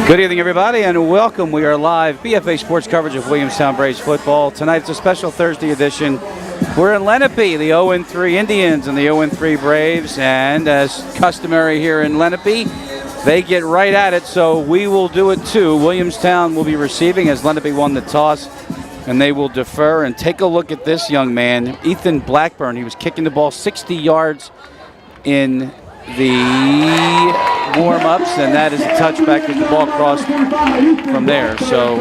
Good evening, everybody, and welcome. We are live BFA Sports coverage of Williamstown Braves football. Tonight's a special Thursday edition. We're in Lenape, the 0-3 Indians and the 0-3 Braves, and as customary here in Lenape, they get right at it, so we will do it too. Williamstown will be receiving as Lenape won the toss, and they will defer. And take a look at this young man, Ethan Blackburn. He was kicking the ball 60 yards in the warm-ups, and that is a touchback with the ball crossed from there. So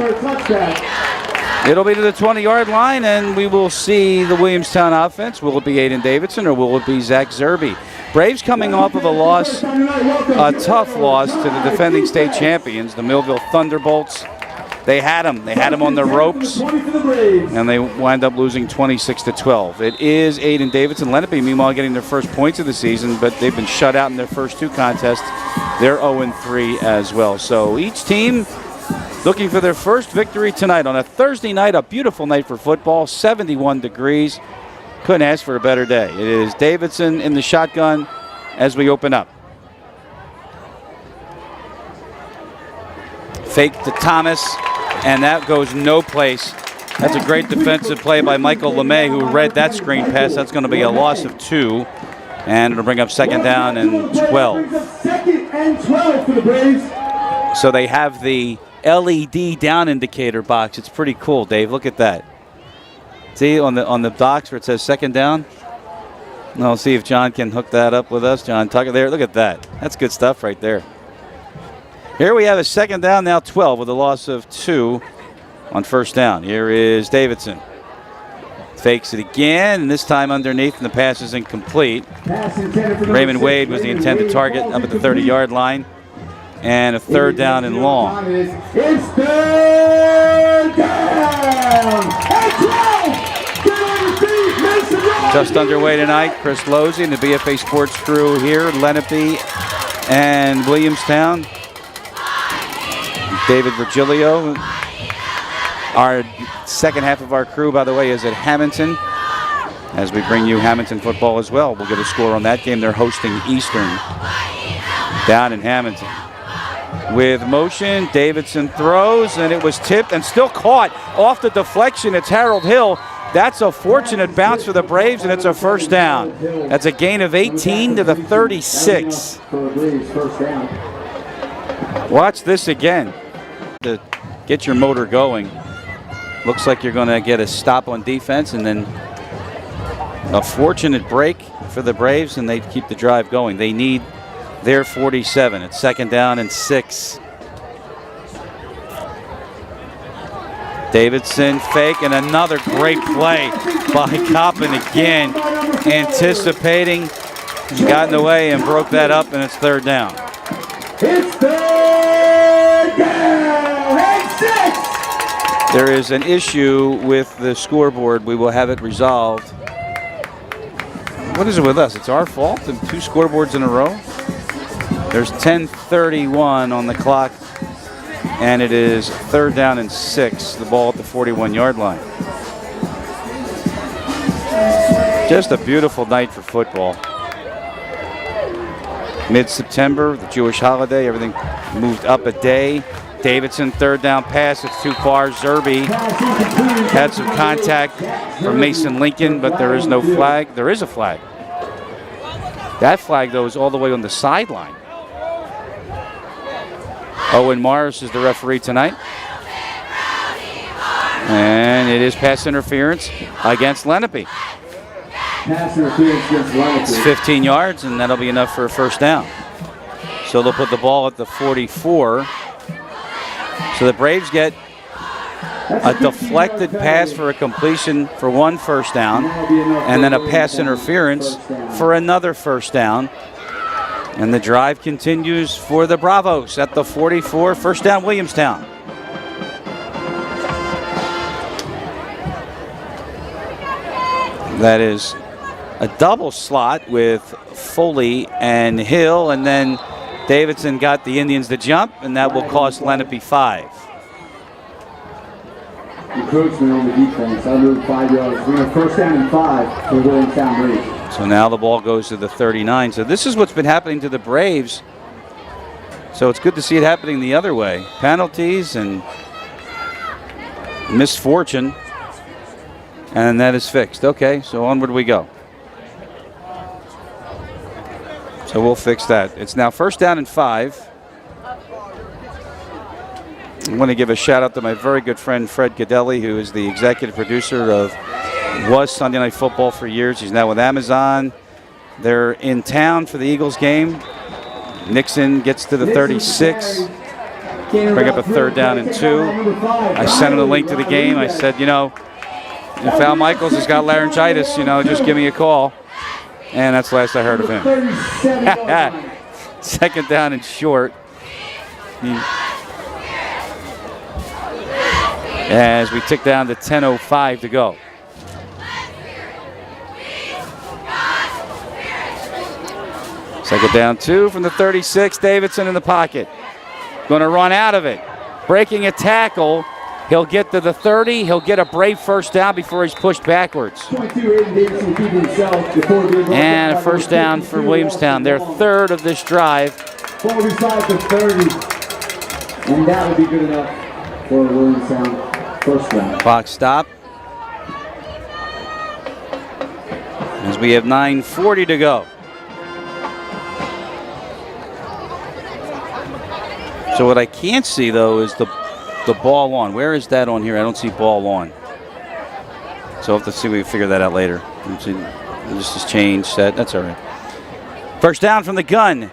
it'll be to the 20-yard line, and we will see the Williamstown offense. Will it be Aiden Davidson or will it be Zach Zerbe? Braves coming off of a loss, a tough loss to the defending state champions, the Millville Thunderbolts. They had them on the ropes, and they wind up losing 26-12. It is Aiden Davidson. Lenape, meanwhile, getting their first points of the season, but they've been shut out in their first two contests. They're 0-3 as well. So each team looking for their first victory tonight on a Thursday night, a beautiful night for football, 71 degrees. Couldn't ask for a better day. It is Davidson in the shotgun as we open up. Fake to Thomas, and that goes no place. That's a great defensive play by Michael LeMay, who read that screen pass. That's going to be a loss of 2, and it'll bring up second down and 12. Second and 12 for the Braves. So they have the LED down indicator box. It's pretty cool, Dave. Look at that. See on the box where it says second down? No, see if John can hook that up with us. John Tucker there. Look at that. That's good stuff right there. Here we have a second down, now 12, with a loss of 2 on first down. Here is Davidson. Fakes it again, and this time underneath, and the pass is incomplete. Raymond Wade was the intended target up at the 30-yard line. And a third down and long. It's third down and 12. Just underway tonight, Chris Lozzi and the BFA Sports crew here, Lenape and Williamstown. David Virgilio. Our second half of our crew, by the way, is at Hamilton, as we bring you Hamilton football as well. We'll get a score on that game. They're hosting Eastern down in Hamilton. With motion, Davidson throws, and it was tipped and still caught off the deflection. It's Harold Hill. That's a fortunate bounce for the Braves, and it's a first down. That's a gain of 18 to the 36. Watch this again to get your motor going. Looks like you're going to get a stop on defense, and then a fortunate break for the Braves, and they keep the drive going. They need their 47. It's second down and 6. Davidson fake, and another great play by Coppin again, anticipating. He got in the way and broke that up, and it's third down. It's third down and 6. There is an issue with the scoreboard. We will have it resolved. What is it with us? It's our fault? And 2 scoreboards in a row? There's 10:31 on the clock, and it is third down and 6. The ball at the 41-yard line. Just a beautiful night for football. Mid-September, the Jewish holiday, everything moved up a day. Davidson, third down pass, it's too far. Zerbe had some contact from Mason Lincoln, but there is no flag. There is a flag. That flag, though, is all the way on the sideline. Owen Morris is the referee tonight. And it is pass interference against Lenape. Pass interference against Lenape. It's 15 yards, and that'll be enough for a first down. So they'll put the ball at the 44. So the Braves get a deflected pass for a completion for 1 first down, and then a pass interference for another first down. And the drive continues for the Bravos at the 44. First down, Williamstown. That is a double slot with Foley and Hill, and then Davidson got the Indians to jump, and that will cost Lenape 5. Encroachment on the defense, under 5 yards. We're going to first down and 5 for Williamstown Braves. So now the ball goes to the 39. So this is what's been happening to the Braves So it's good to see it happening the other way. Penalties and misfortune. And that is fixed. Okay, so onward we go. So we'll fix that. It's now 1st down and 5. I want to give a shout out to my very good friend Fred Cadelli, who is the executive producer of was Sunday Night Football for years. He's now with Amazon. They're in town for the Eagles game. Nixon gets to the 36. Bring up a 3rd down and 2. I sent him the link to the game. I said, you know, if Al Michaels has got laryngitis, you know, just give me a call. And that's the last I heard of him. 2nd down and short. As we tick down to 10:05 to go. Second down 2 from the 36. Davidson in the pocket. Going to run out of it. Breaking a tackle. He'll get to the 30. He'll get a brave 1st down before he's pushed backwards. And a 1st down for Williamstown. Their 3rd of this drive. 45 to 30. And that would be good enough for Williamstown 1st down. Clock stop. As we have 9:40 to go. So what I can't see, though, is the ball on. Where is that on here? I don't see ball on. So we'll have to see if we can figure that out later. This has changed. That's all right. 1st down from the gun.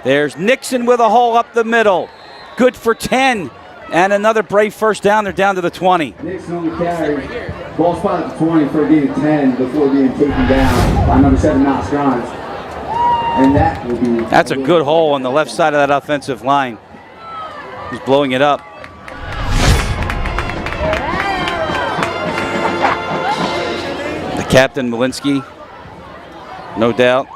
There's Nixon with a hole up the middle. Good for 10. And another brave 1st down. They're down to the 20. Nixon on the carry. Ball spot at the 20 for being 10 before being taken down by number 7, Knox Grimes. And that will be... That's a good hole on the left side of that offensive line. He's blowing it up. The captain, Malinsky, no doubt.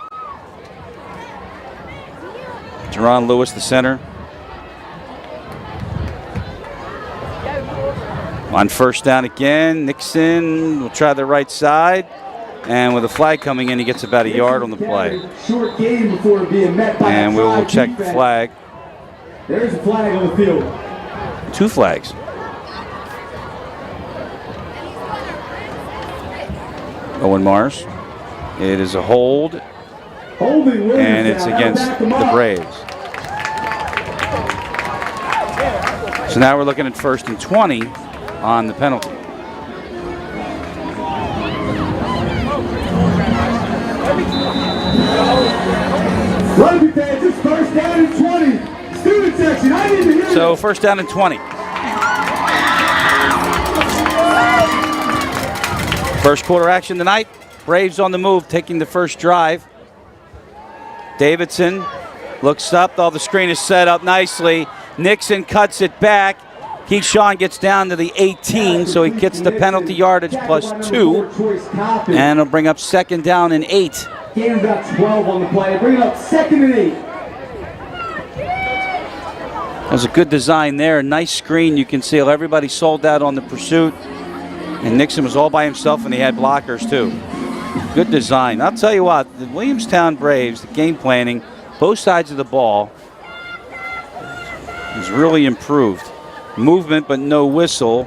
Jerron Lewis, the center. On 1st down again, Nixon will try the right side. And with a flag coming in, he gets about a yard on the play. Short game before being met by and we will check the flag. There's a flag on the field. 2 flags. Owen Mars. It is a hold. And it's against the Braves. So now we're looking at 1st and 20 on the penalty. Rugby fans, it's 1st down and 20. Student section, I need to hear So 1st down and 20. First quarter action tonight. Braves on the move, taking the first drive. Davidson looks up. All the screen is set up nicely. Nixon cuts it back. Keyshawn gets down to the 18, so he gets the penalty yardage +2. And it'll bring up 2nd down and 8. Gain about 12 on the play. Bring it up 2nd and 8. There's a good design there. Nice screen. You can see everybody sold out on the pursuit. And Nixon was all by himself, and he had blockers too. Good design. I'll tell you what, the Williamstown Braves, the game planning, both sides of the ball, has really improved. Movement, but no whistle.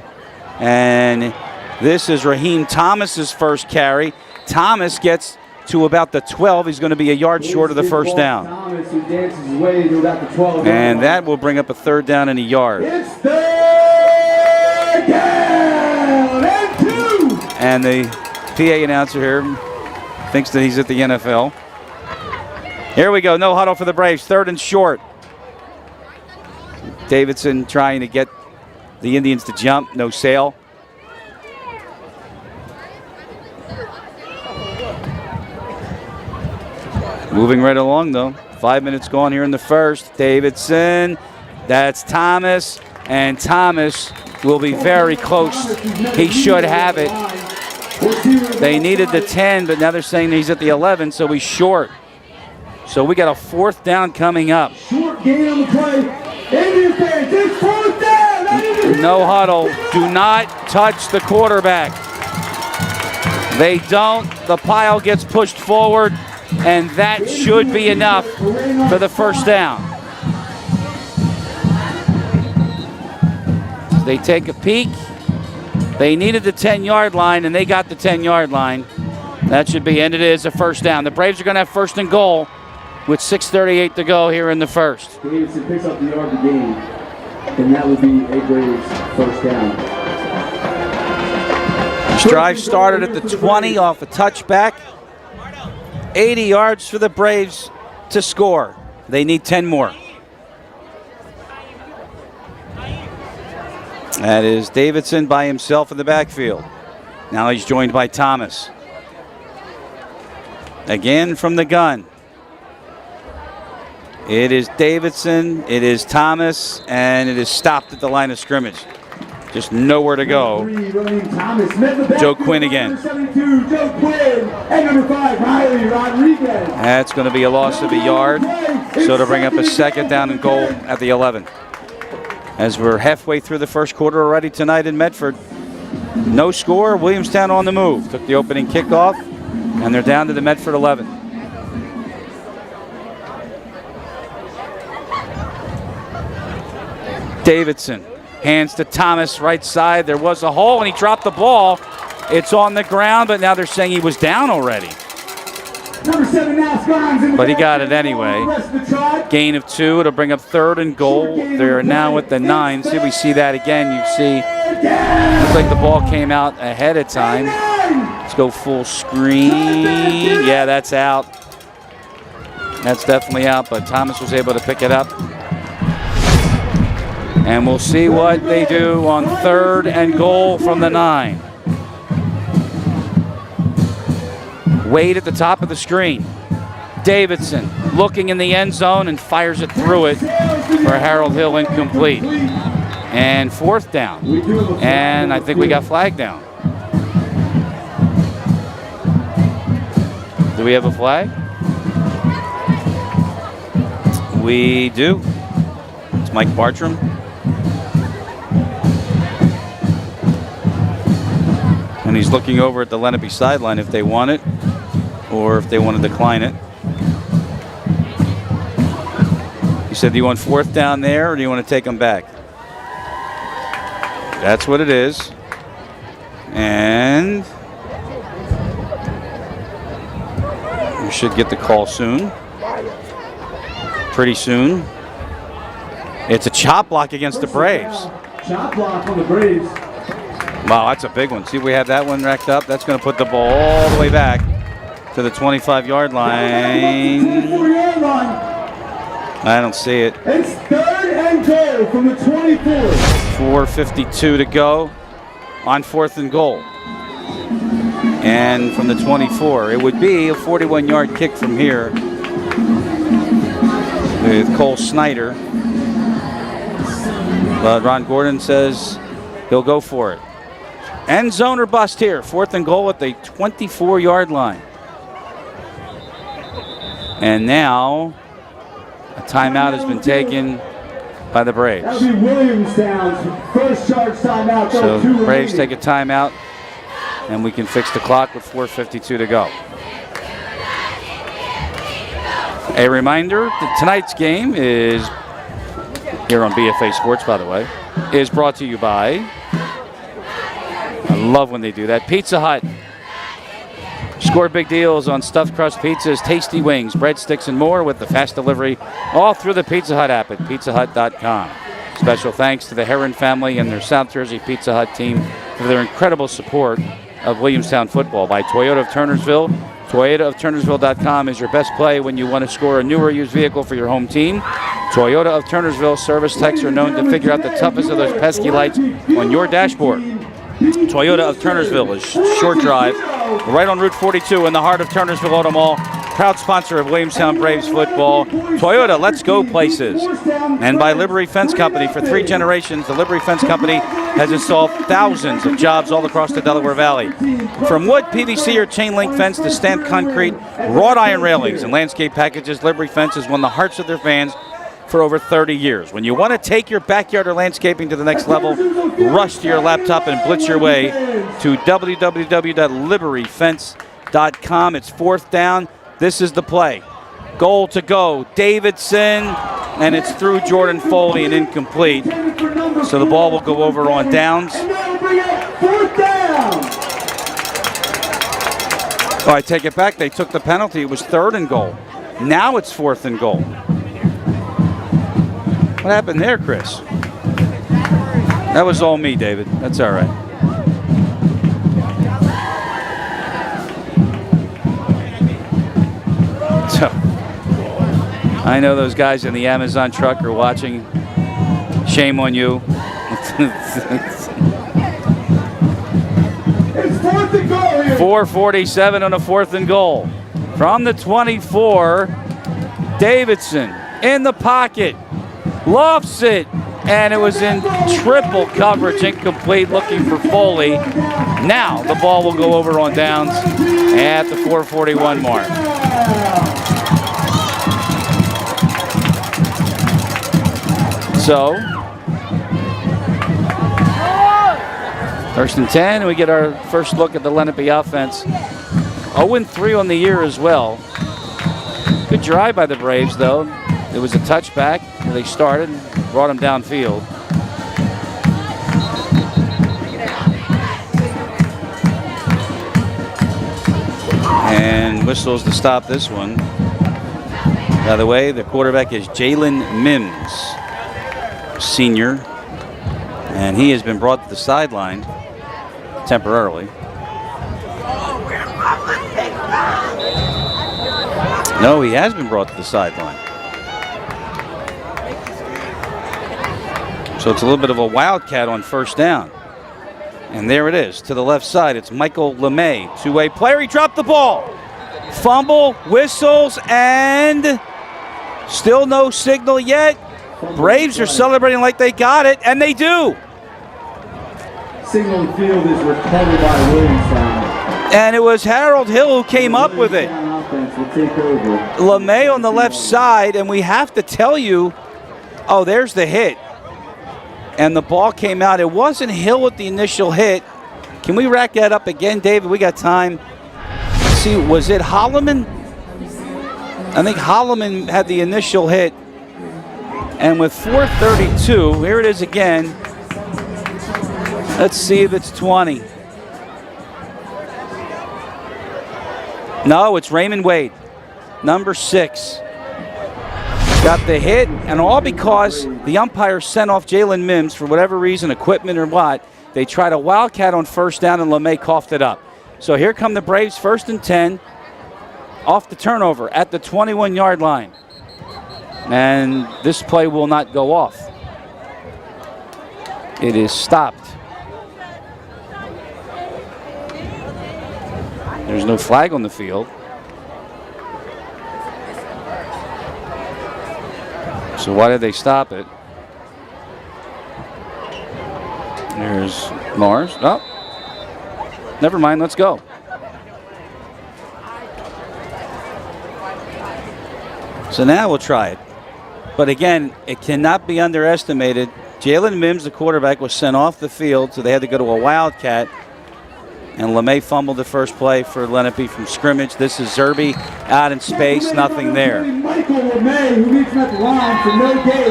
And this is Raheem Thomas's first carry. Thomas gets to about the 12. He's going to be a yard short of the 1st down. And that will bring up a 3rd down and a yard. It's 3rd down and 2. And the PA announcer here thinks that he's at the NFL. Here we go. No huddle for the Braves. 3rd and short. Davidson trying to get the Indians to jump. No sail. Moving right along, though. 5 minutes gone here in the first. Davidson. That's Thomas. And Thomas will be very close. He should have it. They needed the 10, but now they're saying he's at the 11, so he's short. So we got a 4th down coming up. Short gain on the play. Indian fans, it's 4th down. No huddle. Do not touch the quarterback. They don't. The pile gets pushed forward, and that should be enough for the 1st down. they take a peek. They needed the 10-yard line, and they got the 10-yard line. That should be, and it is a first down. The Braves are going to have first and goal with 6:38 to go here in the first. Davidson picks up the yard to gain, and that will be a Braves first down. This drive started at the 20 off a touchback. 80 yards for the Braves to score. They need 10 more. That is Davidson by himself in the backfield. Now he's joined by Thomas. Again from the gun. It is Davidson, it is Thomas, and it is stopped at the line of scrimmage. Just nowhere to go. Joe Quinn again. That's going to be a loss of a yard. So to bring up a second down and goal at the 11. As we're halfway through the first quarter already tonight in Medford. No score, Williamstown on the move. Took the opening kickoff, and they're down to the Medford 11. Davidson. Hands to Thomas, right side. There was a hole, and he dropped the ball. It's on the ground, but now they're saying he was down already. But he got it anyway. Gain of 2. It'll bring up third and goal. They're now at the 9. See, we see that again. You see, looks like the ball came out ahead of time. Let's go full screen. Yeah, that's out. That's definitely out, but Thomas was able to pick it up. And we'll see what they do on third and goal from the 9. Wade at the top of the screen. Davidson looking in the end zone and fires it through it for Harold Hill, incomplete. And fourth down. And I think we got flag down. Do we have a flag? We do. It's Mike Bartram. And he's looking over at the Lenape sideline if they want it or if they want to decline it. He said, do you want fourth down there or do you want to take them back? That's what it is. And we should get the call soon. Pretty soon. It's a chop block against the Braves. Chop block on the Braves. Wow, that's a big one. See, we have that one racked up. That's going to put the ball all the way back to the 25-yard line. I don't see it. It's third and goal from the 24. 4:52 to go on fourth and goal. And from the 24, it would be a 41-yard kick from here with Cole Snyder. But Ron Gordon says he'll go for it. End zone or bust here. Fourth and goal at the 24-yard line. And now a timeout has been taken by the Braves. That'll be Williamstown's first charge timeout. So the Braves take a timeout, and we can fix the clock with 4:52 to go. A reminder that tonight's game is, here on BFA Sports, by the way, is brought to you by, I love when they do that, Pizza Hut. Score big deals on stuffed crust pizzas, tasty wings, breadsticks, and more with the fast delivery all through the Pizza Hut app at pizzahut.com. Special thanks to the Heron family and their South Jersey Pizza Hut team for their incredible support of Williamstown football. By Toyota of Turnersville. ToyotaofTurnersville.com is your best play when you want to score a new or used vehicle for your home team. Toyota of Turnersville service techs are known to figure out the toughest of those pesky lights on your dashboard. Toyota of Turnersville is short drive, right on Route 42 in the heart of Turnersville Auto Mall. Proud sponsor of Williamstown Braves football. Toyota, let's go places. And by Liberty Fence Company. For 3 generations, the Liberty Fence Company has installed thousands of jobs all across the Delaware Valley. From wood, PVC, or chain link fence to stamped concrete, wrought iron railings, and landscape packages, Liberty Fence has won the hearts of their fans for over 30 years. When you want to take your backyard or landscaping to the next level, rush to your laptop and blitz your way to www.libertyfence.com. It's fourth down. This is the play. Goal to go. Davidson, and it's through Jordan Foley and incomplete. So the ball will go over on downs. Oh, I take it back. They took the penalty. It was 3rd and goal. Now it's 4th and goal. What happened there, Chris? That was all me, David. That's all right. So, I know those guys in the Amazon truck are watching. Shame on you. It's 4th and goal here. 4:47 on a 4th and goal. From the 24, Davidson in the pocket. Lofts it. And it was in triple coverage, incomplete, looking for Foley. Now the ball will go over on downs at the 4:41 mark. So, 1st and 10, we get our first look at the Lenape offense. 0-3 on the year as well. Good drive by the Braves, though. It was a touchback. They started and brought him downfield. And whistles to stop this one. By the way, the quarterback is Jalen Mims, senior. And he has been brought to the sideline temporarily. No, he has been brought to the sideline. So it's a little bit of a wildcat on 1st down. And there it is. To the left side, it's Michael LeMay. Two-way player. He dropped the ball. Fumble, whistles, and still no signal yet. Braves are celebrating like they got it, and they do. Signal field is recovered by Williamstown. And it was Harold Hill who came up with it. LeMay on the left side, and we have to tell you, oh, there's the hit. And the ball came out. It wasn't Hill with the initial hit. Can we rack that up again, David? We got time. Let's see, was it Holloman? I think Holloman had the initial hit. And with 4:32, here it is again. Let's see if it's 20. No, it's Raymond Wade, number 6. Got the hit, and all because the umpire sent off Jalen Mims for whatever reason, equipment or what. They tried a wildcat on 1st down, and LeMay coughed it up. So here come the Braves, 1st and 10, off the turnover at the 21-yard line. And this play will not go off. It is stopped. There's no flag on the field. So why did they stop it? There's Mars. Oh, never mind. Let's go. So now we'll try it. But again, it cannot be underestimated. Jalen Mims, the quarterback, was sent off the field, so they had to go to a wildcat. And LeMay fumbled the first play for Lenape from scrimmage. This is Zerby out in space, nothing there.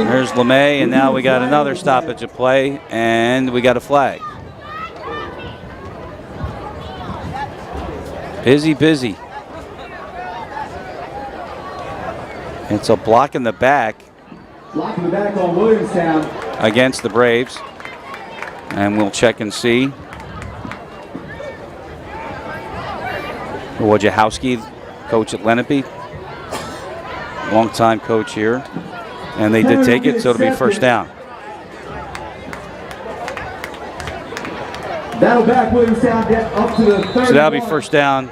There's LeMay, and now we got another stoppage of play, and we got a flag. Busy. It's a block in the back. Block in the back on Williamstown. Against the Braves. And we'll check and see. Wojciechowski, coach at Lenape. Long-time coach here. And they did take it, so it'll be 1st down. That'll back Williamstown up to the 30. So that'll be 1st down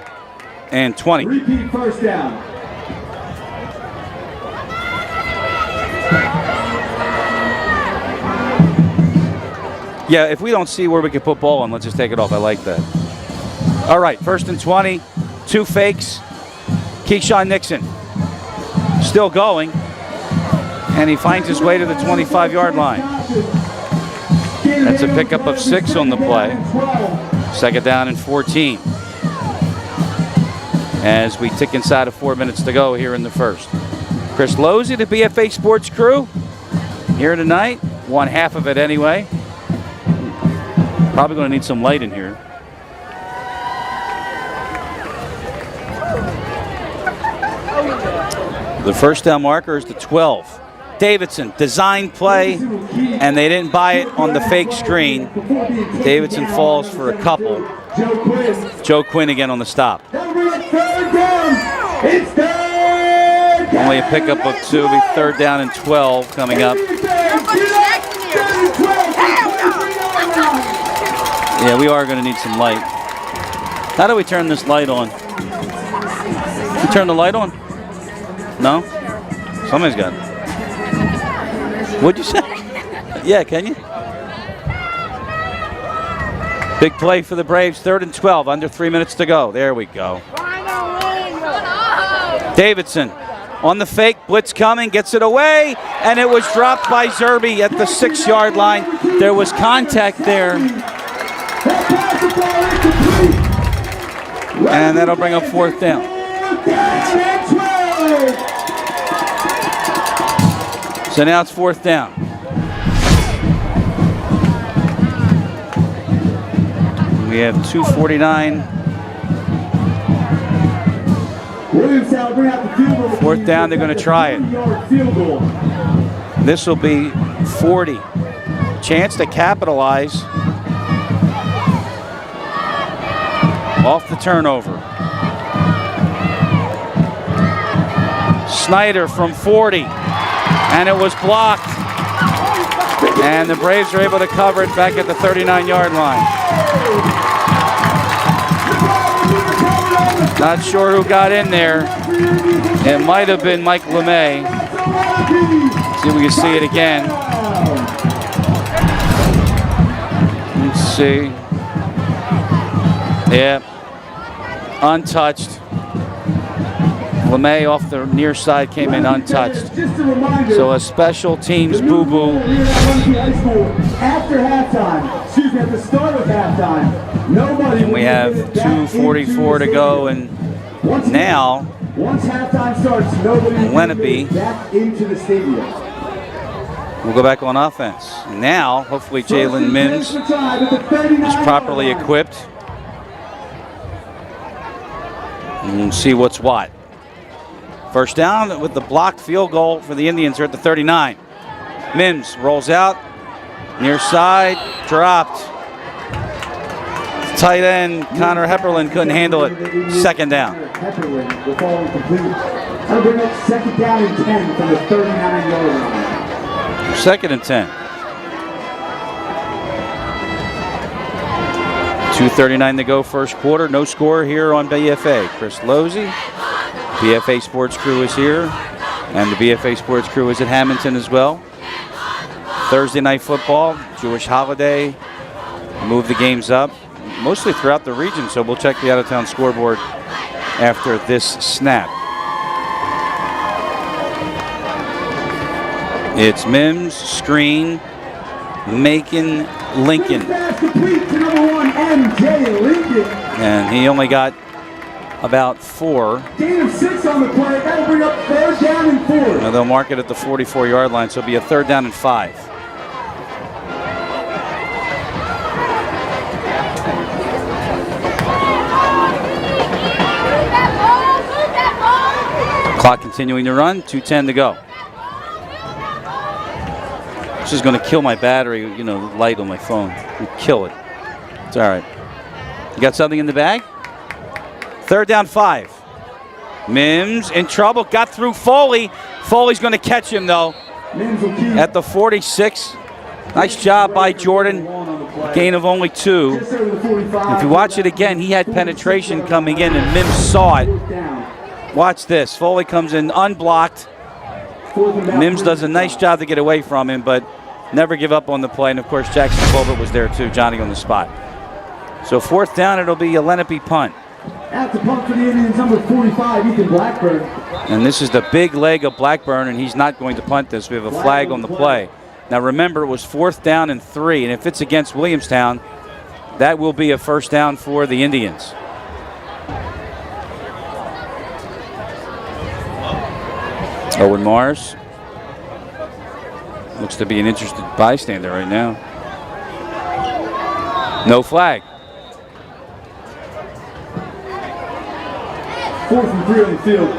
and 20. Repeat 1st down. Yeah, if we don't see where we can put ball in, let's just take it off. I like that. All right, 1st and 20. 2 fakes. Keyshawn Nixon still going. And he finds his way to the 25-yard line. That's a pickup of 6 on the play. 2nd down and 14. As we tick inside of 4 minutes to go here in the 1st. Chris Lozzi, the BFA Sports crew, here tonight. One half of it anyway. Probably going to need some light in here. The first down marker is the 12. Davidson, design play, and they didn't buy it on the fake screen. Davidson falls for a couple. Joe Quinn again on the stop. Only a pickup of 2. It'll be 3rd down and 12 coming up. Yeah, we are going to need some light. How do we turn this light on? You turn the light on? No? Somebody's got it. What'd you say? Yeah, can you? Big play for the Braves, 3rd and 12, under 3 minutes to go. There we go. Davidson on the fake, blitz coming, gets it away, and it was dropped by Zerby at the 6-yard line. There was contact there. And that'll bring up 4th down. So now it's 4th down. We have 2:49. 4th down, they're going to try it. This will be 40. Chance to capitalize off the turnover. Snyder from 40, and it was blocked. And the Braves are able to cover it back at the 39-yard line. Not sure who got in there. It might have been Mike Lenape. See if we can see it again. Let's see. Yeah. Untouched. Lenape off the near side came in untouched. So a special teams boo-boo. After halftime, excuse me, at the start of halftime, nobody. And we have 2:44 to go, and now once halftime starts, nobody Lenape back into the stadium. We'll go back on offense. And now, hopefully, Jalen Mims is properly equipped. And we'll see what's what. First down with the blocked field goal for the Indians here at the 39. Mims rolls out, near side, dropped. Tight end Connor Hepperlin couldn't handle it. 2nd down. Hepperlin will fall incomplete. That'll bring up 2nd down and 10 from the 39-yard line. 2nd and 10. 2:39 to go, first quarter. No score here on BFA. Chris Lozzi, BFA Sports crew is here, and the BFA Sports crew is at Hamilton as well. Thursday night football, Jewish holiday, move the games up, mostly throughout the region, so we'll check the out-of-town scoreboard after this snap. It's Mims, screen, Macon, Lincoln. And he only got about 4. Gain of 6 on the play. That'll bring up 3rd down and 4. Now they'll mark it at the 44-yard line, so it'll be a 3rd down and 5. Clock continuing to run, 2:10 to go. This is going to kill my battery, you know, light on my phone. It'll kill it. It's all right. You got something in the bag? 3rd down, 5. Mims in trouble, got through Foley. Foley's going to catch him, though, at the 46. Nice job by Jordan. Gain of only 2. If you watch it again, he had penetration coming in, and Mims saw it. Watch this. Foley comes in unblocked. Mims does a nice job to get away from him, but never give up on the play. And, of course, Jackson Colbert was there, too, Johnny on the spot. So 4th down, it'll be a Lenape punt. At the punt for the Indians, number 45, Ethan Blackburn. And this is the big leg of Blackburn, and he's not going to punt this. We have a flag on the play. Now, remember, it was 4th down and 3, and if it's against Williamstown, that will be a 1st down for the Indians. Owen Mars looks to be an interested bystander right now. No flag. 4th and 3 on the field.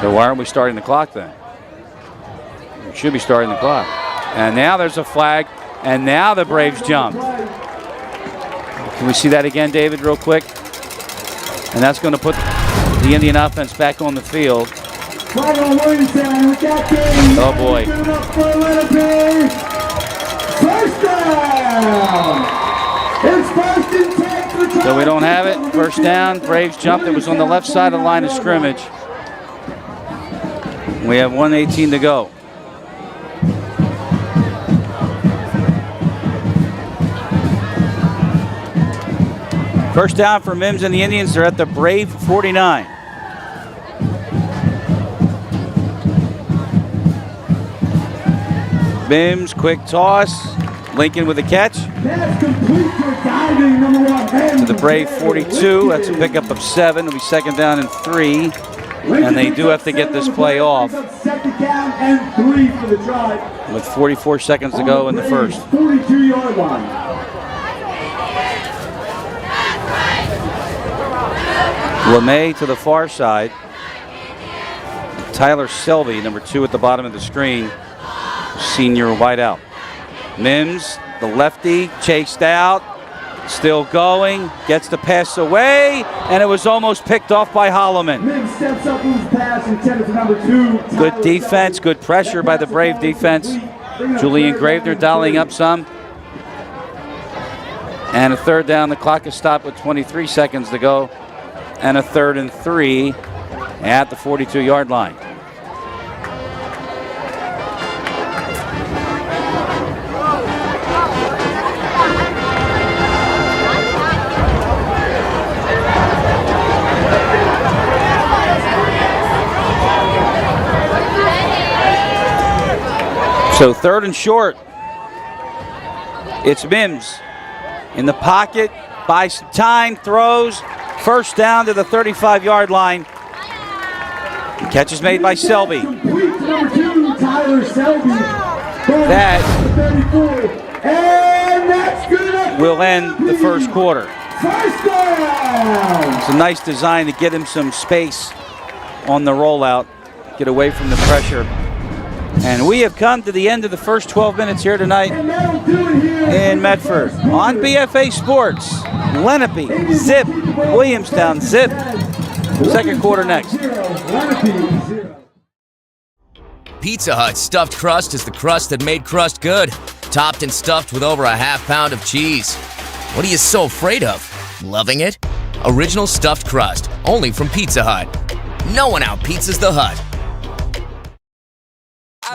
So why aren't we starting the clock then? We should be starting the clock. And now there's a flag, and now the Braves jump. Can we see that again, David, real quick? And that's going to put the Indian offense back on the field. Flag on Williamstown with that game. Oh boy. Give it up for Lenape. First down. It's 1st and 10 for the So we don't have it. First down. Braves jumped. It was on the left side of the line of scrimmage. We have 1:18 to go. First down for Mims and the Indians. They're at the Brave 49. Mims, quick toss. Lincoln with a catch. That's complete for diving, number 1. To the Brave 42. That's a pickup of 7. It'll be 2nd down and 3. And they do have to get this play off. 2nd down and 3 for the drive. With 44 seconds to go in the first. 42-yard line. LeMay to the far side. Tyler Selby, number 2 at the bottom of the screen. Senior wideout. Mims, the lefty, chased out. Still going. Gets the pass away. And it was almost picked off by Holloman. Mims steps up with his pass intended for number 2. Good defense. Good pressure by the Brave defense. Julian Gravener dialing up some. And a 3rd down. The clock is stopped with 23 seconds to go. And a 3rd and 3 at the 42-yard line. So 3rd and short. It's Mims in the pocket, buys some time, throws. First down to the 35-yard line. Catch is made by Selby. Number 2, Tyler Selby. That and that's good. will end the first quarter. First down. It's a nice design to get him some space on the rollout, get away from the pressure. And we have come to the end of the first 12 minutes here tonight in Medford on BFA Sports. Lenape, zip. Williamstown, zip. Second quarter next. Pizza Hut stuffed crust is the crust that made crust good. Topped and stuffed with over a ½ pound of cheese. What are you so afraid of? Loving it? Original stuffed crust, only from Pizza Hut. No one out-pizzas the Hut.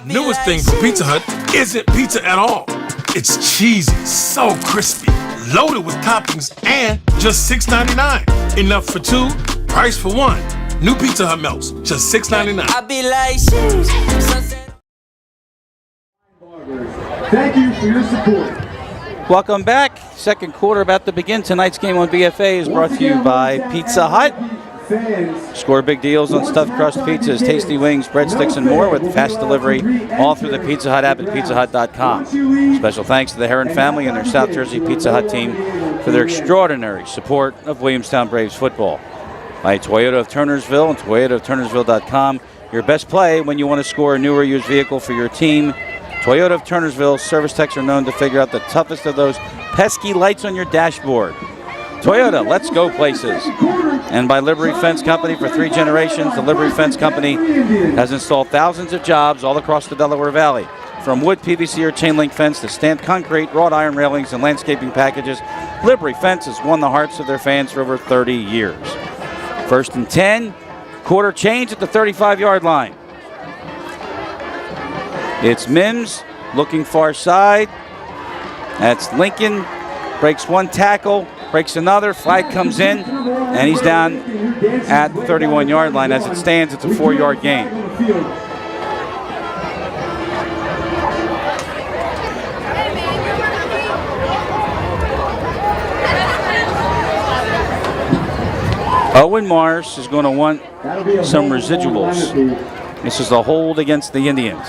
Newest thing from Pizza Hut isn't pizza at all. It's cheesy, so crispy, loaded with toppings, and just $6.99. Enough for 2, price for 1. New Pizza Hut melts, just $6.99. Thank you for your support. Welcome back. Second quarter about to begin. Tonight's game on BFA is brought to you by Pizza Hut. Score big deals on stuffed crust pizzas, tasty wings, breadsticks, and more with fast delivery all through the Pizza Hut app at pizzahut.com. Special thanks to the Heron family and their South Jersey Pizza Hut team for their extraordinary support of Williamstown Braves football. By Toyota of Turnersville and toyotaofturnersville.com. Your best play when you want to score a new or used vehicle for your team. Toyota of Turnersville, service techs are known to figure out the toughest of those pesky lights on your dashboard. Toyota, let's go places. And by Liberty Fence Company, for 3 generations, the Liberty Fence Company has installed thousands of jobs all across the Delaware Valley. From wood, PVC, or chain link fence to stamped concrete, wrought iron railings, and landscaping packages, Liberty Fence has won the hearts of their fans for over 30 years. 1st and 10, quarter change at the 35-yard line. It's Mims looking far side. That's Lincoln, breaks 1 tackle, breaks another, flag comes in, and he's down at the 31-yard line. As it stands, it's a 4-yard gain. Owen Morris is going to want That'll be a some hold on residuals. Lenape. This is the hold against the Indians.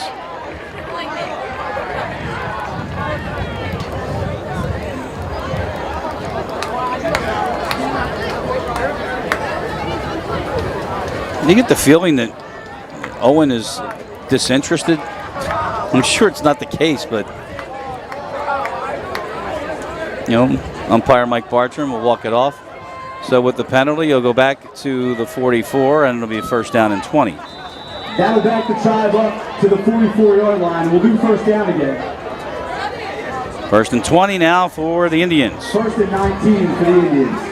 You get the feeling that Owen is disinterested. I'm sure it's not the case, but umpire Mike Bartram will walk it off. So with the penalty, he'll go back to the 44, and it'll be a first down and 20. That'll back the tribe up to the 44-yard line. We'll do first down again. First and 20 now for the Indians. First and 19 for the Indians.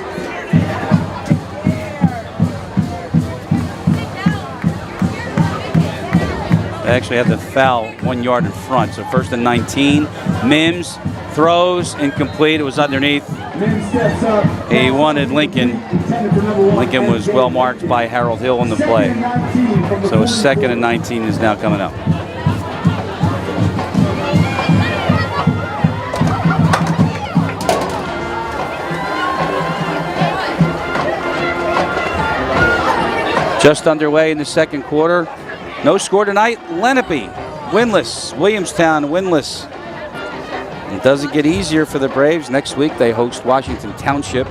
They actually had the foul 1 yard in front. So first and 19. Mims throws incomplete. It was underneath. Mims steps up. He wanted Lincoln. Lincoln was well marked by Harold Hill on the play. So second and 19 is now coming up. Just underway in the second quarter. No score tonight. Lenape winless. Williamstown winless. It doesn't get easier for the Braves. Next week they host Washington Township.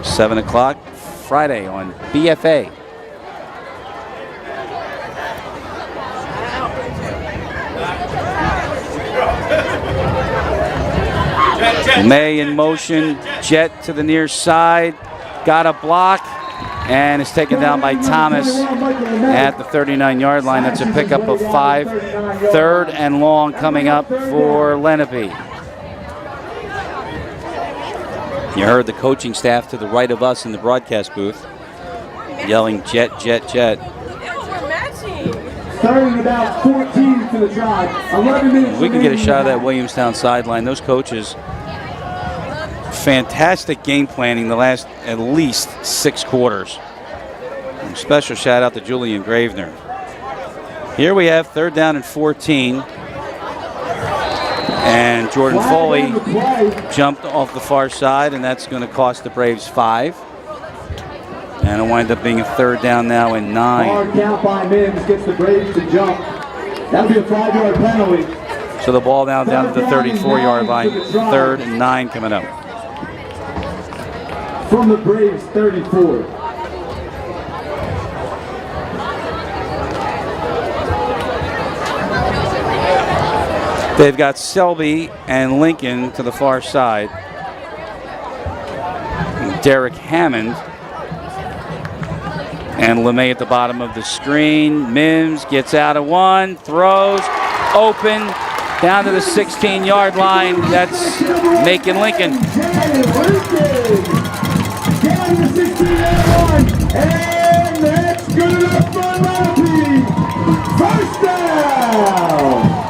7 o'clock Friday on BFA. May in motion. Jet to the near side. Got a block. And is taken down by Thomas at the 39-yard line. That's a pickup of 5. Third and long coming up for Lenape. You heard the coaching staff to the right of us in the broadcast booth yelling jet, jet, jet. Third and about 14 for the tribe. 11 minutes. We can get a shot of that Williamstown sideline. Those coaches, fantastic game planning the last at least 6 quarters. And special shout out to Julian Gravener. Here we have third down and 14. And Jordan Foley jumped off the far side, and that's going to cost the Braves 5. And it'll wind up being a third down now and 9. Hard count by Mims gets the Braves to jump. That'll be a 5-yard penalty. So the ball now down to the 34-yard line. Third and 9 coming up. From the Braves 34. They've got Selby and Lincoln to the far side. Derek Hammond and LeMay at the bottom of the screen. Mims gets out of one, throws, open, down to the 16-yard line. That's Macon Lincoln. Down to the 16-yard line, and that's good enough for Lenape. First down.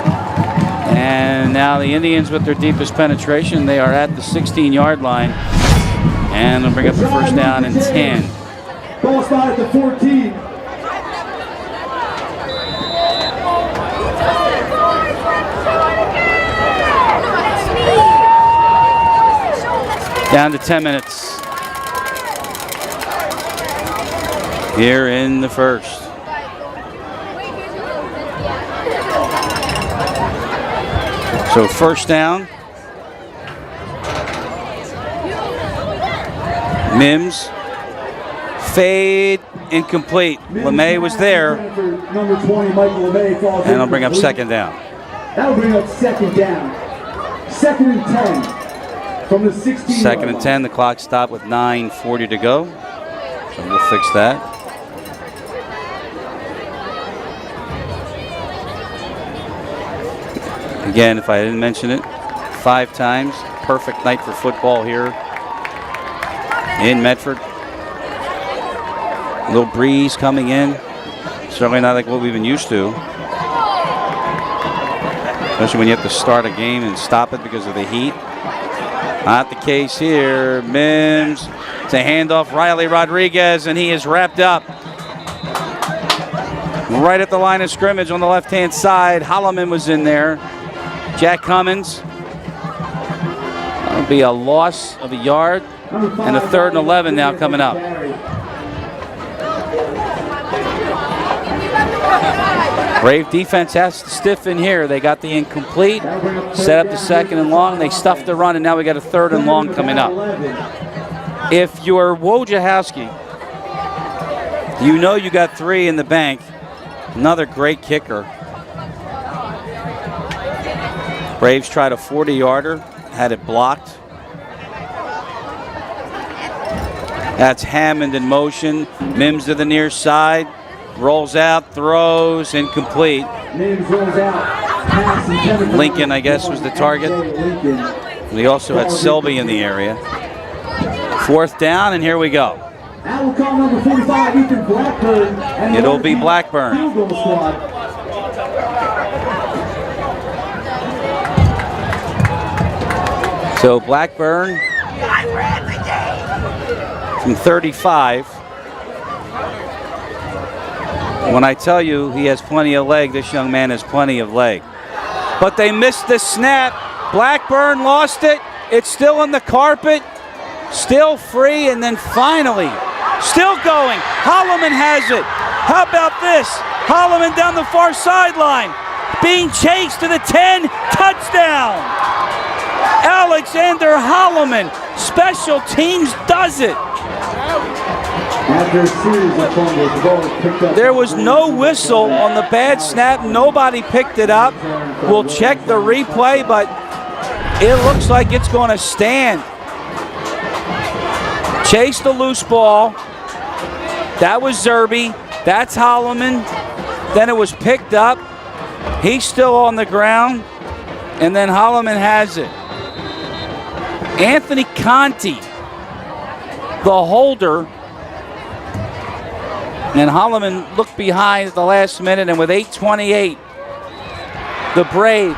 And now the Indians with their deepest penetration. They are at the 16-yard line. And they'll bring up the first down and 10. Ball spot at the 14. Down to 10 minutes here in the first. So first down. Mims. Fade. Incomplete. LeMay was there. Number 20, Michael LeMay falls. And I'll bring up second down. That'll bring up second down. Second and 10 from the 16. Second and 10. The clock stopped with 9:40 to go. So we'll fix that. Again, if I didn't mention it, 5 times. Perfect night for football here in Medford. A little breeze coming in. Certainly not like what we've been used to. Especially when you have to start a game and stop it because of the heat. Not the case here. Mims to handoff Riley Rodriguez, and he is wrapped up. Right at the line of scrimmage on the left-hand side. Holloman was in there. Jack Cummins. That'll be a loss of a yard. and a 3rd and 11 now coming up. Brave defense has to stiffen here. They got the incomplete, set up the 2nd and long. They stuffed the run, and now we got a 3rd and long coming up. If you're Wojciechowski, you know you got 3 in the bank. Another great kicker. Braves tried a 40-yarder, had it blocked. That's Hammond in motion. Mims to the near side. Rolls out, throws, incomplete. Lincoln, I guess, was the target. We also had Selby in the area. 4th down, and here we go. It'll be Blackburn. So Blackburn from 35. When I tell you he has plenty of leg, this young man has plenty of leg. But they missed the snap. Blackburn lost it. It's still on the carpet. Still free, and then finally, still going. Holloman has it. How about this? Holloman down the far sideline. Being chased to the 10. Touchdown. Alexander Holloman. Special teams does it. There was no whistle on the bad snap. Nobody picked it up. We'll check the replay, but it looks like it's going to stand. Chase the loose ball. That was Zerby. That's Holloman. Then it was picked up. He's still on the ground. And then Holloman has it. Anthony Conti, the holder. And Holloman looked behind at the last minute, and with 8:28, the Braves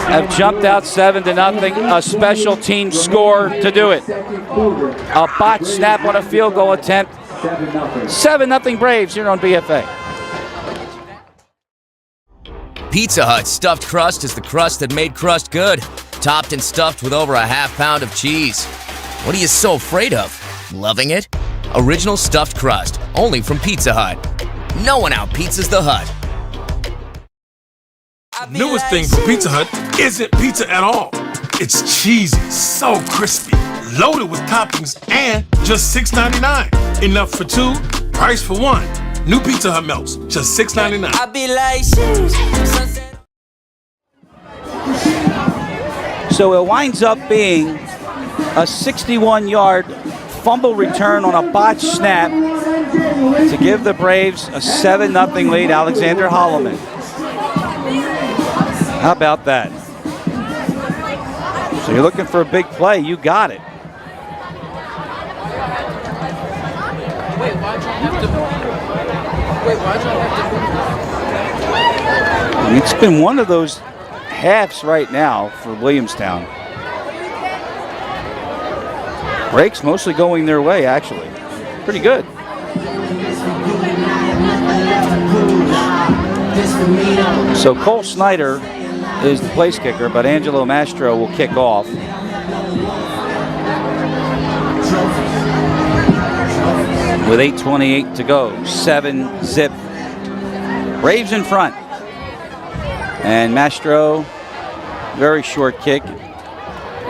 have jumped out 7-0. A special team score to do it. A botched snap on a field goal attempt. 7-0 Braves here on BFA. Pizza Hut stuffed crust is the crust that made crust good. Topped and stuffed with over a half pound of cheese. What are you so afraid of? Loving it? Original stuffed crust, only from Pizza Hut. No one out-pizzas the Hut. Newest thing from Pizza Hut isn't pizza at all. It's cheesy, so crispy, loaded with toppings, and just $6.99. Enough for 2, price for 1. New Pizza Hut melts, just $6.99. I be like, So it winds up being a 61-yard fumble return on a botched snap to give the Braves a 7-0 lead. Alexander Holloman. How about that? So you're looking for a big play. You got it. It's been one of those halves right now for Williamstown. Breaks mostly going their way, actually. Pretty good. So Cole Snyder is the place kicker, but Angelo Mastro will kick off. With 8:28 to go, 7-0. Braves in front. And Mastro, very short kick.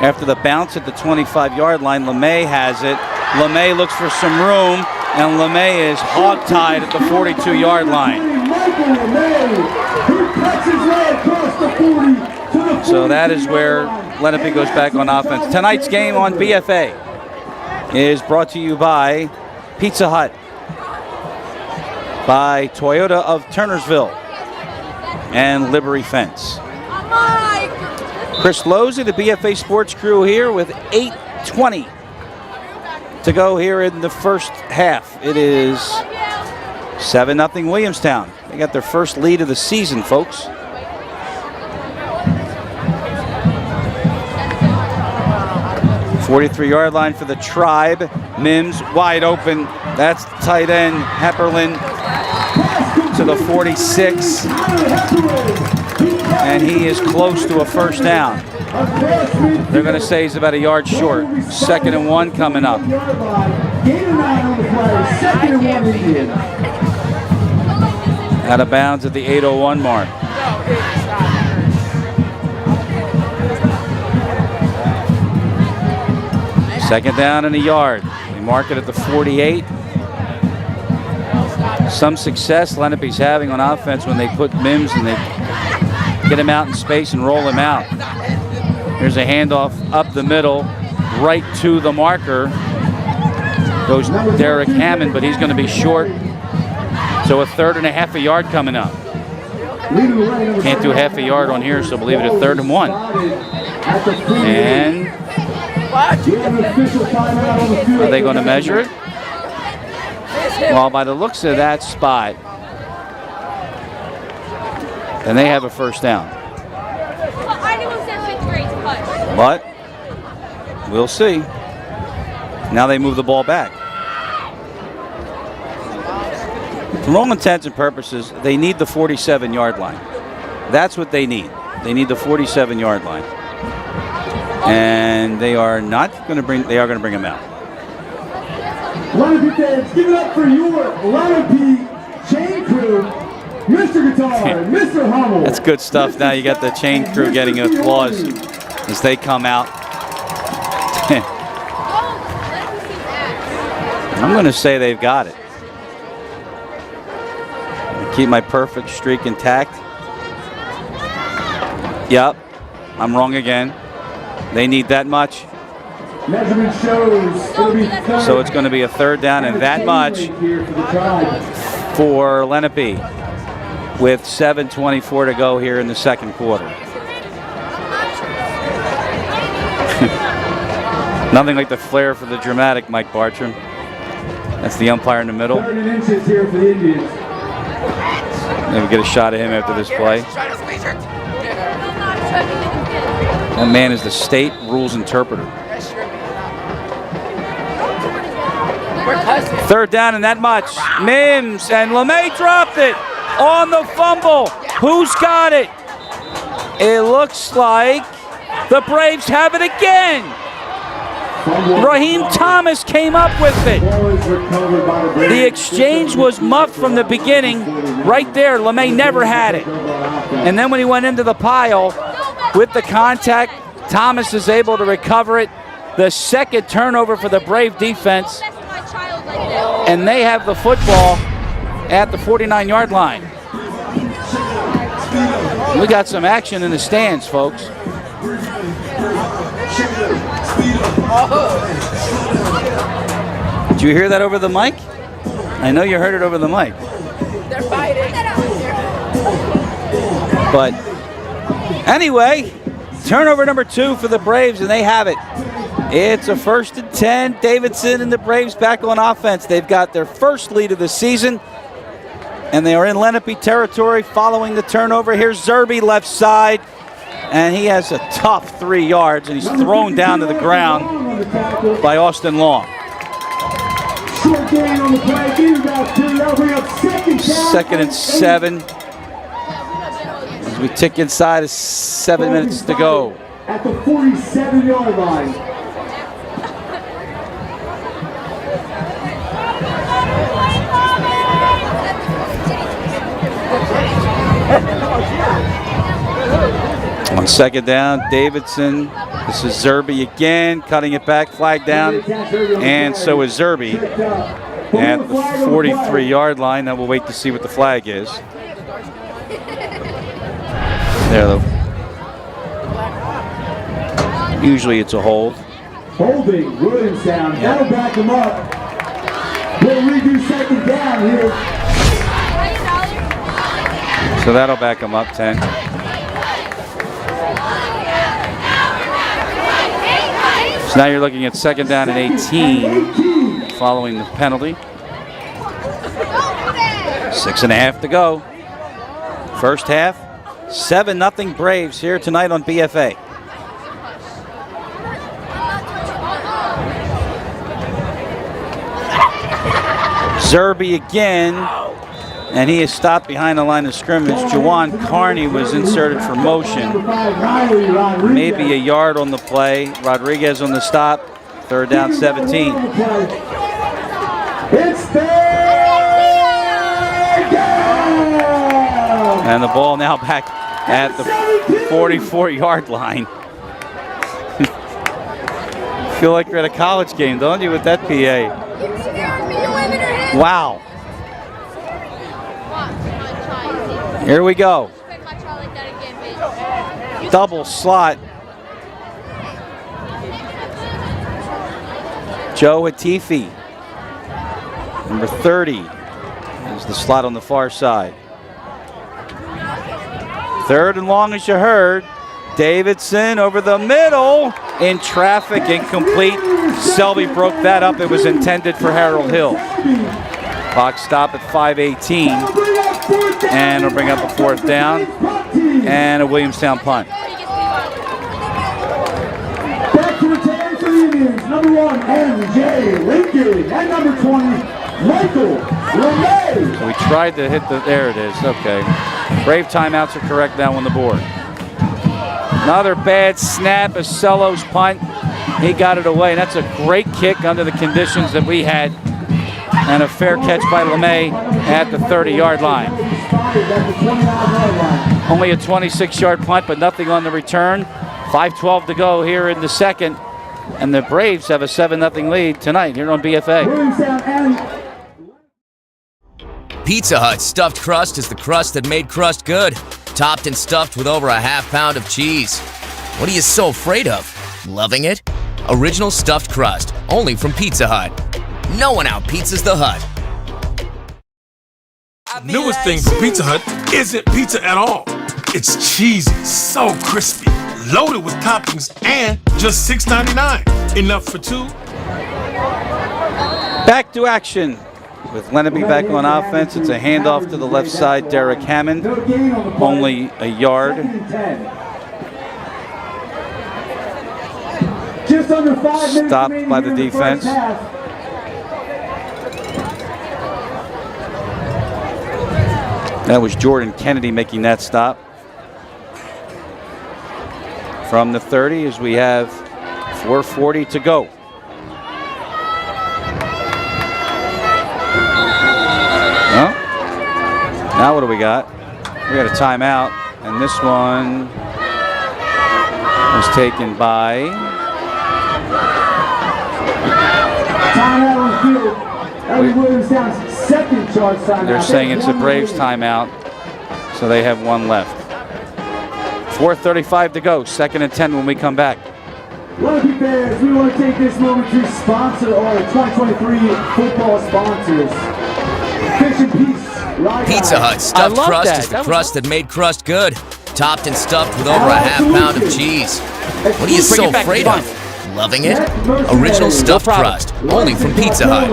After the bounce at the 25-yard line, LeMay has it. LeMay looks for some room, and LeMay is hogtied at the 42-yard line. So that is where Lenape goes back on offense. Tonight's game on BFA is brought to you by Pizza Hut, by Toyota of Turnersville, and Liberty Fence. Chris Lozzi, the BFA Sports crew here with 8:20 to go here in the first half. It is 7-0 Williamstown. They got their first lead of the season, folks. "43-yard line for the Tribe. Mims wide open. That's tight end Hepperlin to the 46. And he is close to a first down. They're going to say he's about a yard short. 2nd and 1 coming up. Gain of 9 on the play. 2nd and 1 Indians. Out of bounds at the 8:01 mark. Second down and a yard. They mark it at the 48. Some success Lenape's having on offense when they put Mims and they get him out in space and roll him out. Here's a handoff up the middle, right to the marker. Goes Derek Hammond, but he's going to be short. So a 3rd and a half a yard coming up. Can't do half a yard on here, so believe it, a 3rd and 1. And are they going to measure it? Well, by the looks of that spot, then they have a first down. But we'll see. Now they move the ball back. For all intents and purposes, they need the 47-yard line. That's what they need. They need the 47-yard line. And they are not going to bring. They are going to bring him out. Lenape fans, give it up for your Lenape chain crew, Mr. Guitar, Mr. Hummel. That's good stuff. Now you got the chain crew getting applause as they come out. I'm going to say they've got it. Keep my perfect streak intact. Yep, I'm wrong again. They need that much. Measurement shows it'll be So it's going to be a 3rd down and that much for Lenape with 7:24 to go here in the 2nd quarter. Nothing like the flair for the dramatic, Mike Bartram. That's the umpire in the middle. 30 inches here for the Indians. Maybe get a shot of him after this play. That man is the state rules interpreter. 3rd down and that much. Mims and LeMay dropped it on the fumble. Who's got it? It looks like the Braves have it again. Raheem Thomas came up with it. The exchange was muffed from the beginning. Right there, LeMay never had it. And then when he went into the pile with the contact, Thomas is able to recover it. The 2nd turnover for the Brave defense. And they have the football at the 49-yard line. We got some action in the stands, folks. Did you hear that over the mic? I know you heard it over the mic. They're fighting. But anyway, turnover number 2 for the Braves, and they have it. It's a 1st and 10. Davidson and the Braves back on offense. They've got their first lead of the season, and they are in Lenape territory following the turnover. Here's Zerbe left side, and he has a tough 3 yards, and he's thrown down to the ground by Austin Long. Short gain on the play. Gain about 2. That'll bring up 2nd down. 2nd and 7. As we tick inside, 7 minutes to go. At the 47-yard line. On 2nd down, Davidson. This is Zerbe again, cutting it back, flag down, and so is Zerbe at the 43-yard line. Now we'll wait to see what the flag is. There, though. Usually it's a hold. Holding Williamstown. That'll back him up. We'll redo 2nd down here. So that'll back him up 10. So now you're looking at 2nd down and 18 following the penalty. 6.5 to go. First half, 7-0 Braves here tonight on BFA. Zerbe again. and he is stopped behind the line of scrimmage. Jawan Carney was inserted for motion. Maybe a yard on the play. Rodriguez on the stop. 3rd down, 17. It's third down. And the ball now back at the 44-yard line. Feel like you're at a college game, don't you, with that PA? Wow. Here we go. Double slot. Joe Hatifi, number 30, is the slot on the far side. 3rd and long, as you heard. Davidson over the middle, in traffic, incomplete. Selby broke that up. It was intended for Harold Hill. Clock stop at 5:18, and it'll bring up a 4th down and a Williamstown punt. Back to return for the Indians. Number 1, M.J. Lincoln, and number 20, Michael Lenape. So we tried to hit the, there it is, okay. Brave timeouts are correct now on the board. Another bad snap, a Celo's punt. He got it away. That's a great kick under the conditions that we had. And a fair catch by LeMay at the 30-yard line. Only a 26-yard punt, but nothing on the return. 5:12 to go here in the second. And the Braves have a 7-0 lead tonight here on BFA. Pizza Hut stuffed crust is the crust that made crust good. Topped and stuffed with over a half pound of cheese. What are you so afraid of? Loving it? Original stuffed crust, only from Pizza Hut. No one out-pizzas the Hut. Newest thing from Pizza Hut isn't pizza at all. It's cheesy, so crispy, loaded with toppings, and just $6.99. Enough for 2. Back to action with Lenape back on offense. It's a handoff to the left side, Derek Hammond. Only a yard. Just under 5 minutes Stopped by the defense. That was Jordan Kennedy making that stop. From the 30 as we have 4:40 to go. Well, now what do we got? We got a timeout, and this one was taken by... Timeout on the field. That was Williamstown's second charge timeout. They're saying it's a Braves timeout, so they have one left. 4:35 to go, 2nd and 10 when we come back. Lenape fans, we want to take this moment to sponsor our 2023 football sponsors. Fish and Peace. Pizza Hut stuffed love crust that. is the That was crust that made crust good. Topped and stuffed with over a half pound of cheese. What are you so afraid of? Loving it? Original stuffed crust, only from Pizza Hut.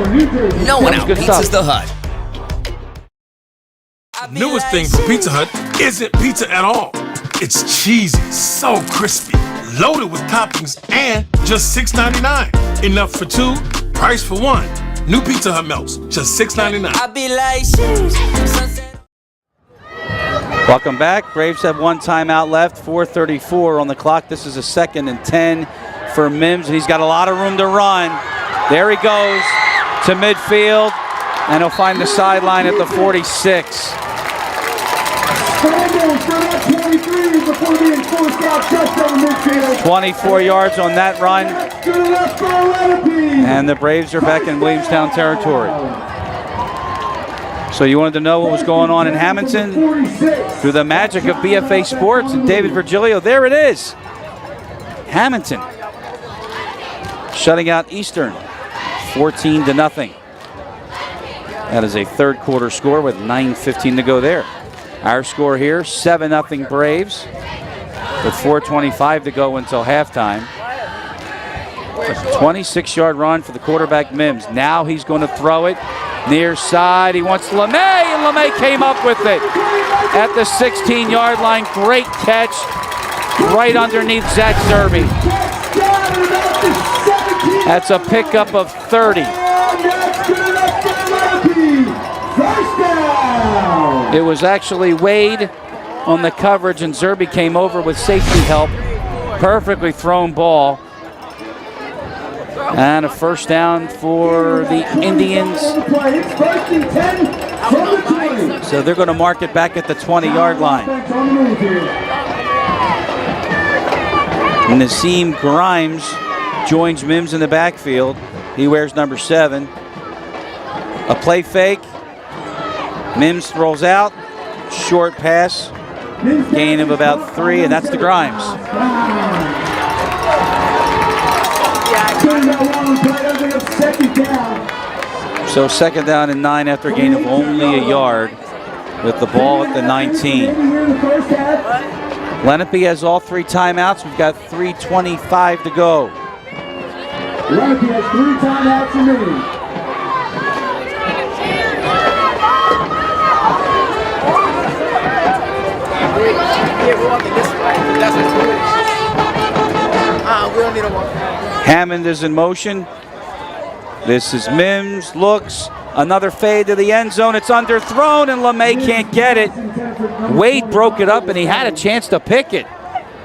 No one That was good out-pizzas stuff. the Hut. Newest thing from Pizza Hut isn't pizza at all. It's cheesy, so crispy, loaded with toppings, and just $6.99. Enough for 2, price for 1. New Pizza Hut melts, just $6.99. Welcome back. Braves have one timeout left, 4:34 on the clock. This is a 2nd and 10 for Mims, and he's got a lot of room to run. There he goes to midfield, and he'll find the sideline at the 46. 24 yards on that run, and the Braves are back in Williamstown territory. So you wanted to know what was going on in Hamilton? Through the magic of BFA Sports and David Virgilio, there it is. Hamilton shutting out Eastern 14-0. That is a 3rd quarter score with 9:15 to go there. Our score here, 7-0 Braves with 4:25 to go until halftime. A 26-yard run for the quarterback Mims. Now he's going to throw it near side. He wants LeMay, and LeMay came up with it at the 16-yard line. Great catch right underneath Zach Zerby. That's a pickup of 30. First down. It was actually Wade on the coverage, and Zerby came over with safety help. Perfectly thrown ball. And a first down for the Indians. So they're going to mark it back at the 20-yard line. Nassim Grimes joins Mims in the backfield. He wears number 7. A play fake. Mims throws out. Short pass. Gain of about 3, and that's to Grimes. So second down and 9 after a gain of only a yard with the ball at the 19. Lenape has all 3 timeouts. We've got 3:25 to go. Lenape has 3 timeouts remaining. Hammond is in motion. This is Mims, looks, another fade to the end zone. It's underthrown, and LeMay can't get it. Wade broke it up, and he had a chance to pick it.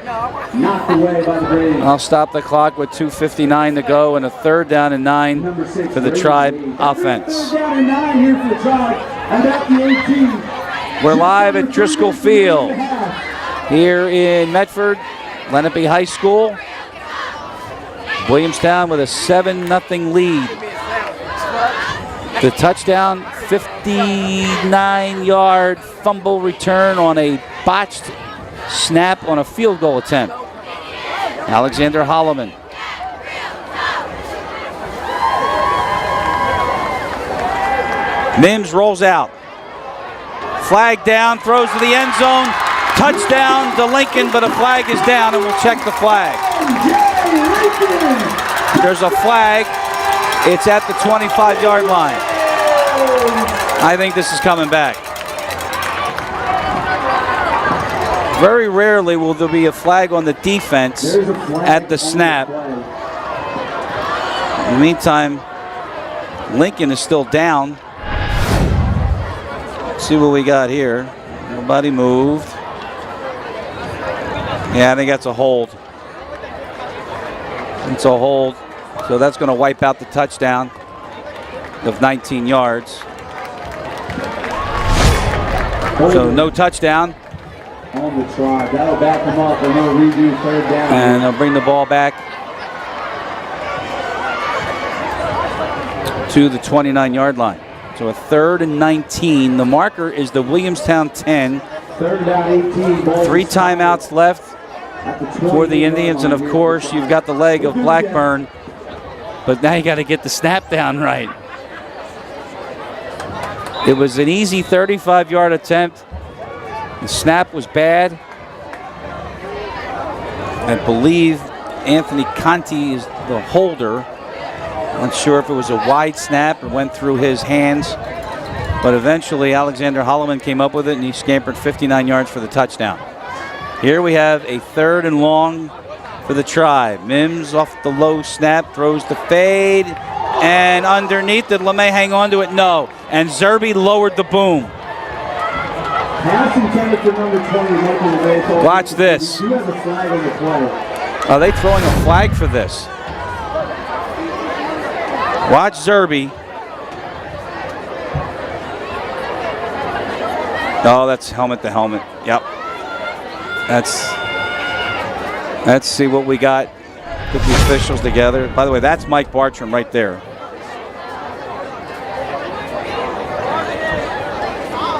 Knocked away by the Braves. I'll stop the clock with 2:59 to go, and a 3rd down and 9 for the Tribe offense. 3rd down and 9 here for the Tribe, and at the 18. We're live at Driscoll Field here in Medford, Lenape High School. Williamstown with a 7-0 lead. The touchdown, 59-yard fumble return on a botched snap on a field goal attempt. Alexander Holloman. Mims rolls out. Flag down, throws to the end zone. Touchdown to Lincoln, but a flag is down, and we'll check the flag. There's a flag. It's at the 25-yard line. I think this is coming back. Very rarely will there be a flag on the defense at the snap. In the meantime, Lincoln is still down. Let's see what we got here. Nobody moved. Yeah, I think that's a hold. It's a hold. So that's going to wipe out the touchdown of 19 yards. So no touchdown. On the Tribe. That'll back them up, and they'll redo 3rd down. And they'll bring the ball back to the 29-yard line. So a 3rd and 19. The marker is the Williamstown 10. 3rd down 18. 3 timeouts left for the Indians, and of course you've got the leg of Blackburn, but now you got to get the snap down right. It was an easy 35-yard attempt. The snap was bad. I believe Anthony Conti is the holder. Not sure if it was a wide snap or went through his hands, but eventually Alexander Holloman came up with it, and he scampered 59 yards for the touchdown. Here we have a 3rd and long for the Tribe. Mims off the low snap, throws the fade, and underneath. Did LeMay hang on to it? No. And Zerby lowered the boom. Pass intended for number 20. Watch this. He has a flag on the play. Are they throwing a flag for this? Watch Zerby. Oh, that's helmet to helmet. Yep. Let's see what we got. Put the officials together. By the way, that's Mike Bartram right there.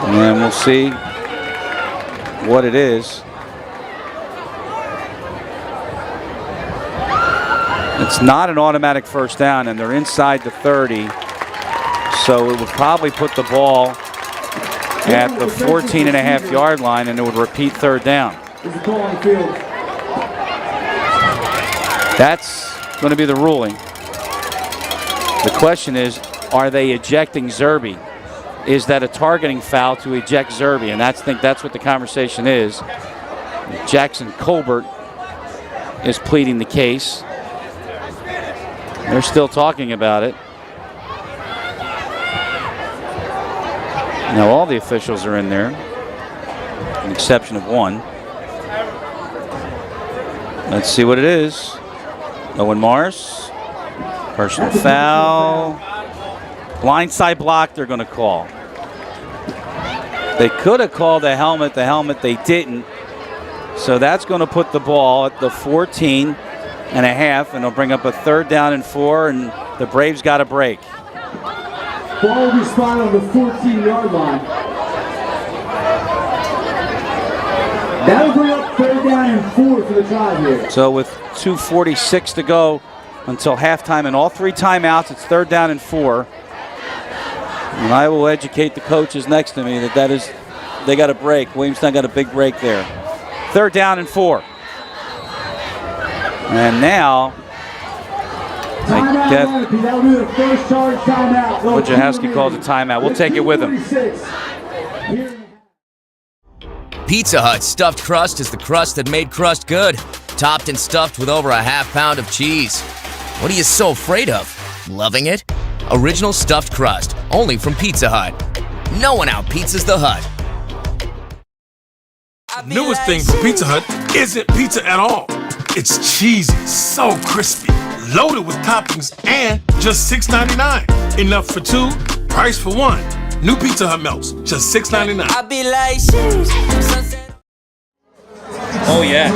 And we'll see what it is. It's not an automatic first down, and they're inside the 30. So it would probably put the ball at the 14.5-yard line, and it would repeat 3rd down. That's going to be the ruling. The question is, are they ejecting Zerby? Is that a targeting foul to eject Zerby? And I think that's what the conversation is. Jackson Colbert is pleading the case. They're still talking about it. Now all the officials are in there, with the exception of one. Let's see what it is. Owen Morris, personal foul. Blindside block they're going to call. They could have called the helmet they didn't. So that's going to put the ball at the 14 and a half, and it'll bring up a 3rd down and 4, and the Braves got a break. Ball will be spotted on the 14-yard line. That'll bring up 3rd down and 4 for the drive here. So with 2:46 to go until halftime and all 3 timeouts, it's 3rd down and 4. And I will educate the coaches next to me that is, they got a break. Williamstown got a big break there. 3rd down and 4. And now, That'll be the first charge timeout. Wojciechowski calls a timeout. We'll take it with him. Pizza Hut stuffed crust is the crust that made crust good. Topped and stuffed with over a half pound of cheese. What are you so afraid of? Loving it? Original stuffed crust, only from Pizza Hut. No one out-pizzas the Hut. Newest thing from Pizza Hut isn't pizza at all. It's cheesy, so crispy, loaded with toppings, and just $6.99. Enough for 2, price for 1. New Pizza Hut melts, just $6.99. I be like, sheesh. Oh, yeah.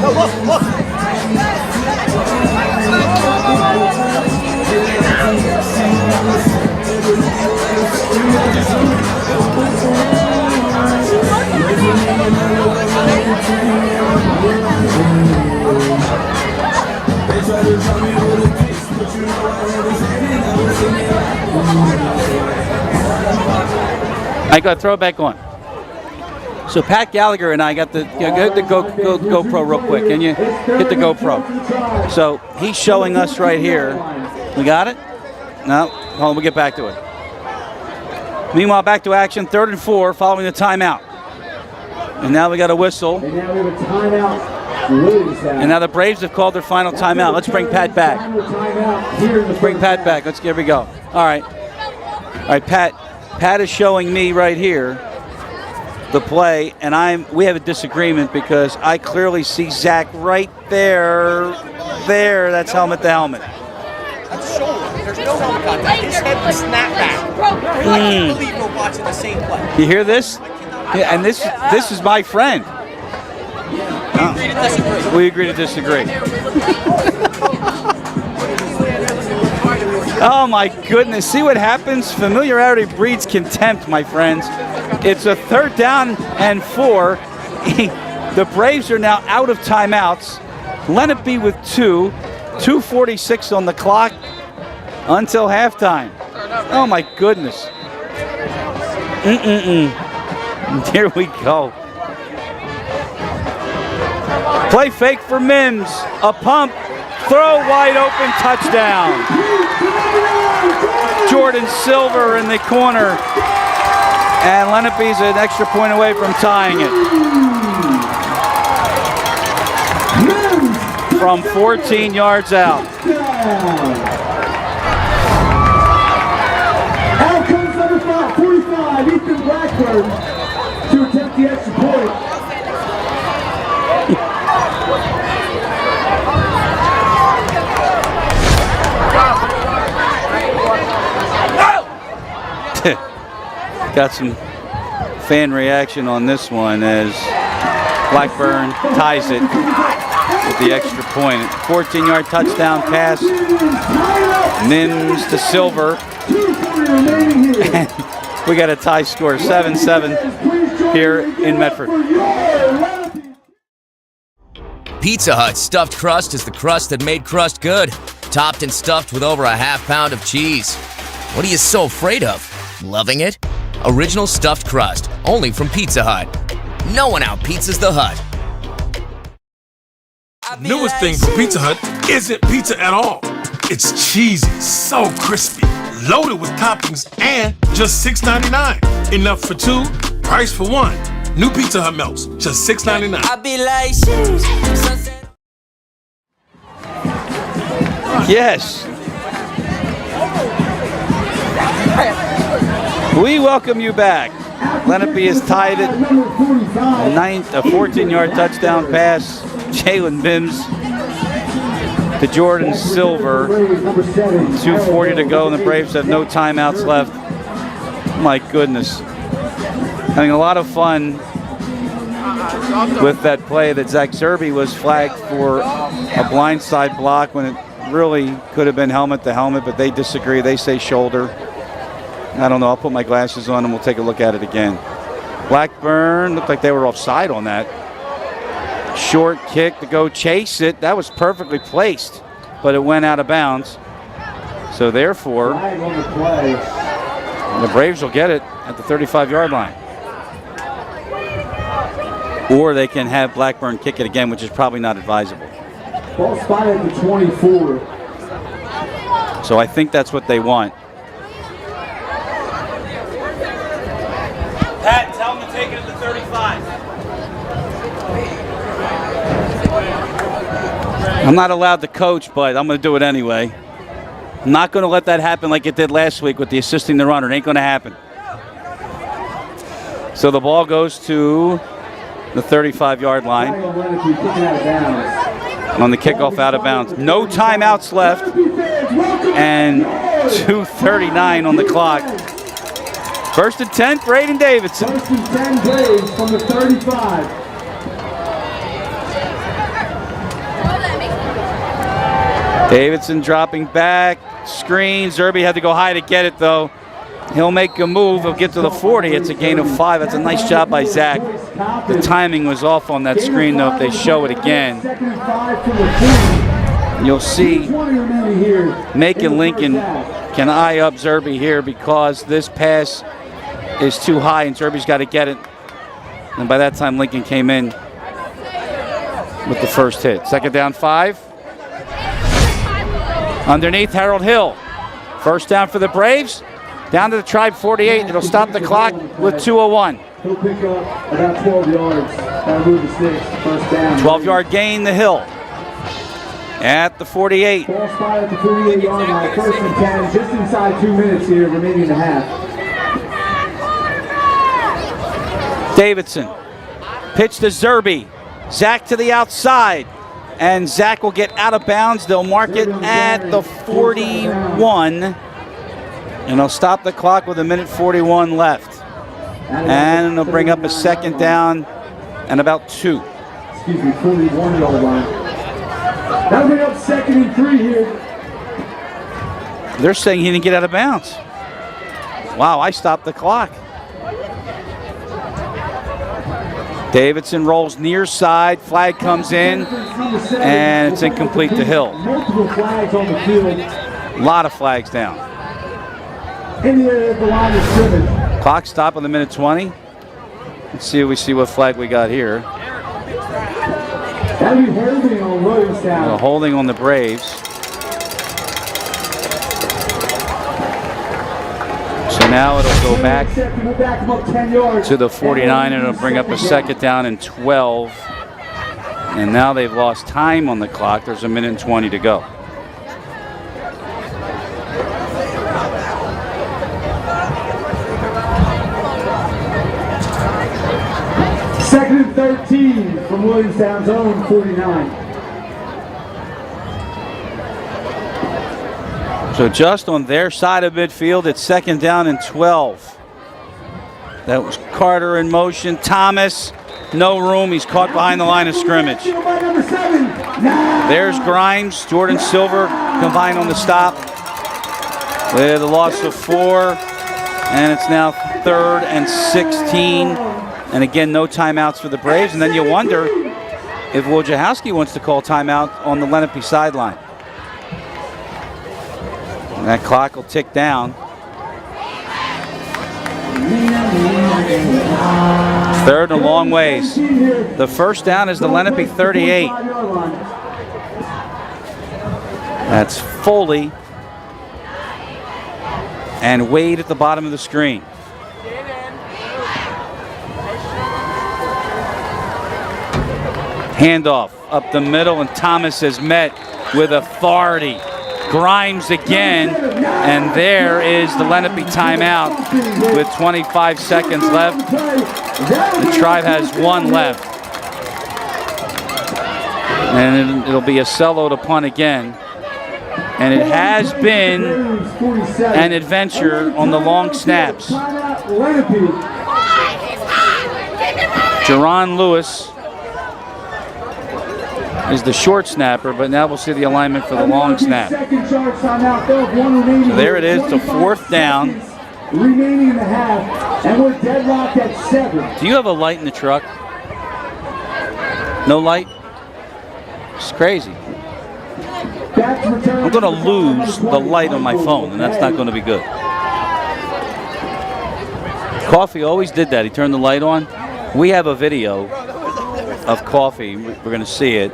I got to throw it back on. So Pat Gallagher and I got the get the GoPro real quick. Can you hit the GoPro? So he's showing us right here. We got it? No. Hold on, we'll get back to it. Meanwhile, back to action. 3rd and 4 following the timeout. And now we got a whistle. And now we have a timeout. And now the Braves have called their final timeout. Let's bring Pat back. Let's bring Pat back. Here we go. All right. Pat is showing me right here the play, and we have a disagreement because I clearly see Zach right there. That's helmet to helmet. That's shoulder. There's no helmet contact. His head was snapped back. I can't believe we're watching the same play. You hear this? Yeah, and this is my friend. We agree to disagree. Oh my goodness, see what happens? Familiarity breeds contempt, my friends. It's a 3rd down and 4. The Braves are now out of timeouts. Lenape with 2. 2:46 on the clock until halftime. Oh my goodness. Here we go. Play fake for Mims. A pump. Throw wide open. Touchdown. Jordan Silver in the corner. And Lenape's an extra point away from tying it. From 14 yards out. Out comes number 45, Ethan Blackburn, to attempt the extra point. Got some fan reaction on this one as Blackburn ties it with the extra point. 14-yard touchdown pass. Mims to Silver. And we got a tie score, 7-7 here in Medford. Pizza Hut stuffed crust is the crust that made crust good. Topped and stuffed with over a half pound of cheese. What are you so afraid of? Loving it? Original stuffed crust, only from Pizza Hut. No one out-pizzas the Hut. Newest thing from Pizza Hut isn't pizza at all. It's cheesy, so crispy, loaded with toppings, and just $6.99. Enough for 2, price for 1. New Pizza Hut melts, just $6.99. I be like, sheesh. Yes. We welcome you back. Lenape is tied at ninth, a 14-yard touchdown pass. Jalen Mims to Jordan Silver. 2:40 to go, and the Braves have no timeouts left. My goodness. Having a lot of fun with that play that Zach Zerbe was flagged for a blindside block when it really could have been helmet to helmet, but they disagree. They say shoulder. I don't know. I'll put my glasses on and we'll take a look at it again. Blackburn looked like they were offside on that. Short kick to go chase it. That was perfectly placed, but it went out of bounds. So therefore, the Braves will get it at the 35-yard line. Or they can have Blackburn kick it again, which is probably not advisable. Ball spotted at the 24. So I think that's what they want. Pat, tell him to take it at the 35. I'm not allowed to coach, but I'm going to do it anyway. I'm not going to let that happen like it did last week with the assisting the runner. It ain't going to happen. So the ball goes to the 35-yard line on the kickoff out of bounds. No timeouts left and 2:39 on the clock. First and 10 for Aiden Davidson. First and 10 Braves from the 35. Davidson dropping back, screen. Zerbe had to go high to get it though. He'll make a move. He'll get to the 40. It's a gain of 5. That's a nice job by Zach. The timing was off on that screen though. If they show it again, you'll see Macon Lincoln can eye up Zerbe here because this pass is too high and Zerbe's got to get it. And by that time, Lincoln came in with the first hit. Second down 5. Underneath Harold Hill. First down for the Braves. Down to the Tribe 48. It'll stop the clock with 2:01. He'll pick up about 12 yards. That'll move the sticks. First down. 12-yard gain to Hill. At the 48. Ball spot at the 48-yard line. First and 10. Just inside 2 minutes here, remaining in the half. Davidson. Pitch to Zerbe. Zach to the outside. And Zach will get out of bounds. They'll mark it at the 41. And they'll stop the clock with 1:41 left. And they'll bring up a second down and about 2. Excuse me, 41-yard line. That'll bring up second and 3 here. They're saying he didn't get out of bounds. Wow, I stopped the clock. Davidson rolls near side. Flag comes in, and it's incomplete to Hill. Multiple flags on the field. A lot of flags down. In the area of the line of scrimmage. Clock stop on the 1:20. Let's see if we see what flag we got here. That'll be holding on Williamstown. Holding on the Braves. So now it'll go back to the 49 and it'll bring up a second down and 12. And now they've lost time on the clock. There's 1:20 to go. Second and 13 from Williamstown's own 49. So just on their side of midfield, it's second down and 12. That was Carter in motion. Thomas, no room. He's caught behind the line of scrimmage. There's Grimes. Jordan Silver combined on the stop with a loss of 4. And it's now 3rd and 16. And again, no timeouts for the Braves. And then you wonder if Wojciechowski wants to call timeout on the Lenape sideline. And that clock will tick down. 3rd and a long ways. The first down is the Lenape 38. That's Foley and Wade at the bottom of the screen. Handoff up the middle, and Thomas has met with authority Grimes again, and there is the Lenape timeout with 25 seconds left. The Tribe has 1 left. And it'll be a Cello to punt again. And it has been an adventure on the long snaps. Jerron Lewis is the short snapper, but now we'll see the alignment for the long snap. So there it is, the 4th down. Remaining in the half, and we're deadlocked at 7. Do you have a light in the truck? No light? It's crazy. I'm going to lose the light on my phone, and that's not going to be good. Coffee always did that. He turned the light on. We have a video of Coffee. We're going to see it.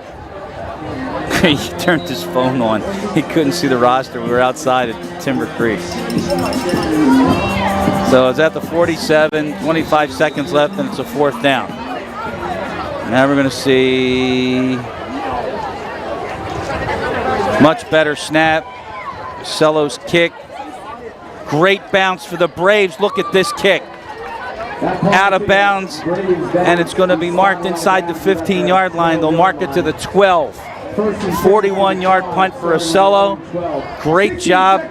He turned his phone on. He couldn't see the roster. We were outside at Timber Creek. So it's at the 47, 25 seconds left, and it's a 4th down. Now we're going to see much better snap. Cello's kick. Great bounce for the Braves. Look at this kick. Out of bounds, and it's going to be marked inside the 15-yard line. They'll mark it to the 12. 41-yard punt for a Cello. Great job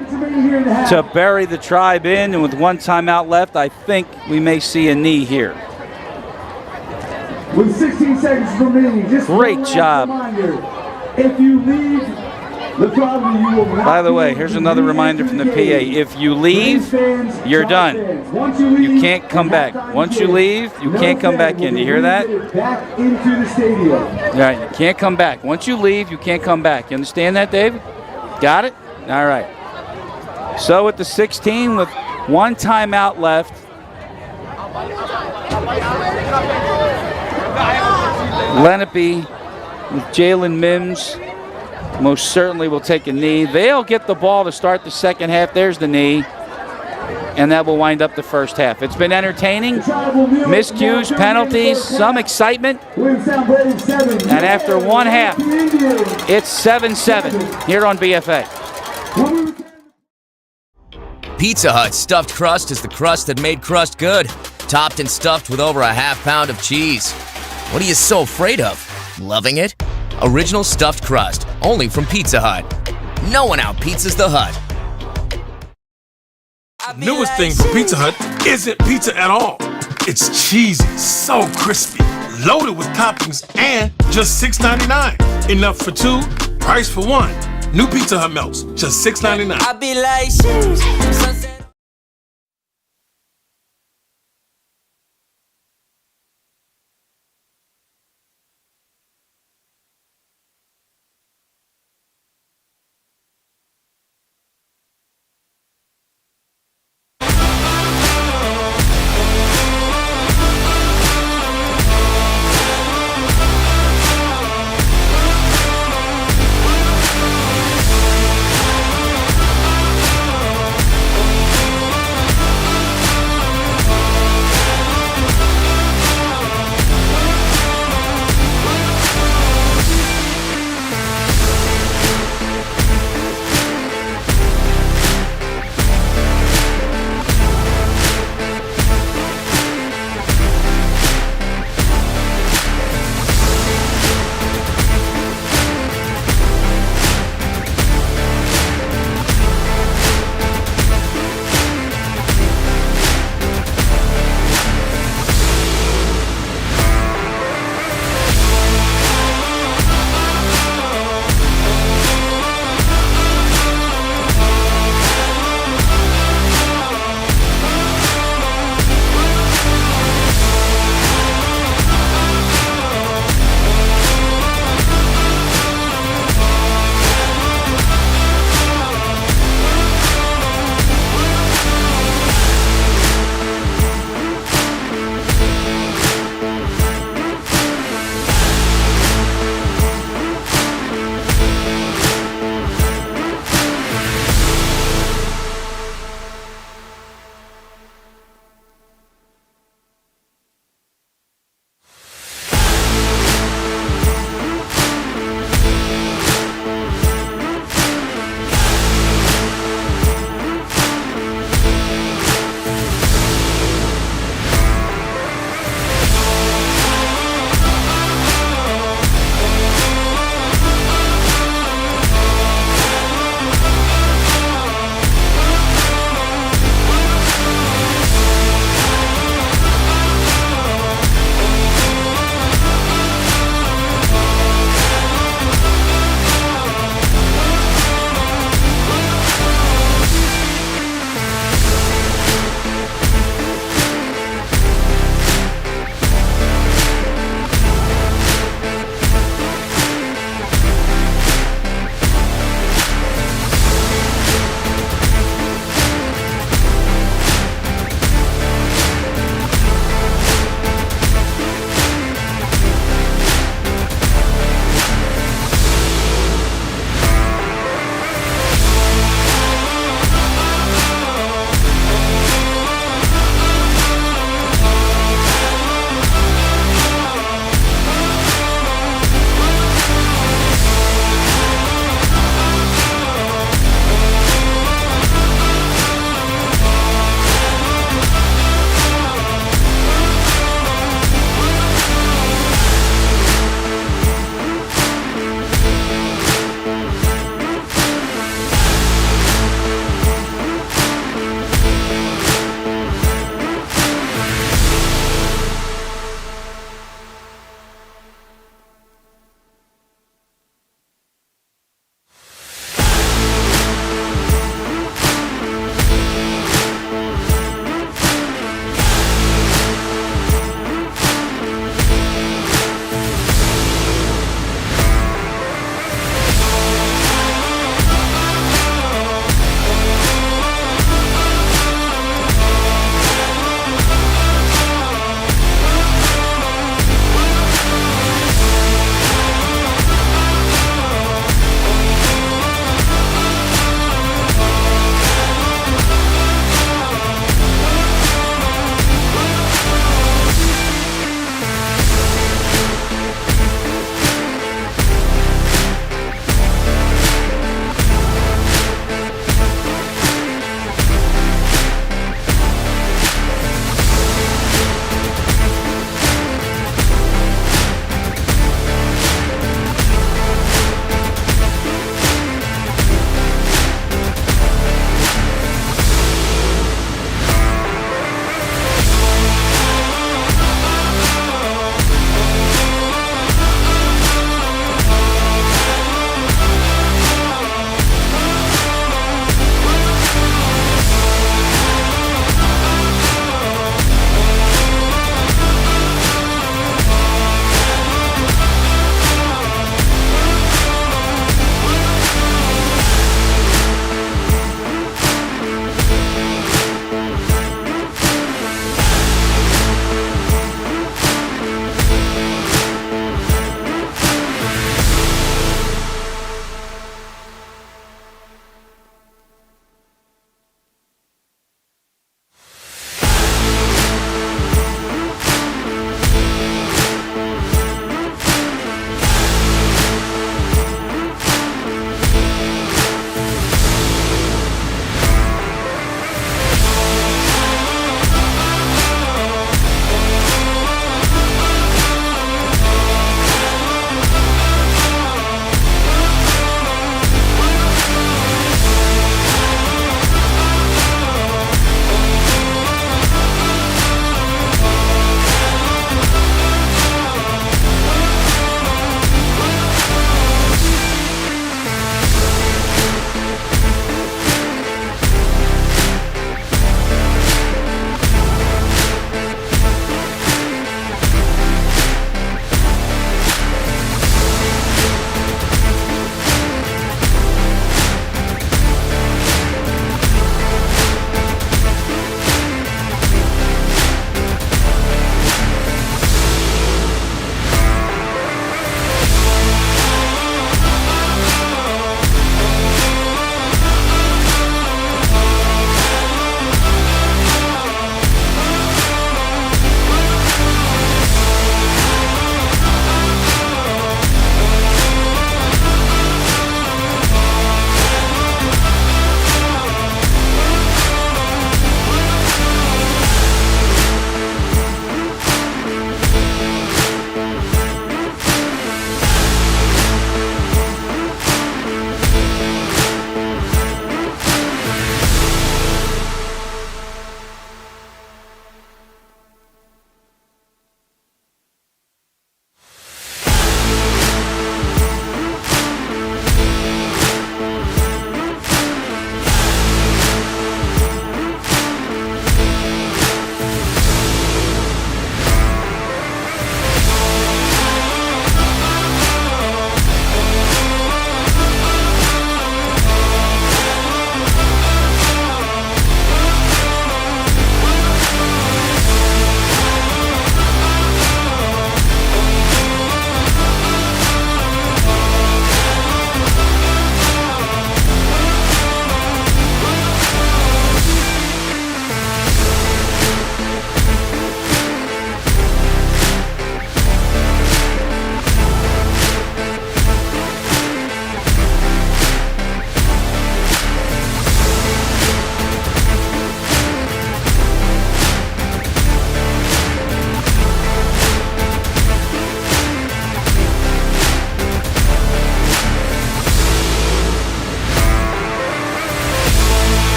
to bury the Tribe in, and with 1 timeout left, I think we may see a knee here. With 16 seconds remaining, just great job. If you leave the property, you will not. By the way, here's another reminder from the PA. If you leave, you're done. You can't come back. Once you leave, you can't come back in. You hear that? Back into the stadium. All right, you can't come back. Once you leave, you can't come back. You understand that, David? Got it? All right. So at the 16 with 1 timeout left. Lenape with Jalen Mims most certainly will take a knee. They'll get the ball to start the second half. There's the knee. And that will wind up the first half. It's been entertaining. Miscues, penalties, some excitement. And after 1 half, it's 7-7 here on BFA. Pizza Hut stuffed crust is the crust that made crust good. Topped and stuffed with over a ½ pound of cheese. What are you so afraid of? Loving it? Original stuffed crust, only from Pizza Hut. No one out-pizzas the Hut. Newest thing from Pizza Hut isn't pizza at all. It's cheesy, so crispy, loaded with toppings, and just $6.99. Enough for 2, price for 1. New Pizza Hut melts, just $6.99. I be like, sheesh.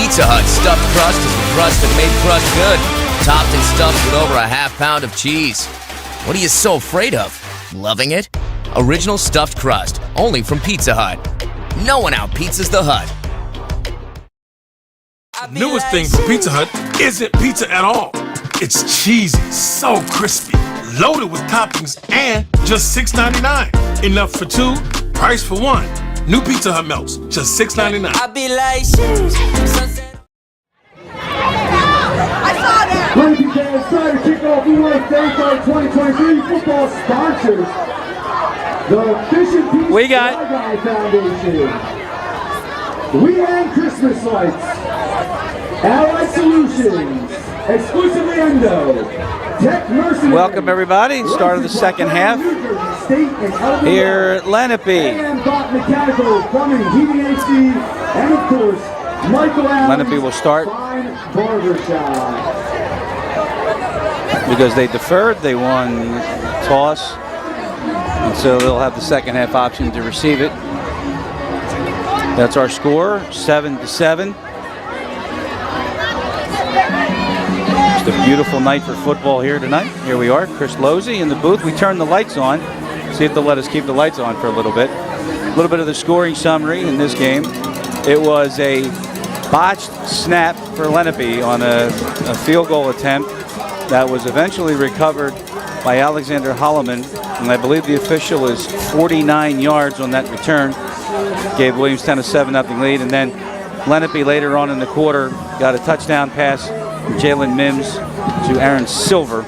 Pizza Hut stuffed crust is the crust that made crust good. Topped and stuffed with over a half pound of cheese. What are you so afraid of? Loving it? Original stuffed crust, only from Pizza Hut. No one out-pizzas the Hut. Newest thing from Pizza Hut isn't pizza at all. It's cheesy, so crispy, loaded with toppings, and just $6.99. Enough for two, price for one. New Pizza Hut melts, just $6.99. I be like, sheesh. Sunset. Ladies and gentlemen, trying to kick off Williamstown High 2023 football sponsors. The Fish and Peace We got Guy Foundation. We Hand Christmas Lights. Allied Solutions. Exclusively Endo. Tech Mercenary. welcome everybody. Start of the second half here at Lenape. And Bot Mechanical, Plumbing, Heating, AC, and of course, Michael Allen. Lenape will start Fine Barbershop. because they deferred. They won toss, and so they'll have the second half option to receive it. That's our score, 7-7. It's a beautiful night for football here tonight. Here we are, Chris Lozzi in the booth. We turned the lights on. See if they'll let us keep the lights on for a little bit. A little bit of the scoring summary in this game. It was a botched snap for Lenape on a field goal attempt that was eventually recovered by Alexander Holloman, and I believe the official is 49 yards on that return. Gave Williamstown a 7-0 lead, and then Lenape later on in the quarter got a touchdown pass from Jalen Mims to Aaron Silver,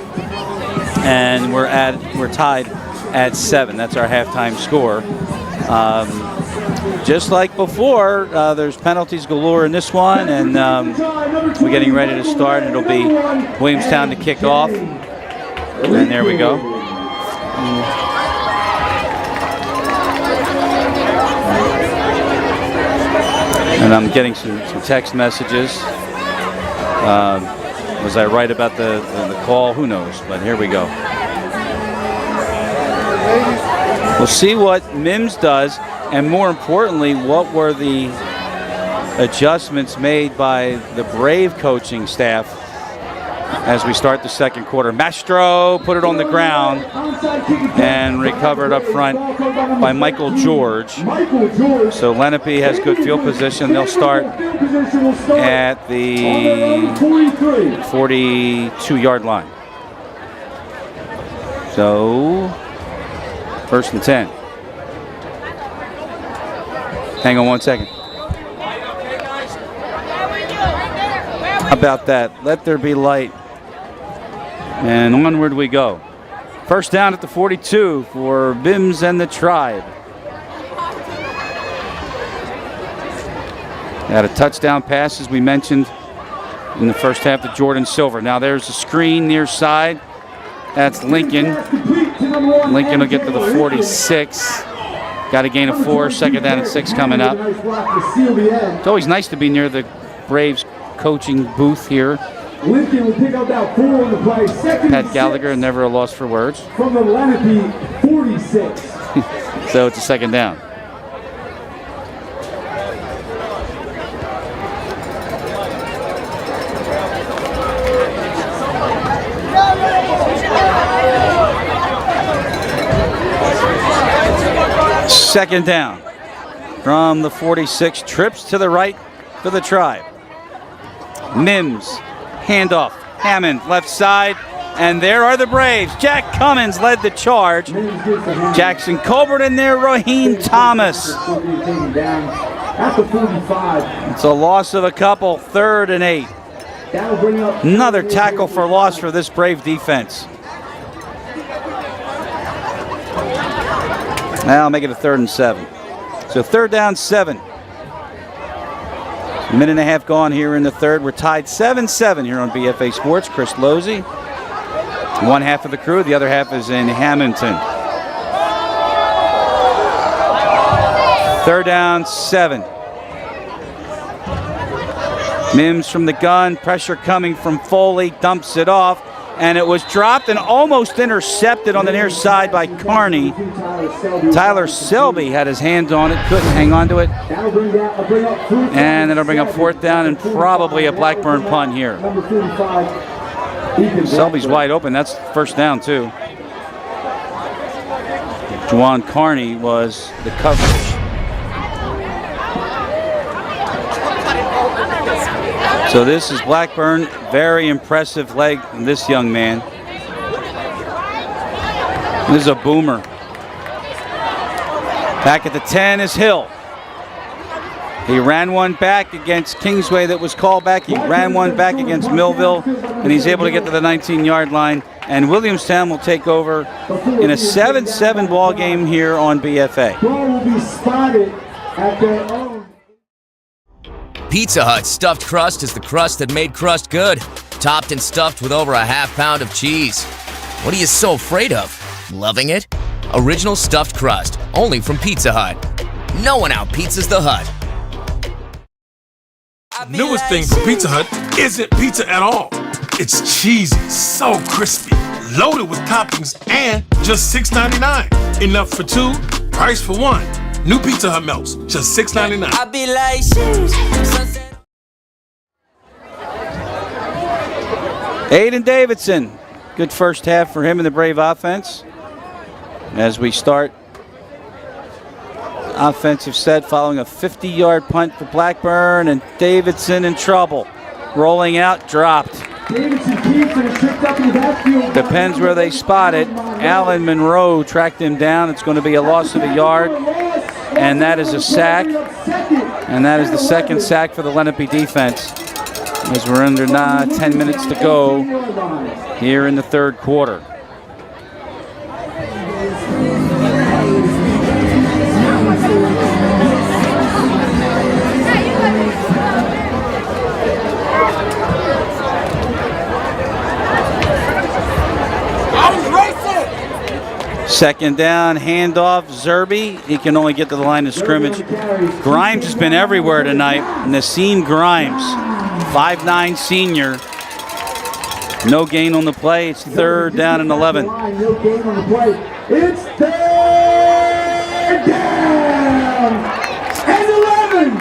and we're tied at 7. That's our halftime score. Just like before, there's penalties galore in this one, and we're getting ready to start. It'll be Williamstown to kick off, and there we go. And I'm getting some text messages. Was I right about the call? Who knows? But here we go. We'll see what Mims does, and more importantly, what were the adjustments made by the Brave coaching staff as we start the second quarter. Mastro put it on the ground and recovered up front by Michael George. So Lenape has good field position. They'll start at the 42-yard line. So, 1st and 10. Hang on one second. How about that? Let there be light. And onward we go. First down at the 42 for Mims and the Tribe. Had a touchdown pass, as we mentioned, in the first half to Jordan Silver. Now there's a screen near side. That's Lincoln. Lincoln will get to the 46. Got a gain of 4. Second down and 6 coming up. It's always nice to be near the Braves coaching booth here. Lincoln will pick up that 4 on the play. Pat Gallagher, never a loss for words. From the Lenape 46. So it's a second down. Second down from the 46, trips to the right for the Tribe. Mims, handoff, Hammond, left side, and there are the Braves. Jack Cummins led the charge. Jackson Colbert in there, Raheem Thomas. At the 45. It's a loss of a couple, 3rd and 8. Another tackle for loss for this Brave defense. Now I'll make it a 3rd and 7. So 3rd down, 7. A minute and a half gone here in the third. We're tied 7-7 here on BFA Sports. Chris Lozzi. One half of the crew, the other half is in Hamilton. 3rd down, 7. Mims from the gun, pressure coming from Foley, dumps it off. and it was dropped and almost intercepted on the near side by Carney. Tyler Selby had his hands on it, couldn't hang on to it. And it'll bring up 4th down and probably a Blackburn punt here. Selby's wide open. That's 1st down, too. Juwan Carney was the coverage. So this is Blackburn. Very impressive leg from this young man. This is a boomer. Back at the 10 is Hill. He ran one back against Kingsway that was called back. He ran one back against Millville, and he's able to get to the 19-yard line. And Williamstown will take over in a 7-7 ball game here on BFA. Ball will be spotted at their own. Pizza Hut stuffed crust is the crust that made crust good. Topped and stuffed with over a half pound of cheese. What are you so afraid of? Loving it? Original stuffed crust, only from Pizza Hut. No one out-pizzas the Hut. Newest thing from Pizza Hut isn't pizza at all. It's cheesy, so crispy, loaded with toppings, and just $6.99. Enough for 2, price for 1. New Pizza Hut melts, just $6.99. I be like, sheesh. Sunset. Aiden Davidson. Good first half for him in the Brave offense. As we start offensive set following a 50-yard punt for Blackburn, and Davidson in trouble. Rolling out, dropped. Depends where they spot it. Alan Monroe tracked him down. It's going to be a loss of a yard, and that is a sack. And that is the 2nd sack for the Lenape defense, as we're under 10 minutes to go here in the 3rd quarter. Second down, handoff, Zerby. He can only get to the line of scrimmage. Grimes has been everywhere tonight. Nassim Grimes, 5'9" senior. No gain on the play. It's 3rd down and 11. No gain on the play. It's 3rd down and 11.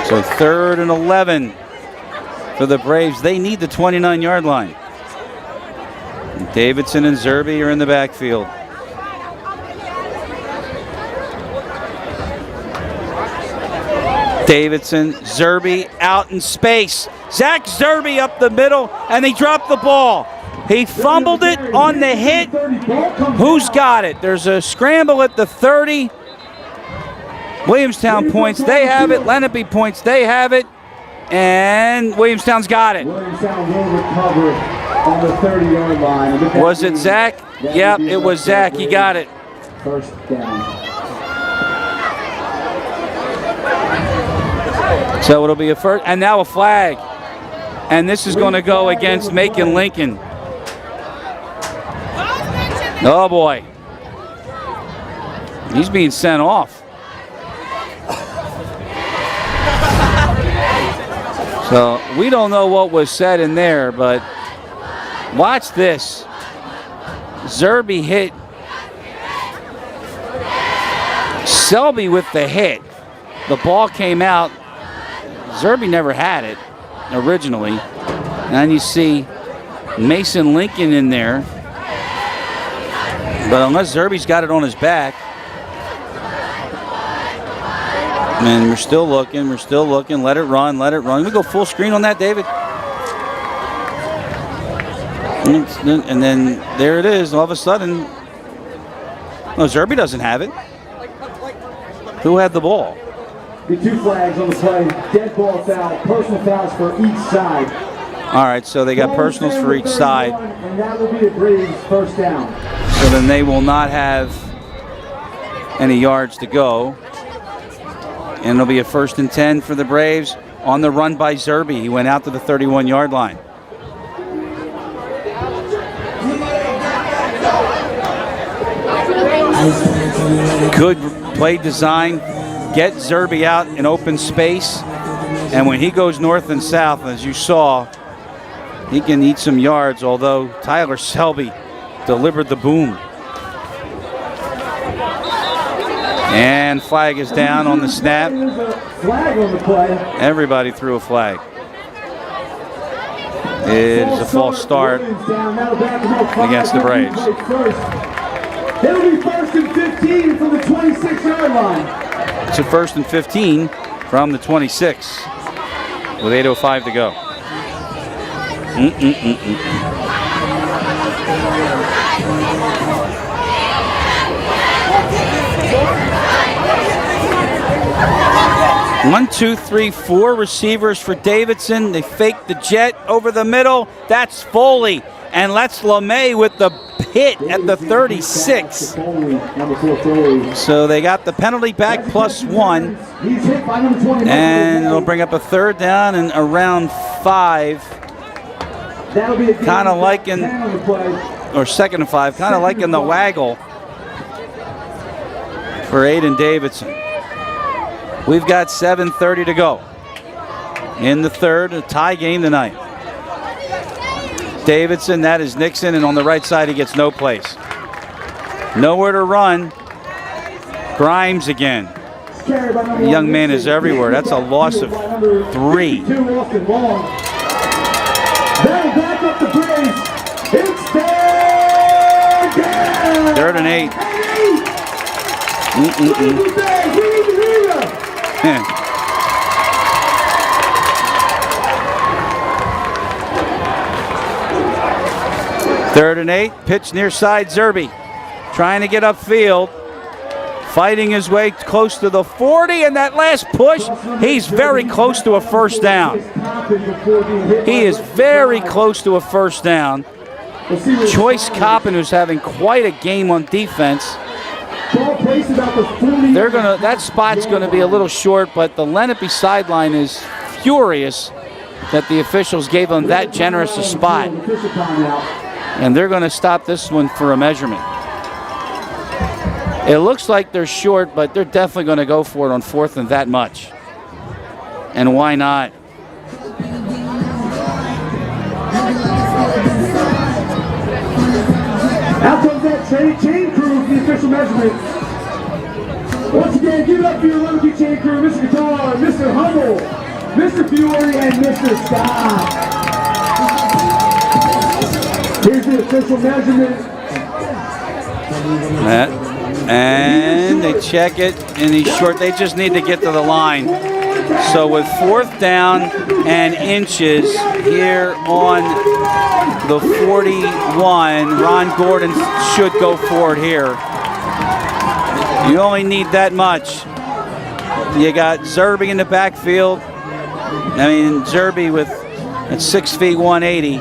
So 3rd and 11 for the Braves. They need the 29-yard line. Davidson and Zerby are in the backfield. Davidson, Zerby out in space. Zach Zerby up the middle, and he dropped the ball. He fumbled it on the hit. Who's got it? There's a scramble at the 30. Williamstown points, they have it. Lenape points, they have it. And Williamstown's got it. Williamstown will recover on the 30-yard line. Was it Zach? Yep, it was Zach. He got it. 1st down. So it'll be a first, and now a flag. And this is going to go against Macon Lincoln. Oh boy. He's being sent off. So we don't know what was said in there, but watch this. Zerby hit Selby with the hit. The ball came out. Zerby never had it originally. And you see Mason Lincoln in there. But unless Zerby's got it on his back. And we're still looking, let it run. We go full screen on that, David. And then there it is, all of a sudden. No, Zerby doesn't have it. Who had the ball? The 2 flags on the play, dead ball foul, personal fouls for each side. All right, so they got personals for each side. And that will be the Braves' 1st down. So then they will not have any yards to go. And it'll be a 1st and 10 for the Braves on the run by Zerby. He went out to the 31-yard line. Good play design. Get Zerby out in open space. And when he goes north and south, as you saw, he can eat some yards, although Tyler Selby delivered the boom. And flag is down on the snap. Flag on the play. Everybody threw a flag. It is a false start against the Braves. It'll be 1st and 15 from the 26-yard line. It's a 1st and 15 from the 26 with 8:05 to go. 1, 2, 3, 4 receivers for Davidson. They fake the jet over the middle. That's Foley. And that's LeMay with the hit at the 36. So they got the penalty back +1. And it'll bring up a 3rd down and around 5. Kind of liking, or 2nd and 5, kind of liking the waggle for Aiden Davidson. We've got 7:30 to go in the 3rd, a tie game tonight. Davidson, that is Nixon, and on the right side he gets no place. Nowhere to run. Grimes again. The young man is everywhere. That's a loss of 3. Third and 8. Third and 8, pitch near side, Zerbe trying to get upfield, fighting his way close to the 40, and that last push, he's very close to a 1st down. He is very close to a 1st down. Choice Coppin, who's having quite a game on defense. That spot's gonna be a little short, but the Lenape sideline is furious that the officials gave them that generous a spot. And they're gonna stop this one for a measurement. It looks like they're short, but they're definitely gonna go for it on 4th and that much. And why not? Out comes that chain crew for the official measurement. Once again, give it up for your Lenape chain crew, Mr. Guitar, Mr. Hummel, Mr. Fiore, and Mr. Scott. Here's the official measurement. And they check it, and he's short. They just need to get to the line. So with 4th down and inches here on the 41, Ron Gordon should go for it here. You only need that much. You got Zerbe in the backfield. I mean, Zerbe at 6 feet 180.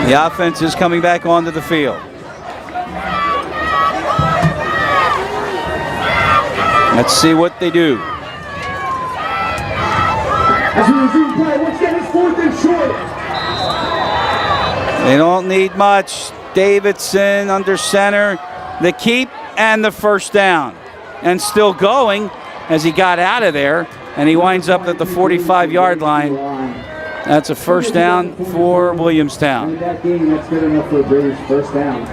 The offense is coming back onto the field. Let's see what they do. As we resume play, once again, it's 4th and short. They don't need much. Davidson under center. The keep and the 1st down. And still going as he got out of there. And he winds up at the 45-yard line. That's a 1st down for Williamstown. In that game, that's good enough for a Braves 1st down.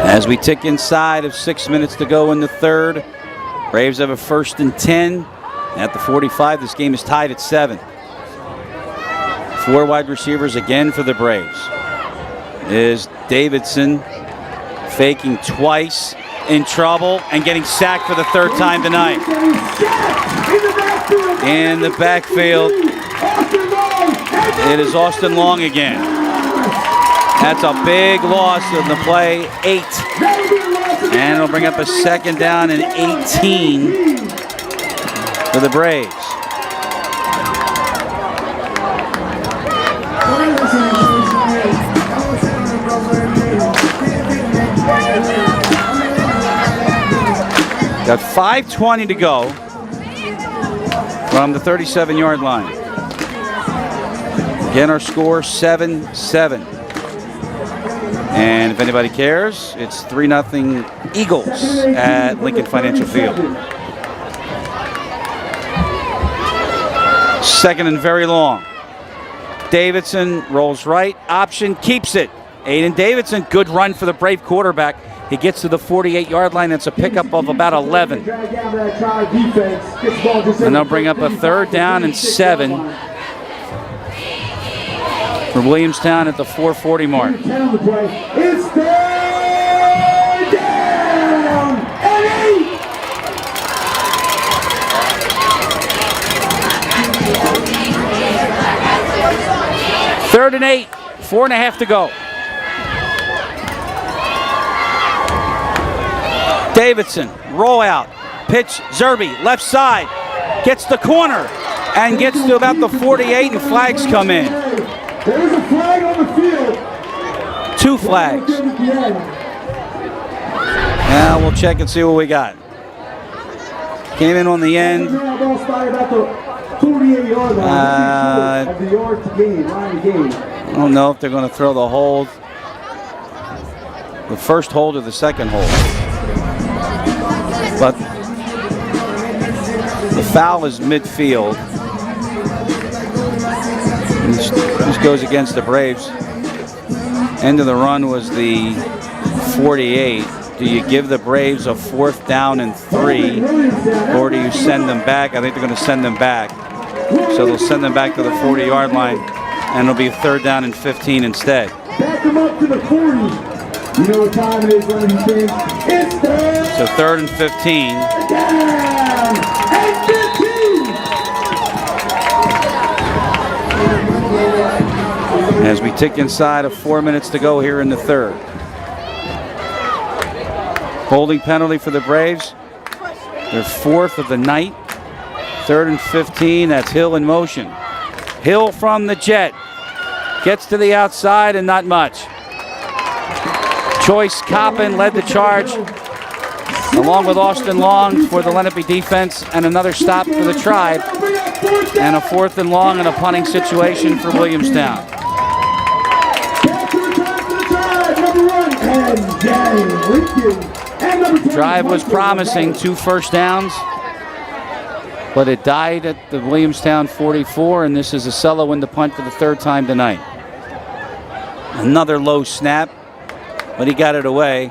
As we tick inside of 6 minutes to go in the 3rd, Braves have a 1st and 10 at the 45. This game is tied at 7. 4 wide receivers again for the Braves. Is Davidson faking twice, in trouble, and getting sacked for the 3rd time tonight. In the backfield, it is Austin Long again. That's a big loss of the play, 8. And it'll bring up a 2nd down and 18 for the Braves. Got 5:20 to go from the 37-yard line. Again, our score 7-7. And if anybody cares, it's 3-0 Eagles at Lincoln Financial Field. Second and very long. Davidson rolls right, option, keeps it. Aiden Davidson, good run for the Brave quarterback. He gets to the 48-yard line. That's a pickup of about 11. And they'll bring up a 3rd down and 7 for Williamstown at the 4:40 mark. It's 3rd down and 8. 3rd and 8, 4.5 to go. Davidson, roll out, pitch, Zerby, left side, gets the corner, and gets to about the 48, and flags come in. There's a flag on the field. 2 flags. Now we'll check and see what we got. Came in on the end. I don't know if they're going to throw the hold. The first hold or the second hold. But the foul is midfield. This goes against the Braves. End of the run was the 48. Do you give the Braves a 4th down and 3, or do you send them back? I think they're going to send them back. So they'll send them back to the 40-yard line, and it'll be 3rd down and 15 instead. Back them up to the 40. You know what time it is, Lenny King? It's 3rd. So 3rd and 15. Down and 15. As we tick inside of 4 minutes to go here in the 3rd. Holding penalty for the Braves. Their 4th of the night. 3rd and 15. That's Hill in motion. Hill from the jet. Gets to the outside and not much. Choice Coppin led the charge, along with Austin Long for the Lenape defense, and another stop for the Tribe, and a 4th and long and a punting situation for Williamstown. Drive was promising, 2 first downs, but it died at the Williamstown 44, and this is a Acello in the punt for the 3rd time tonight. Another low snap, but he got it away.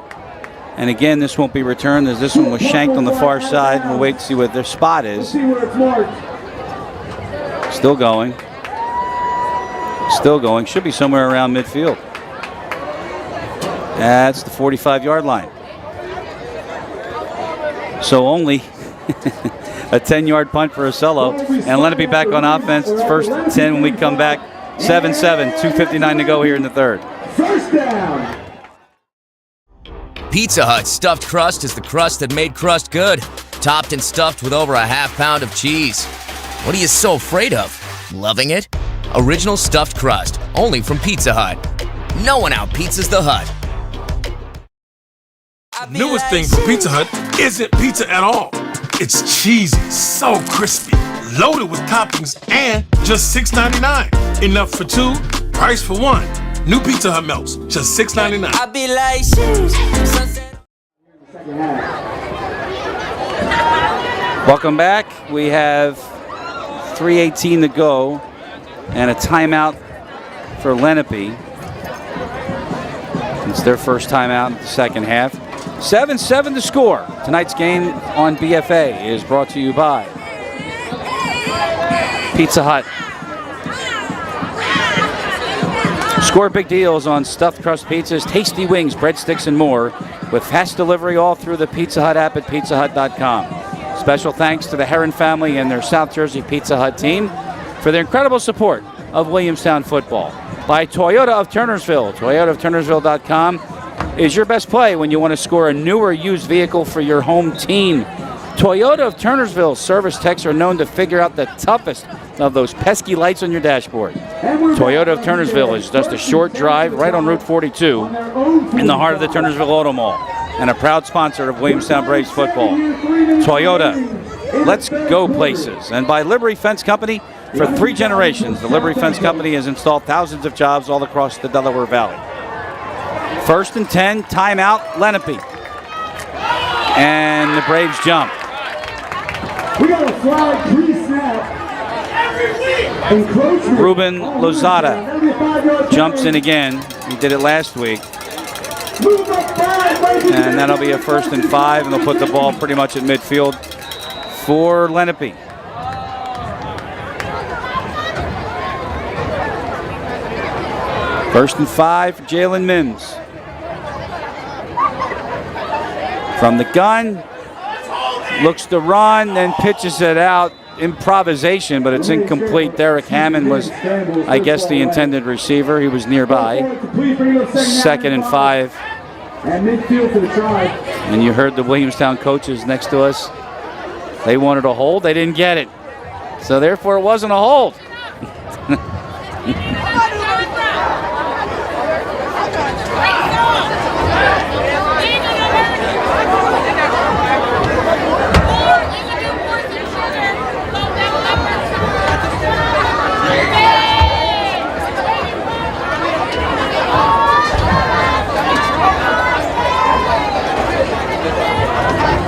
And again, this won't be returned as this one was shanked on the far side. We'll wait to see what their spot is. Still going. Still going. Should be somewhere around midfield. That's the 45-yard line. So only a 10-yard punt for Acello. And let it be back on offense. It's 1st and 10 when we come back. 7-7, 2:59 to go here in the 3rd. First down. Pizza Hut stuffed crust is the crust that made crust good. Topped and stuffed with over a ½ pound of cheese. What are you so afraid of? Loving it? Original stuffed crust, only from Pizza Hut. No one out-pizzas the Hut. Newest thing from Pizza Hut isn't pizza at all. It's cheesy, so crispy, loaded with toppings, and just $6.99. Enough for 2, price for 1. New Pizza Hut melts, just $6.99. I be like, sunset. Welcome back. We have 3:18 to go and a timeout for Lenape. It's their first timeout in the second half. 7-7 to score. Tonight's game on BFA is brought to you by Pizza Hut. Score big deals on stuffed crust pizzas, tasty wings, breadsticks, and more with fast delivery all through the Pizza Hut app at pizzahut.com. Special thanks to the Heron family and their South Jersey Pizza Hut team for their incredible support of Williamstown football. By Toyota of Turnersville. ToyotaofTurnersville.com is your best play when you want to score a new or used vehicle for your home team. Toyota of Turnersville service techs are known to figure out the toughest of those pesky lights on your dashboard. Toyota of Turnersville is just a short drive right on Route 42 in the heart of the Turnersville Auto Mall and a proud sponsor of Williamstown Braves football. Toyota, let's go places. And by Liberty Fence Company, for 3 generations, the Liberty Fence Company has installed thousands of jobs all across the Delaware Valley. First and 10, timeout, Lenape. And the Braves jump. We got a flag pre-snap. Encroachment. Ruben Lozada jumps in again. He did it last week. And that'll be a first and 5, and they'll put the ball pretty much at midfield for Lenape. First and 5 for Jalen Mims. From the gun, looks to run, then pitches it out. Improvisation, but it's incomplete. Derek Hammond was, I guess, the intended receiver. He was nearby. Second and 5. And you heard the Williamstown coaches next to us. They wanted a hold. They didn't get it. So therefore, it wasn't a hold.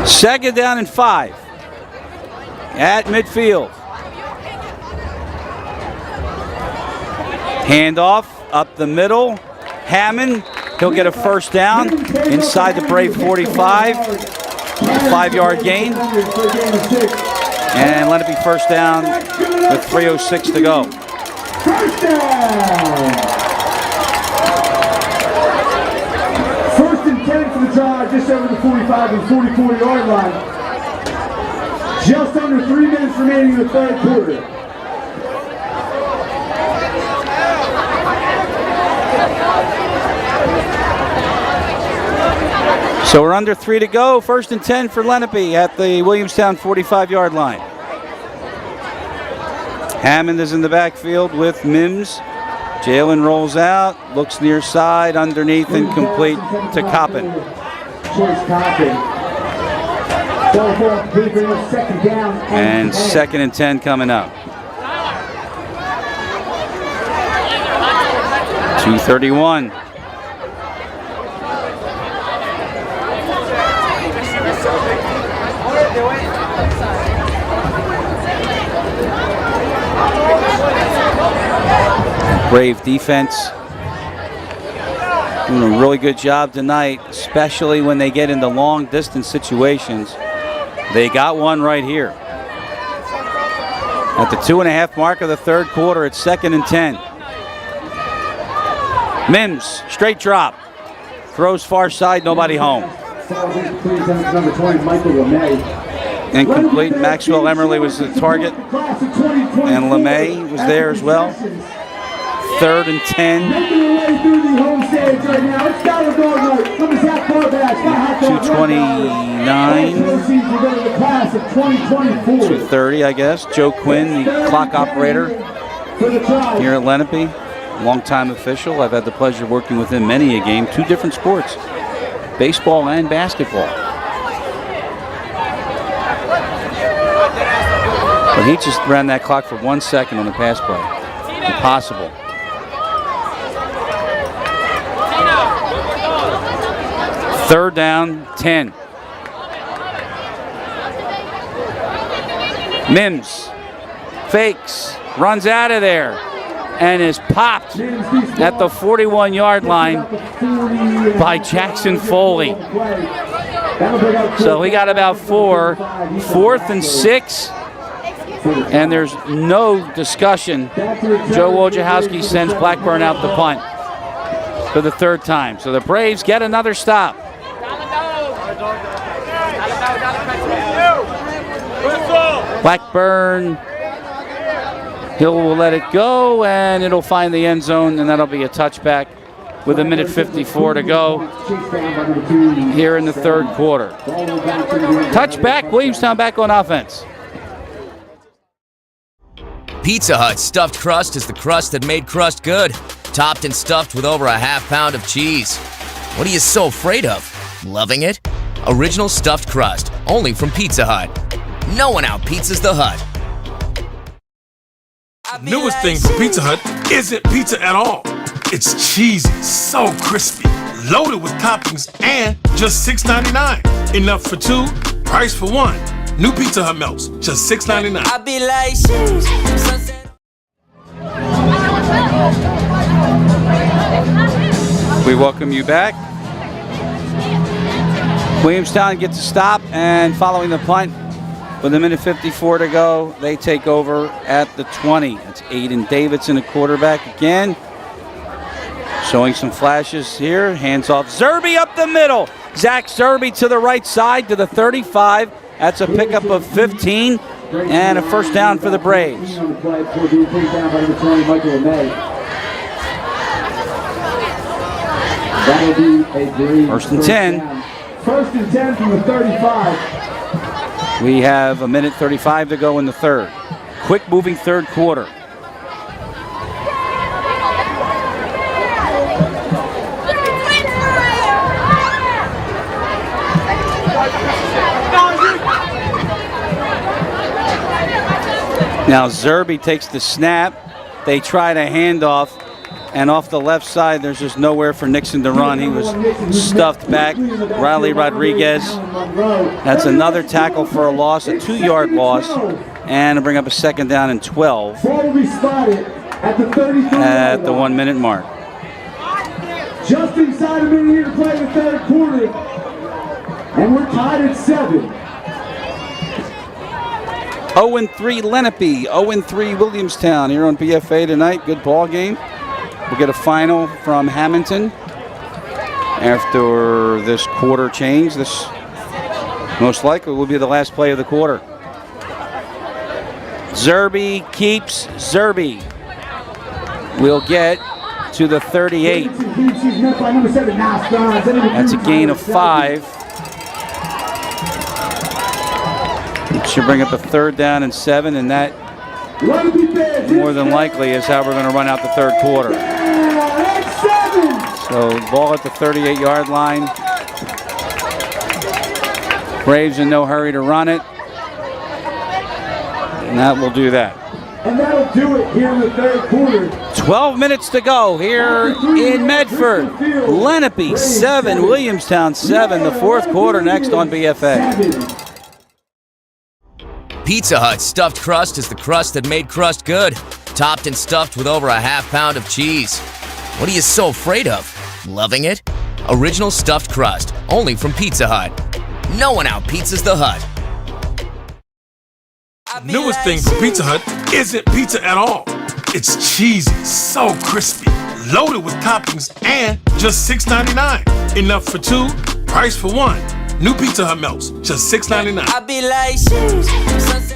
Second down and 5 at midfield. Handoff up the middle. Hammond, he'll get a first down inside the Brave 45. A 5-yard gain. And Lenape first down with 3:06 to go. First down. First and 10 for the drive, just over the 45 and 44-yard line. Just under 3 minutes remaining in the third quarter. So we're under 3 to go. First and 10 for Lenape at the Williamstown 45-yard line. Hammond is in the backfield with Mims. Jalen rolls out, looks near side, underneath, incomplete to Coppin. And second and 10 coming up. 2:31. Brave defense doing a really good job tonight, especially when they get into long distance situations. They got one right here. At the 2.5 mark of the third quarter, it's second and 10. Mims, straight drop. Throws far side, nobody home. Incomplete. Maxwell Emerly was the target. And LeMay was there as well. Third and 10. 2:29. 2:30, I guess. Joe Quinn, the clock operator here at Lenape. Longtime official. I've had the pleasure of working with him many a game. 2 different sports, baseball and basketball. But he just ran that clock for 1 second on the pass play. Impossible. Third down, 10. Mims fakes, runs out of there, and is popped at the 41-yard line by Jackson Foley. So we got about 4. 4th and 6, and there's no discussion. Joe Wojciechowski sends Blackburn out the punt for the 3rd time. So the Braves get another stop. Blackburn, he'll let it go, and it'll find the end zone, and that'll be a touchback with 1:54 to go here in the third quarter. Touchback, Williamstown back on offense. Pizza Hut stuffed crust is the crust that made crust good. Topped and stuffed with over a half pound of cheese. What are you so afraid of? Loving it? Original stuffed crust, only from Pizza Hut. No one out-pizzas the Hut. Newest thing from Pizza Hut isn't pizza at all. It's cheesy, so crispy, loaded with toppings, and just $6.99. Enough for two, price for one. New Pizza Hut melts, just $6.99. I be like, sheesh, sunset. We welcome you back. Williamstown gets a stop, and following the punt, with a minute 54 to go, they take over at the 20. It's Aiden Davidson, the quarterback again. Showing some flashes here. Hands off. Zerby up the middle. Zach Zerby to the right side to the 35. That's a pickup of 15 and a first down for the Braves. First and 10. First and 10 from the 35. We have a minute 35 to go in the third. Quick moving third quarter. Now Zerby takes the snap. They try to hand off, and off the left side, there's just nowhere for Nixon to run. He was stuffed back. Riley Rodriguez. That's another tackle for a loss, a 2-yard loss, and to bring up a second down and 12 at the 1 minute mark. Just inside a minute here to play the third quarter, and we're tied at 7. 0-3 Lenape, 0-3 Williamstown here on BFA tonight. Good ball game. We'll get a final from Hamilton after this quarter change. This most likely will be the last play of the quarter. Zerby keeps Zerby. We'll get to the 38. That's a gain of 5. It should bring up a third down and 7, and that more than likely is how we're going to run out the third quarter. So ball at the 38-yard line. Braves in no hurry to run it. And that will do that. And that'll do it here in the third quarter. 12 minutes to go here in Medford. Lenape 7, Williamstown 7. The fourth quarter next on BFA. Pizza Hut stuffed crust is the crust that made crust good. Topped and stuffed with over a half pound of cheese. What are you so afraid of? Loving it? Original stuffed crust, only from Pizza Hut. No one out-pizzas the Hut. Newest thing from Pizza Hut isn't pizza at all. It's cheesy, so crispy, loaded with toppings, and just $6.99. Enough for two, price for one. New Pizza Hut melts, just $6.99. I be like, sheesh, sunset.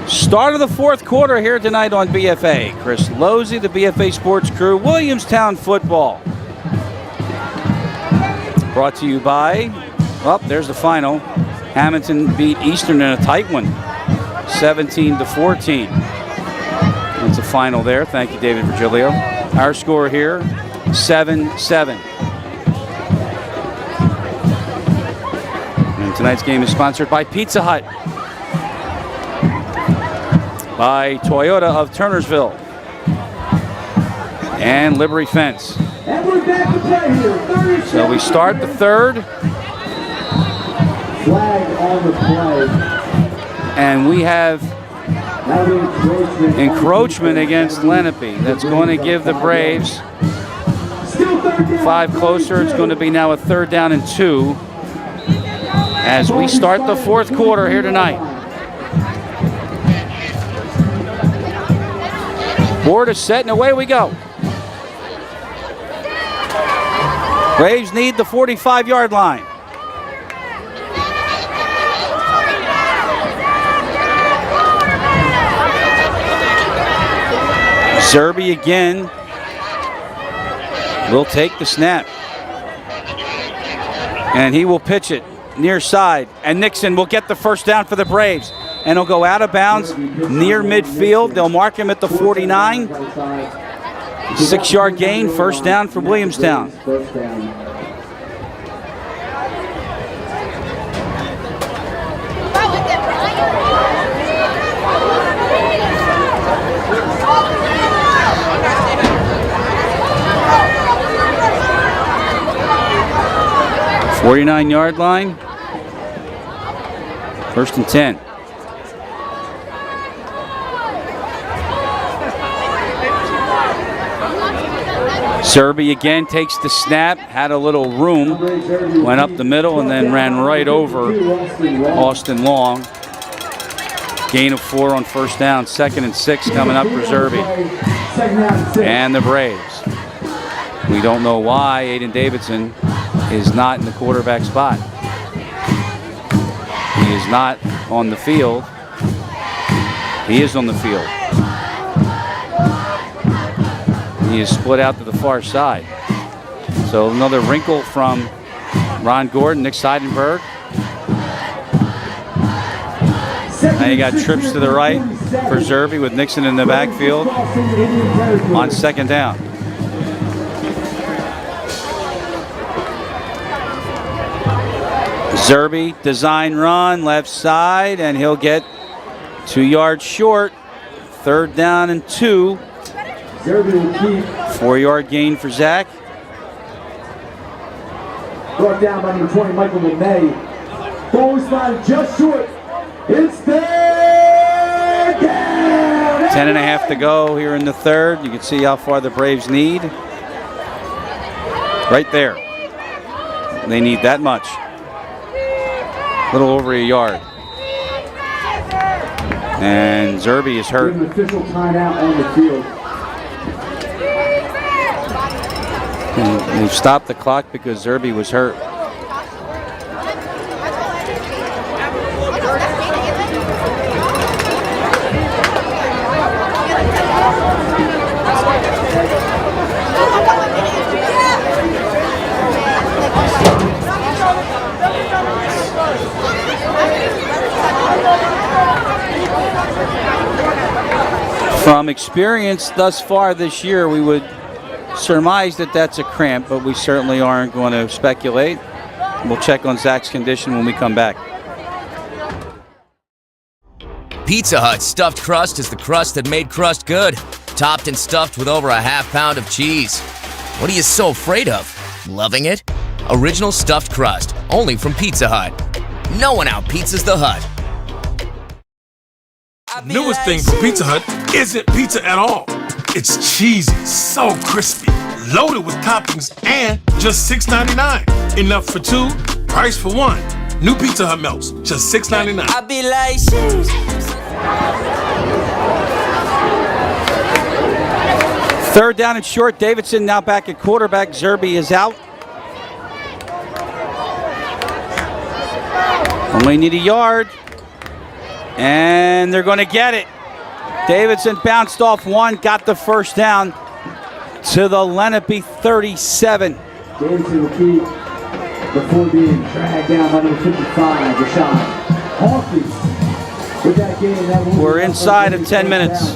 Start of the fourth quarter here tonight on BFA. Chris Lozzi, the BFA Sports crew, Williamstown football. Brought to you by, there's the final. Hamilton beat Eastern in a tight one, 17-14. That's the final there. Thank you, David Virgilio. Our score here, 7-7. And tonight's game is sponsored by Pizza Hut, by Toyota of Turnersville, and Liberty Fence. And we're back to play here. So we start the third. Flag on the play. And we have encroachment against Lenape. That's going to give the Braves 5 closer. It's going to be now a third down and 2 as we start the fourth quarter here tonight. Board is set and away we go. Braves need the 45-yard line. Zerby again will take the snap. And he will pitch it near side. And Nixon will get the first down for the Braves. And he'll go out of bounds near midfield. They'll mark him at the 49. 6-yard gain, first down for Williamstown. 49-yard line. 1st and 10. Zerbe again takes the snap, had a little room, went up the middle, and then ran right over Austin Long. Gain of 4 on 1st down. 2nd and 6 coming up for Zerbe and the Braves. We don't know why Aiden Davidson is not in the quarterback spot. He is not on the field. He is on the field. He is split out to the far side. So another wrinkle from Ron Gordon, Nick Seidenberg. Now you got trips to the right for Zerbe with Nixon in the backfield on 2nd down. Zerbe, design run, left side, and he'll get 2 yards short. 3rd down and 2. 4-yard gain for Zach. Brought down by number 20, Michael Lenape. Ball is sliding just short. It's there. Down. 10.5 to go here in the 3rd. You can see how far the Braves need. Right there. They need that much. A little over a yard. And Zerbe is hurt. An official timeout on the field. And they've stopped the clock because Zerbe was hurt. From experience thus far this year, we would surmise that that's a cramp, but we certainly aren't going to speculate. We'll check on Zach's condition when we come back. Pizza Hut stuffed crust is the crust that made crust good. Topped and stuffed with over a ½ pound of cheese. What are you so afraid of? Loving it? Original stuffed crust, only from Pizza Hut. No one out-pizzas the Hut. Newest thing from Pizza Hut isn't pizza at all. It's cheesy, so crispy, loaded with toppings, and just $6.99. Enough for 2, price for 1. New Pizza Hut melts, just $6.99. I be like, sheesh. 3rd down and short. Davidson now back at quarterback. Zerbe is out. Only need a yard. And they're going to get it. Davidson bounced off 1, got the 1st down to the Lenape 37. Davidson will keep before being dragged down by number 55, Rashad Hawkins. With that game, that We're inside of 10 minutes.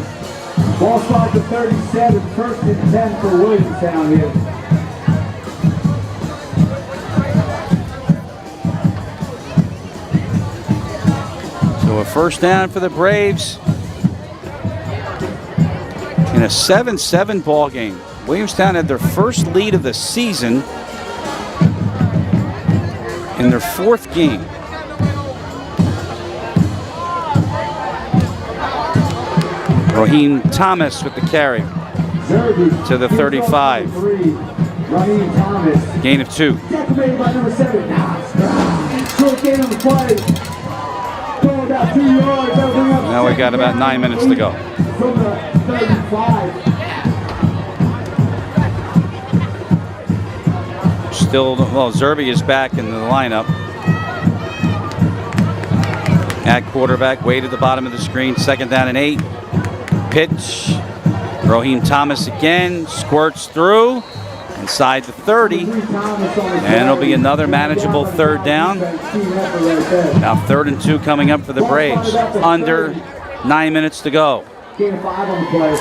Ball slides to 37, 1st and 10 for Williamstown here. So a 1st down for the Braves in a 7-7 ball game. Williamstown had their first lead of the season in their 4th game. Raheem Thomas with the carry to the 35. Gain of 2. Now we got about 9 minutes to go. Still, well, Zerbe is back in the lineup. At quarterback, Wade at the bottom of the screen. 2nd down and 8. Pitch. Raheem Thomas again. Squirts through. Inside the 30. And it'll be another manageable 3rd down. Now 3rd and 2 coming up for the Braves. Under 9 minutes to go. Gain of 5 on the play.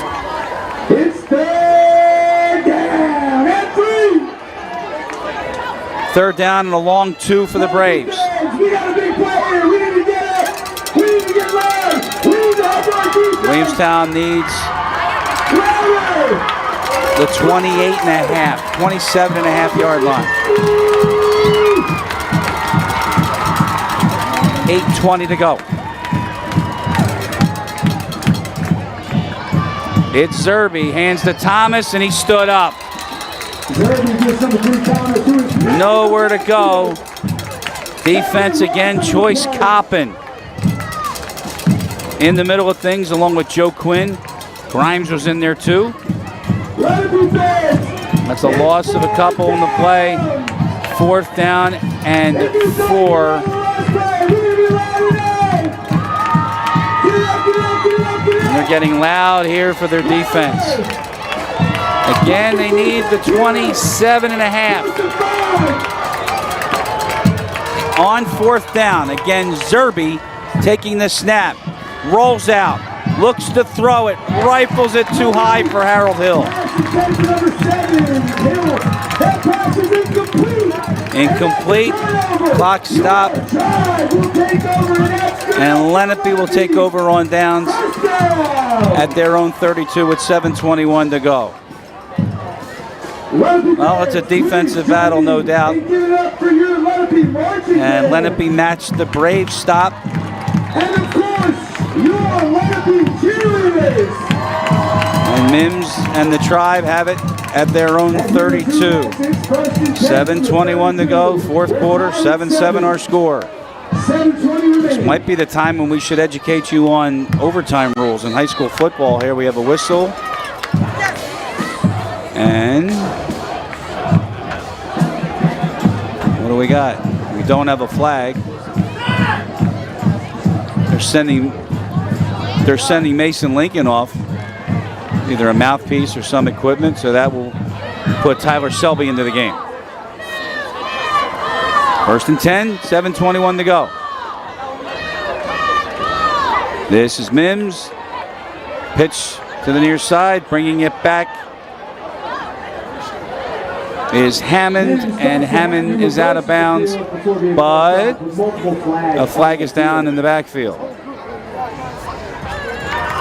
It's 3rd down and 3. 3rd down and a long 2 for the Braves. We got a big play here. We need to get it. We need to get loud. We need to help our defense. Williamstown needs the 27.5 yard line. 8:20 to go. It's Zerbe, hands to Thomas, and he stood up. Nowhere to go. Defense again, Choice Coppin in the middle of things along with Joe Quinn. Grimes was in there too. That's a loss of a couple in the play. 4th down and 4. And they're getting loud here for their defense. Again, they need the 27.5. On 4th down, again, Zerbe taking the snap, rolls out, looks to throw it, rifles it too high for Harold Hill. Incomplete, clock stop, and Lenape will take over on downs at their own 32 with 7:21 to go. Well, it's a defensive battle, no doubt. And Lenape matched the Braves stop. And of course, your Lenape cheerleaders. And Mims and the Tribe have it at their own 32. 7:21 to go, 4th quarter, 7-7 our score. This might be the time when we should educate you on overtime rules in high school football. Here we have a whistle. And what do we got? We don't have a flag. They're sending Mason Lincoln off, either a mouthpiece or some equipment, so that will put Tyler Selby into the game. 1st and 10, 7:21 to go. This is Mims. Pitch to the near side, bringing it back is Hammond, and Hammond is out of bounds, but a flag is down in the backfield.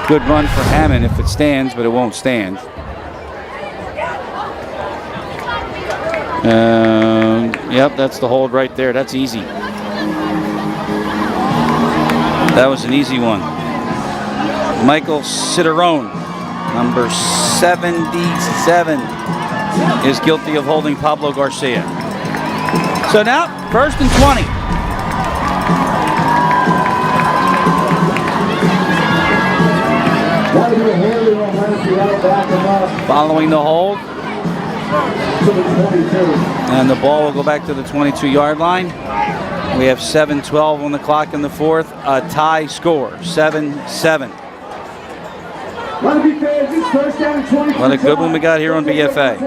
Good run for Hammond if it stands, but it won't stand. Yep, that's the hold right there. That's easy. That was an easy one. Michael Ciderone, number 77, is guilty of holding Pablo Garcia. So now, 1st and 20. Following the hold. And the ball will go back to the 22-yard line. We have 7:12 on the clock in the 4th. A tie score, 7-7. What a good one we got here on BFA.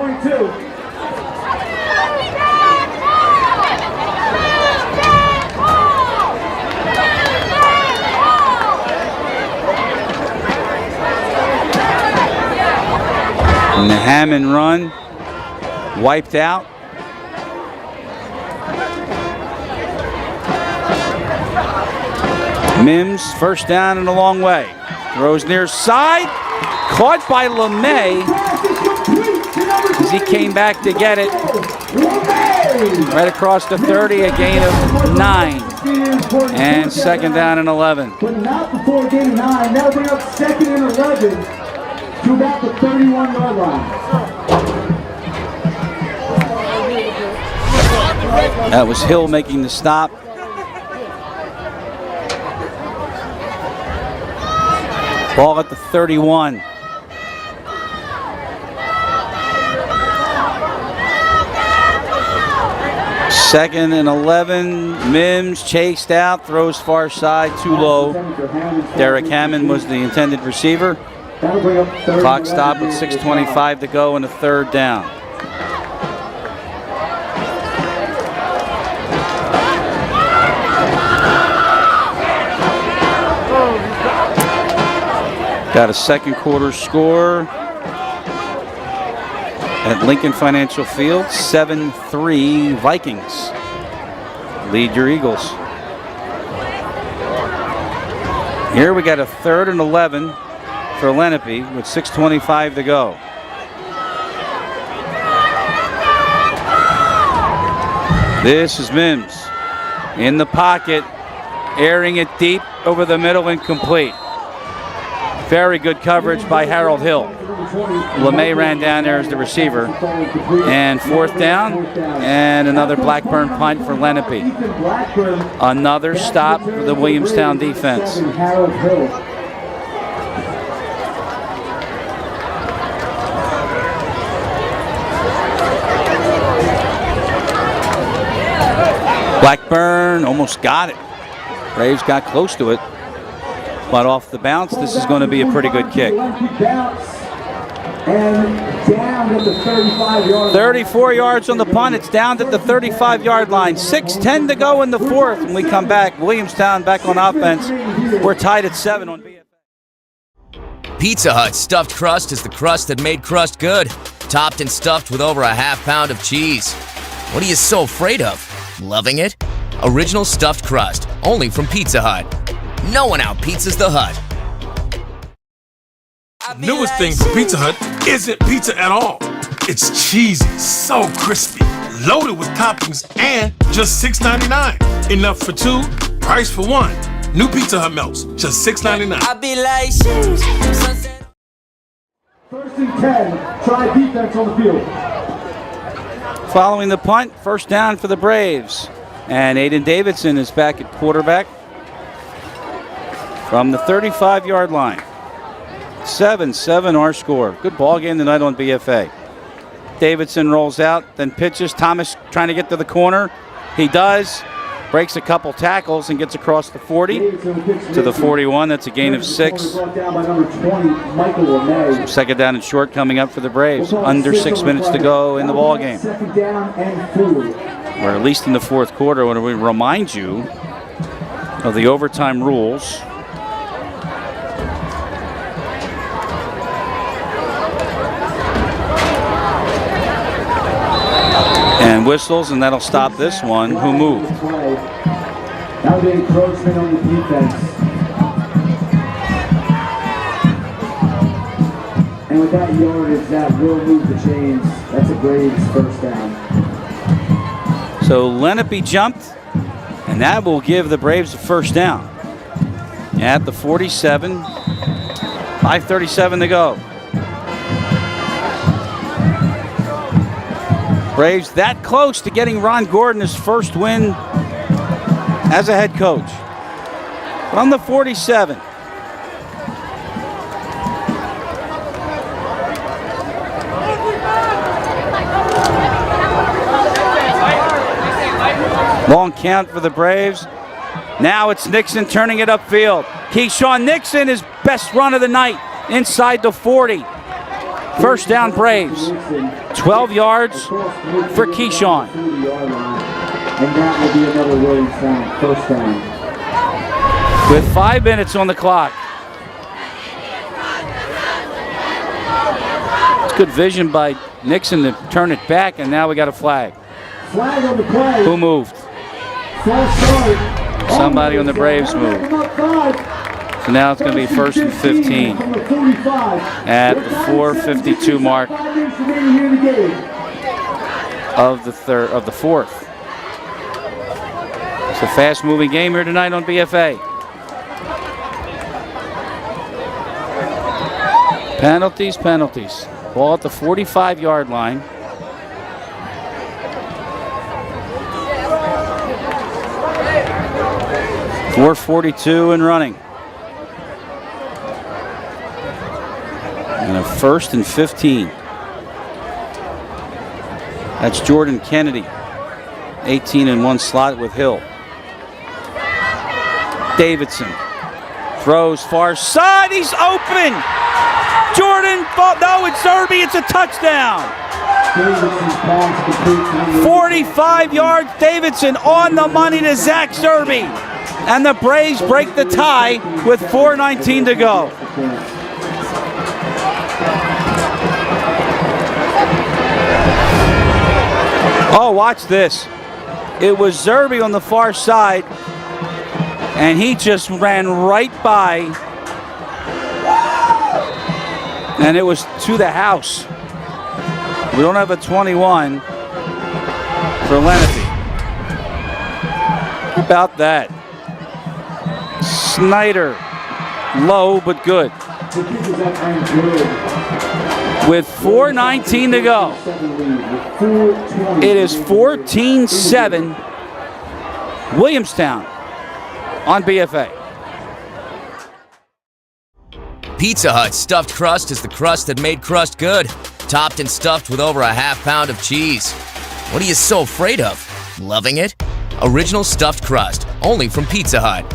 And the Hammond run, wiped out. Mims, 1st down and a long way. Throws near side, caught by LeMay as he came back to get it. Right across the 30, a gain of 9. And 2nd down and 11. But not before a gain of 9. That'll bring up 2nd and 11 to about the 31-yard line. That was Hill making the stop. Ball at the 31. Second and 11. Mims chased out, throws far side, too low. Derek Hammond was the intended receiver. Clock stop with 6:25 to go and a 3rd down. Got a 2nd quarter score at Lincoln Financial Field, 7-3 Vikings. Lead your Eagles. Here we got a 3rd and 11 for Lenape with 6:25 to go. This is Mims in the pocket, airing it deep over the middle, incomplete. Very good coverage by Harold Hill. LeMay ran down there as the receiver. And 4th down, and another Blackburn punt for Lenape. Another stop for the Williamstown defense. Blackburn almost got it. Braves got close to it. But off the bounce, this is going to be a pretty good kick. And down at the 35-yard line. 34 yards on the punt. It's down at the 35-yard line. 6:10 to go in the 4th. When we come back, Williamstown back on offense. We're tied at 7 on BFA. Pizza Hut stuffed crust is the crust that made crust good. Topped and stuffed with over a half pound of cheese. What are you so afraid of? Loving it? Original stuffed crust, only from Pizza Hut. No one out-pizzas the Hut. Newest thing from Pizza Hut isn't pizza at all. It's cheesy, so crispy, loaded with toppings, and just $6.99. Enough for 2, price for 1. New Pizza Hut melts, just $6.99. I be like, sheesh. Sunset. 1st and 10. Try defense on the field. Following the punt, 1st down for the Braves. And Aiden Davidson is back at quarterback from the 35-yard line. 7-7 our score. Good ball game tonight on BFA. Davidson rolls out, then pitches. Thomas trying to get to the corner. He does. Breaks a couple tackles and gets across the 40 to the 41. That's a gain of 6. 2nd down and short coming up for the Braves. Under 6 minutes to go in the ball game. Or at least in the 4th quarter, when we remind you of the overtime rules. And whistles, and that'll stop this one. Who moved? Now the encroachment on the defense. And with that yardage, that will move the chains. That's a Braves 1st down. So Lenape jumped, and that will give the Braves a 1st down. At the 47, 5:37 to go. Braves that close to getting Ron Gordon his 1st win as a head coach. From the 47. Long count for the Braves. Now it's Nixon turning it upfield. Keyshawn Nixon, his best run of the night, inside the 40. 1st down Braves. 12 yards for Keyshawn. And that will be another Williamstown 1st down. With 5 minutes on the clock. It's good vision by Nixon to turn it back, and now we got a flag. Flag on the play. Who moved? Somebody on the Braves moved. So now it's going to be 1st and 15 at the 4:52 mark of the 4th. It's a fast-moving game here tonight on BFA. Penalties. Ball at the 45-yard line. .442 and running. And a 1st and 15. That's Jordan Kennedy. 18 in one slot with Hill. Davidson throws far side. He's open. Jordan, no, it's Zerby. It's a touchdown. 45 yards. Davidson on the money to Zach Zerby. And the Braves break the tie with 4:19 to go. Oh, watch this. It was Zerby on the far side, and he just ran right by, and it was to the house. We don't have a 21 for Lenape. How about that? Snyder, low but good. With 4:19 to go, it is 14-7 Williamstown on BFA. Pizza Hut stuffed crust is the crust that made crust good. Topped and stuffed with over a half-pound of cheese. What are you so afraid of? Loving it? Original stuffed crust, only from Pizza Hut.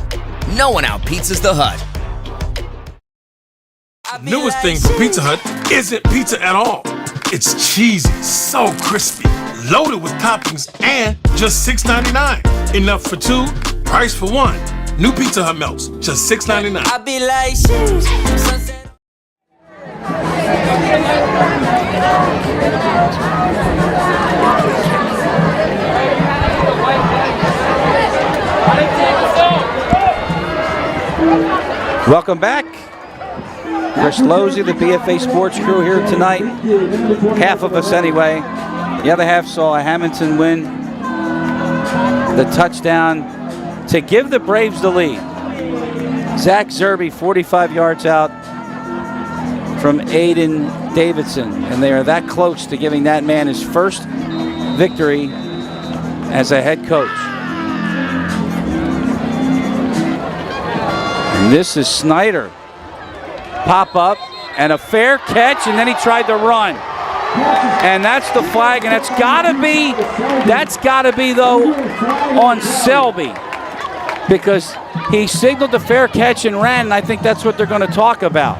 No one out-pizzas the Hut. Newest thing from Pizza Hut isn't pizza at all. It's cheesy, so crispy, loaded with toppings, and just $6.99. Enough for two, price for one. New Pizza Hut melts, just $6.99. I be like, sheesh, sunset. Welcome back. Chris Lozzi, the BFA Sports crew here tonight. Half of us anyway. The other half saw a Hamilton win the touchdown to give the Braves the lead. Zach Zerbe, 45 yards out from Aiden Davidson. And they are that close to giving that man his first victory as a head coach. And this is Snyder. Pop up and a fair catch, and then he tried to run. And that's the flag, and that's gotta be though on Selby, because he signaled the fair catch and ran, and I think that's what they're going to talk about.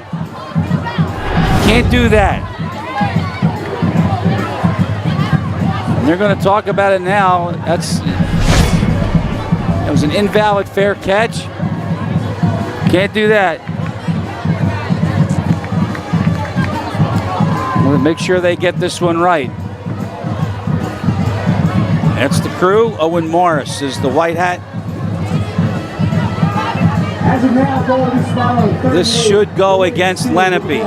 Can't do that. And they're going to talk about it now. That was an invalid fair catch. Can't do that. We'll make sure they get this one right. That's the crew. Owen Morris is the white hat. This should go against Lenape.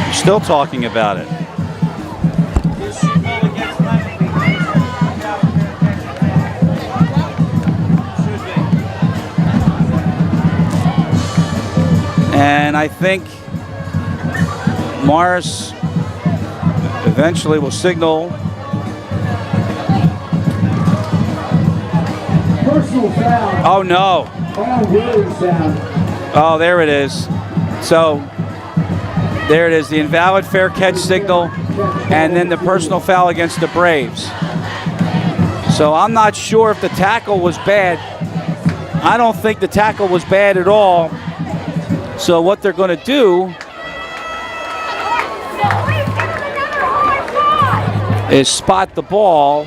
You're still talking about it. And I think Morris eventually will signal. Oh no. Oh, there it is. So there it is, the invalid fair catch signal, and then the personal foul against the Braves. So I'm not sure if the tackle was bad. I don't think the tackle was bad at all. So what they're going to do is spot the ball.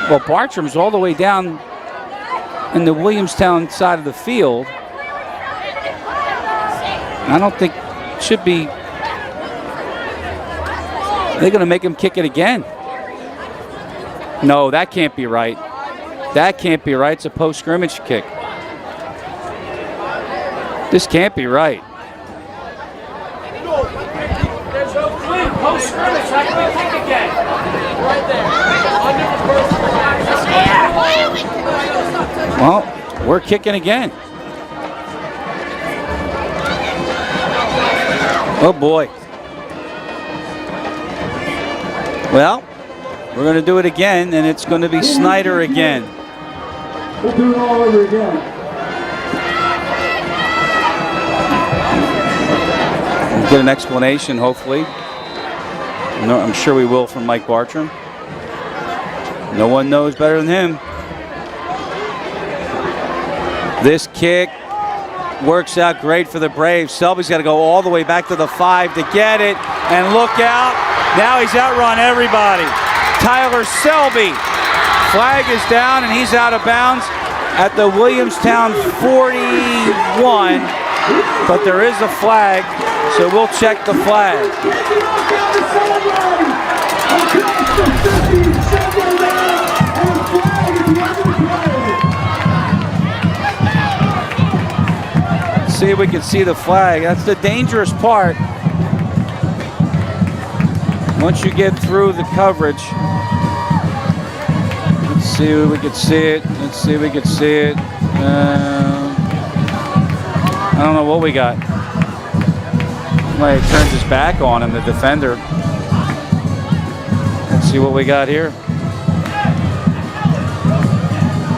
Well, Bartram's all the way down in the Williamstown side of the field. I don't think it should be. They're going to make him kick it again. No, that can't be right. That can't be right. It's a post-scrimmage kick. This can't be right. There's no clean post-scrimmage. How can we kick again? Right there. Well, we're kicking again. Oh boy. Well, we're going to do it again, and it's going to be Snyder again. We'll do it all over again. We'll get an explanation, hopefully. No, I'm sure we will, from Mike Bartram. No one knows better than him. This kick works out great for the Braves. Selby's got to go all the way back to the 5 to get it. And look out. Now he's outrun everybody. Tyler Selby. Flag is down, and he's out of bounds at the Williamstown 41. But there is a flag, so we'll check the flag. See if we can see the flag. That's the dangerous part. once you get through the coverage, let's see if we can see it. Let's see if we can see it. I don't know what we got. Somebody turns his back on him, the defender. Let's see what we got here.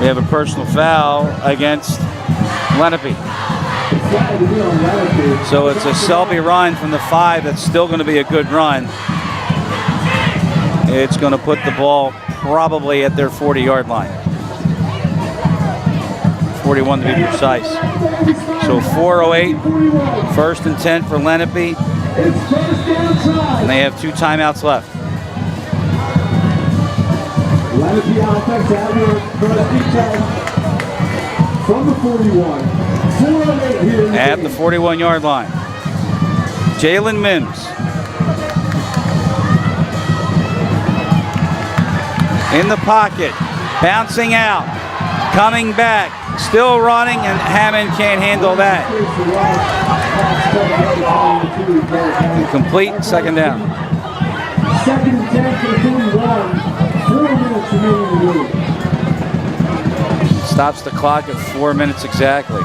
We have a personal foul against Lenape. So it's a Selby run from the 5 that's still going to be a good run. It's going to put the ball probably at their 40-yard line. 41 to be precise. So 4:08, 1st and 10 for Lenape. And they have 2 timeouts left. Lenape offense out here from the 41. 4:08 here At the 41-yard line. Jalen Mims. In the pocket, bouncing out, coming back, still running, and Hammond can't handle that. Complete, 2nd down. 2nd and 10 for the 41. 4 minutes remaining in the game. Stops the clock at 4 minutes exactly.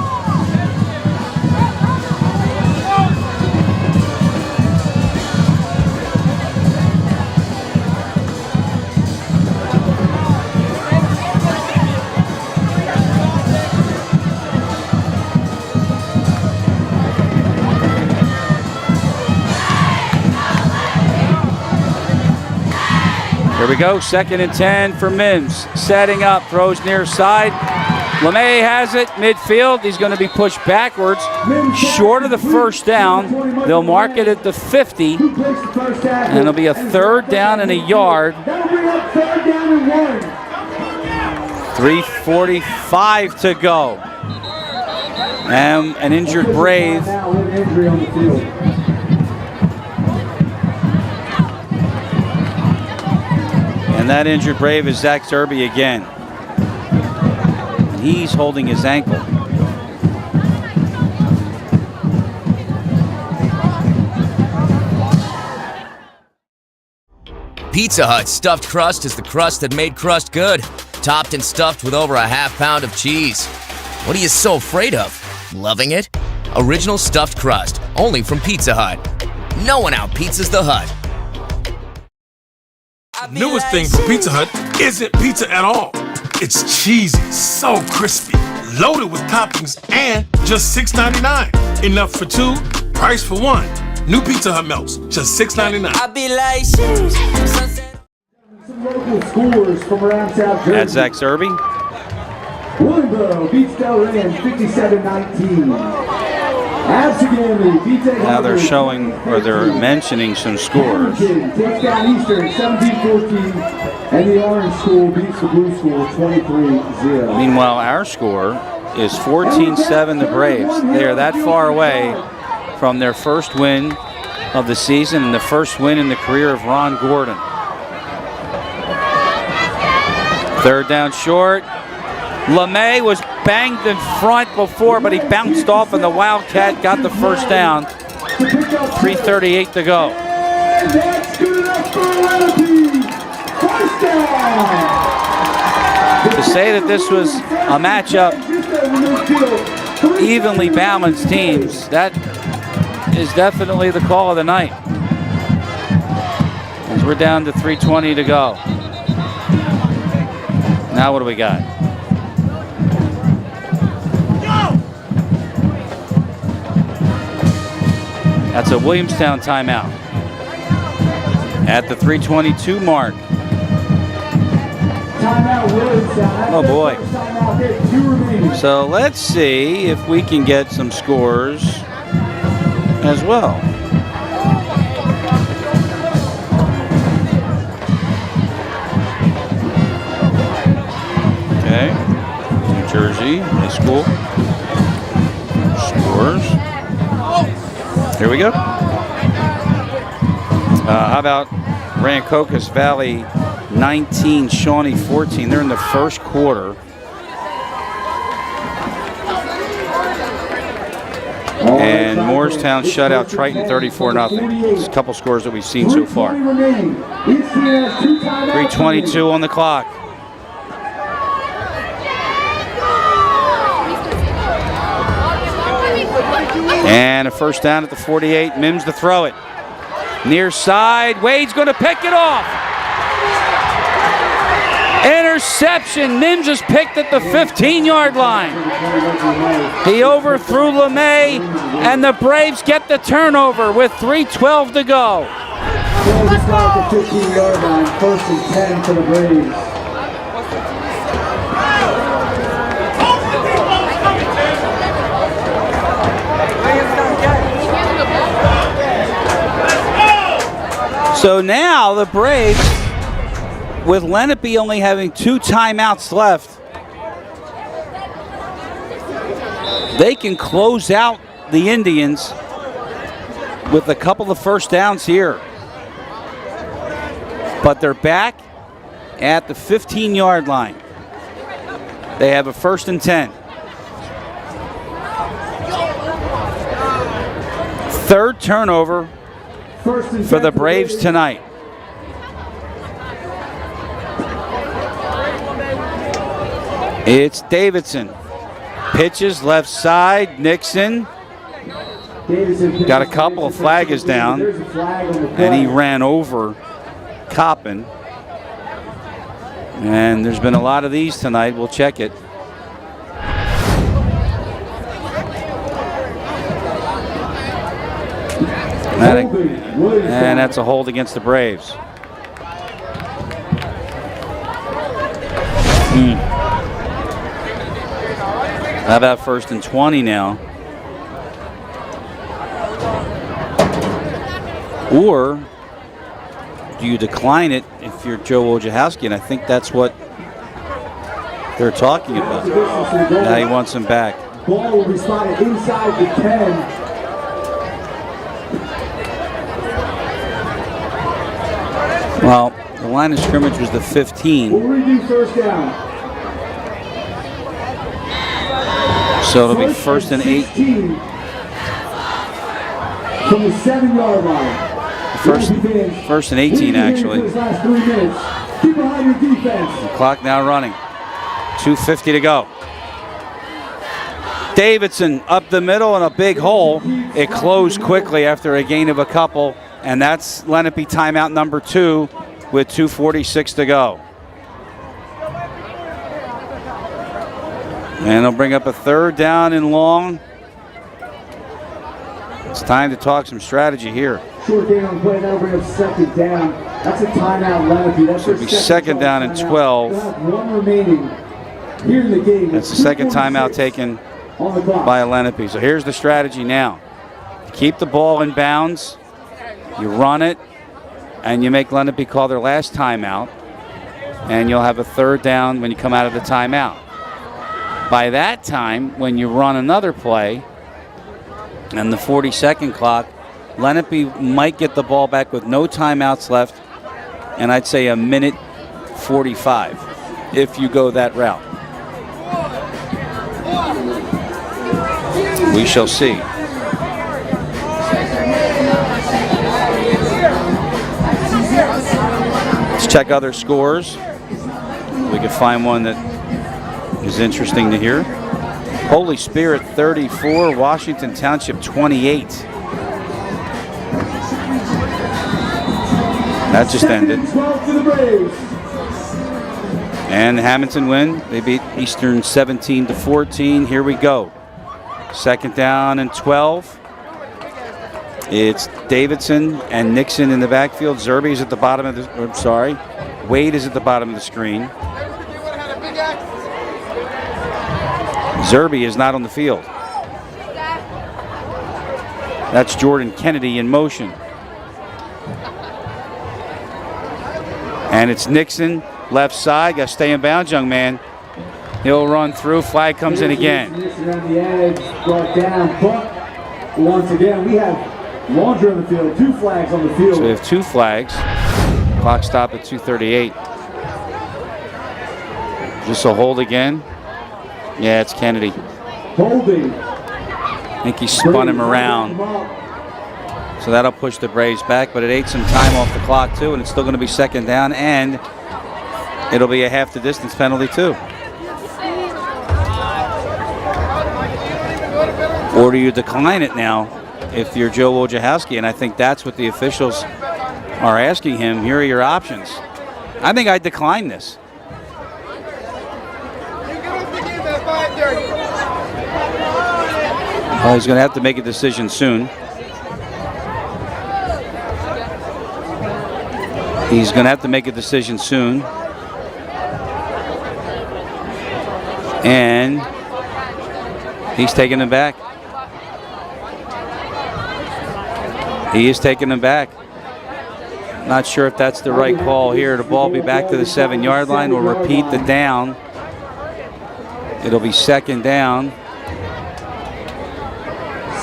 Here we go, 2nd and 10 for Mims. Setting up, throws near side. Lenape has it, midfield. He's going to be pushed backwards, short of the 1st down. They'll mark it at the 50, and it'll be a 3rd down and a yard. 3:45 to go. And an injured Brave. And that injured Brave is Zach Zerby again. And he's holding his ankle. Pizza Hut stuffed crust is the crust that made crust good. Topped and stuffed with over a ½ pound of cheese. What are you so afraid of? Loving it? Original stuffed crust, only from Pizza Hut. No one out-pizzas the Hut. Newest thing from Pizza Hut isn't pizza at all. It's cheesy, so crispy, loaded with toppings, and just $6.99. Enough for 2, price for 1. New Pizza Hut melts, just $6.99. I be like, sheesh. Some local scores from around South Jersey. That's Zach Zerby. Williamstown beats Delran 57-19. Now they're showing, or they're mentioning some scores. Takes down Eastern 17-14, and the Orange School beats the Blue School 23-0. Meanwhile, our score is 14-7 the Braves. They are that far away from their first win of the season and the first win in the career of Ron Gordon. 3rd down short. Lenape was banged in front before, but he bounced off, and the Wildcat got the 1st down. 3:38 to go. And that's good enough for Lenape. 1st down. To say that this was a matchup, evenly balanced teams, that is definitely the call of the night. As we're down to 3:20 to go. Now what do we got? That's a Williamstown timeout at the 3:22 mark. Timeout Williamstown. Oh boy. Timeout there, 2 remaining. So let's see if we can get some scores as well. Okay, New Jersey High School scores. Here we go. How about Rancocas Valley 19, Shawnee 14. They're in the 1st quarter. And And Moorestown shut out Triton 34-0. It's a couple scores that we've seen so far. 3:22 on the clock. And a first down at the 48. Mims to throw it. Near side. Wade's going to pick it off. Interception. Mims is picked at the 15-yard line. He overthrew Lenape, and the Braves get the turnover with 3:12 to go. Let's go at the 15-yard line. First and 10 for the Braves. So now the Braves, with Lenape only having 2 timeouts left, they can close out the Indians with a couple of first downs here. But they're back at the 15-yard line. They have a first and 10. Third turnover for the Braves tonight. It's Davidson. Pitches left side. Nixon. Got a couple of flags down. And he ran over Coppin. And there's been a lot of these tonight. We'll check it. And that's a hold against the Braves. How about first and 20 now? Or do you decline it if you're Joe Wojciechowski? And I think that's what they're talking about. Now he wants him back. Ball will be spotted inside the 10. Well, the line of scrimmage was the 15. We'll review first down. So it'll be first and 8. From the 7-yard line. First and 18, actually. Keep behind your defense. The clock now running. 2:50 to go. Davidson up the middle in a big hole. It closed quickly after a gain of a couple, and that's Lenape timeout number 2 with 2:46 to go. And they'll bring up a third down and long. It's time to talk some strategy here. Short gain on the play, that'll bring up second down. That's a timeout, Lenape. That's so it'll be second down and 12. One remaining here in the game. That's the second timeout taken by Lenape. So here's the strategy now. Keep the ball in bounds. You run it, and you make Lenape call their last timeout, and you'll have a third down when you come out of the timeout. By that time, when you run another play, and the 40-second clock, Lenape might get the ball back with no timeouts left, and I'd say a minute 45 if you go that route. We shall see. Let's check other scores. We can find one that is interesting to hear. Holy Spirit 34, Washington Township 28. That just ended. And Hamilton win. They beat Eastern 17-14. Here we go. Second down and 12. It's Davidson and Nixon in the backfield. Zerby is at the bottom of the, I'm sorry, Wade is at the bottom of the screen. Zerby is not on the field. That's Jordan Kennedy in motion. And it's Nixon, left side. Got to stay in bounds, young man. He'll run through. Flag comes in again. Nixon on the edge, brought down. But once again, we have laundry on the field. 2 flags on the field. So we have 2 flags. Clock stop at 2:38. Just a hold again. Yeah, it's Kennedy. Holding. I think he spun him around. So that'll push the Braves back, but it ate some time off the clock too, and it's still going to be second down, and it'll be a half the distance penalty too. Or do you decline it now if you're Joe Wojciechowski? And I think that's what the officials are asking him. Here are your options. I think I'd decline this. Well, he's going to have to make a decision soon. He's going to have to make a decision soon. And he's taking him back. He is taking him back. Not sure if that's the right call here. The ball will be back to the 7-yard line. We'll repeat the down. It'll be second down.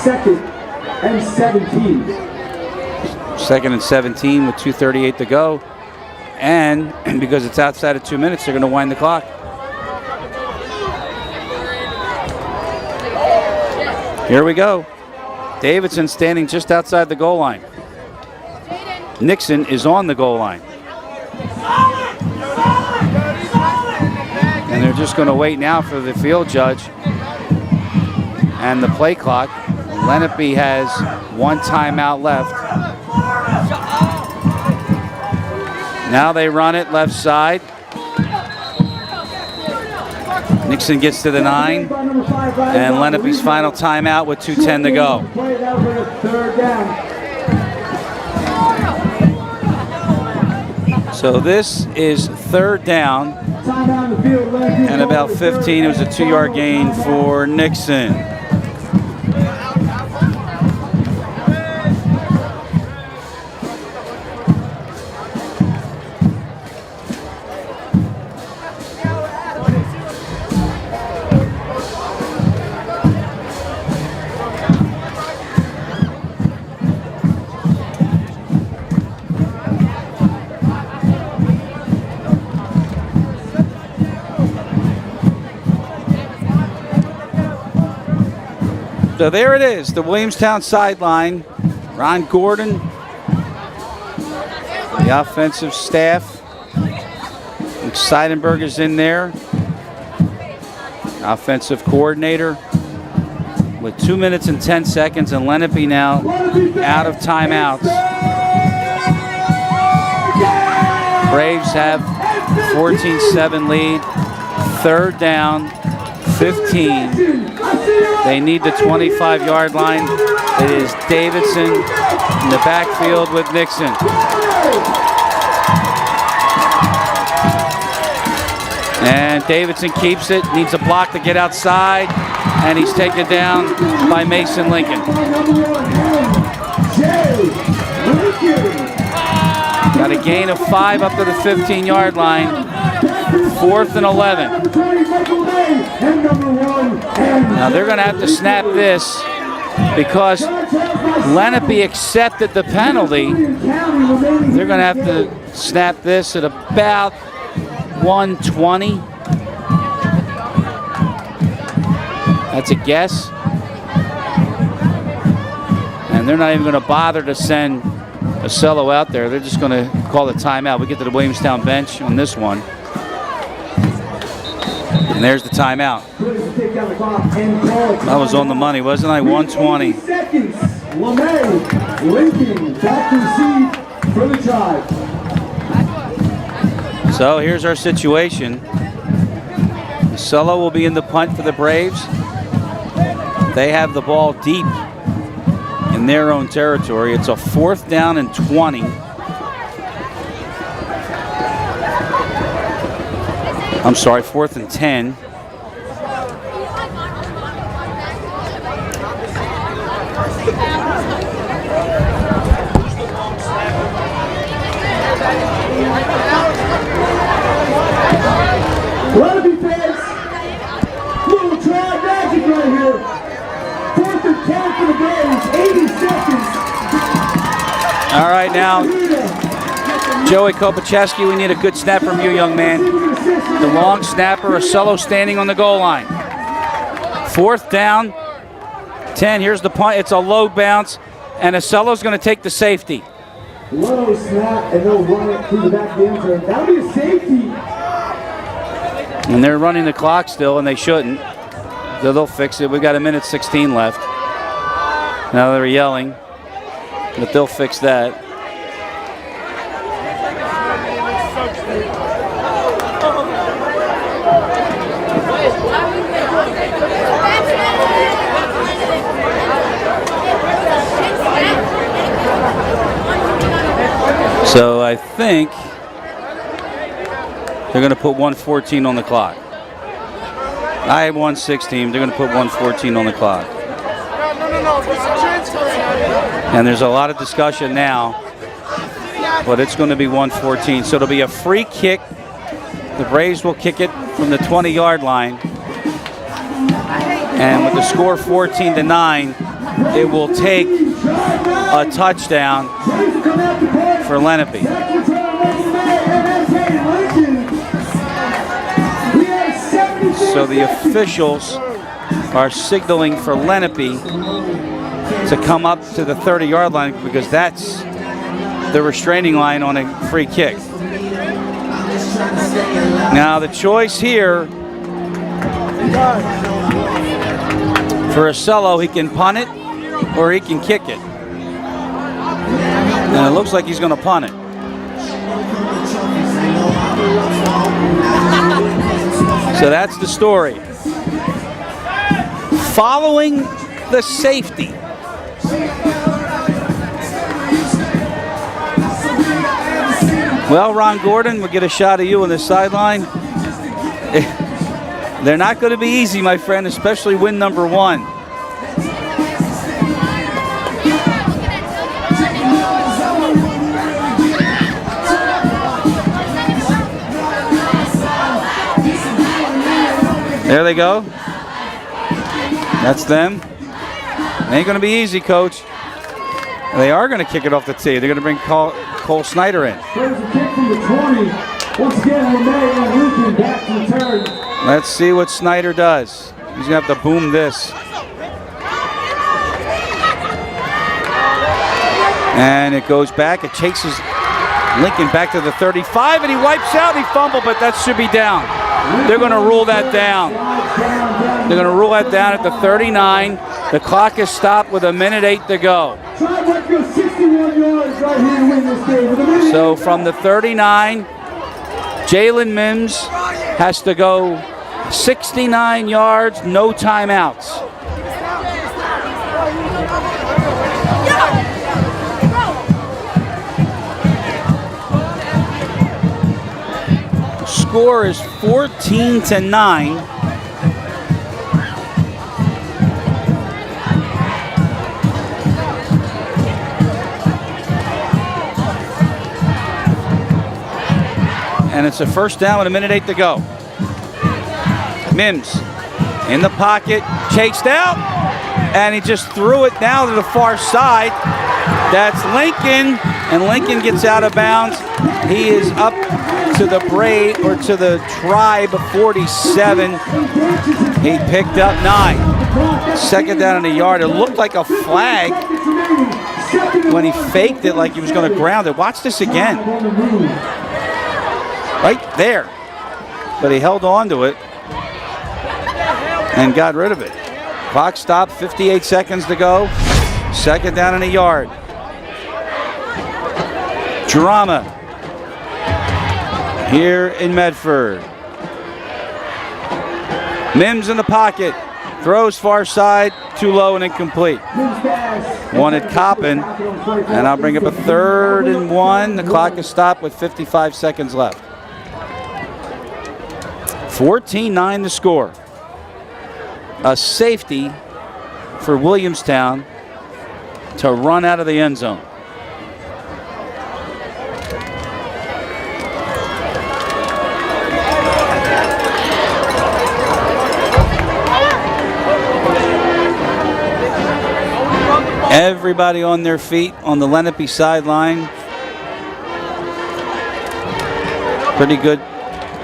Second and 17. Second and 17 with 2:38 to go. And because it's outside of 2 minutes, they're going to wind the clock. Here we go. Davidson standing just outside the goal line. Nixon is on the goal line. And they're just going to wait now for the field judge and the play clock. Lenape has one timeout left. Now they run it left side. Nixon gets to the 9. And Lenape's final timeout with 2:10 to go. So this is third down and about 15. It was a 2-yard gain for Nixon. So there it is, the Williamstown sideline. Ron Gordon, the offensive staff. Seidenberg is in there, offensive coordinator, with 2 minutes and 10 seconds, and Lenape now out of timeouts. Braves have 14-7 lead, third down, 15. They need the 25-yard line. It is Davidson in the backfield with Nixon. And Davidson keeps it, needs a block to get outside, and he's taken down by Mason Lincoln. Got a gain of 5 up to the 15-yard line. 4th and 11. Now they're going to have to snap this because Lenape accepted the penalty. They're going to have to snap this at about 1:20. That's a guess. And they're not even going to bother to send a cello out there. They're just going to call the timeout. We get to the Williamstown bench on this one. And there's the timeout. That was on the money, wasn't I? 1:20. Lenape, Lincoln, back to receive for the Tribe. So here's our situation. Solo will be in the punt for the Braves. They have the ball deep in their own territory. It's a 4th down and 20. I'm sorry, 4th and 10. Lenape fans, little Tribe magic right here. 4th and 10 for the Braves, 80 seconds. All right, now, Joey Kopacheski, we need a good snap from you, young man. The long snapper, a solo standing on the goal line. 4th down, 10. Here's the punt. It's a low bounce, and Acello's going to take the safety. Low snap, and they'll run it through the back of the end zone. That'll be a safety. And they're running the clock still, and they shouldn't. So they'll fix it. We've got 1:16 left. Now they're yelling, but they'll fix that. So I think they're going to put 1:14 on the clock. I have 1:16. They're going to put 1:14 on the clock. And there's a lot of discussion now, but it's going to be 1:14. So it'll be a free kick. The Braves will kick it from the 20-yard line. And with the score 14-9, it will take a touchdown for Lenape. So the officials are signaling for Lenape to come up to the 30-yard line because that's the restraining line on a free kick. Now the choice here for Acello, he can punt it or he can kick it. And it looks like he's going to punt it. So that's the story. Following the safety. Well, Ron Gordon, we'll get a shot of you on the sideline. They're not going to be easy, my friend, especially win number 1. There they go. That's them. It ain't going to be easy, Coach. They are going to kick it off the tee. They're going to bring Cole Snyder in. There's a kick from the 20. Once again, Lenape and Lucan back to return. Let's see what Snyder does. He's going to have to boom this. And it goes back. It chases Lincoln back to the 35, and he wipes out. He fumbled, but that should be down. They're going to rule that down. They're going to rule that down at the 39. The clock is stopped with 1:08 to go. So from the 39, Jalen Mims has to go 69 yards, no timeouts. Score is 14-9. And it's a first down with 1:08 to go. Mims in the pocket, chased out, and he just threw it now to the far side. That's Lincoln, and Lincoln gets out of bounds. He is up to the Brave or to the Tribe 47. He picked up 9. Second down in a yard. It looked like a flag when he faked it like he was going to ground it. Watch this again. Right there. But he held on to it and got rid of it. Clock stopped, 58 seconds to go. Second down in a yard. Drama here in Medford. Mims in the pocket. Throws far side, too low and incomplete. Wanted Coppin, and I'll bring up a 3rd and 1. The clock is stopped with 55 seconds left. 14-9 the score. A safety for Williamstown to run out of the end zone. Everybody on their feet on the Lenape sideline. Pretty good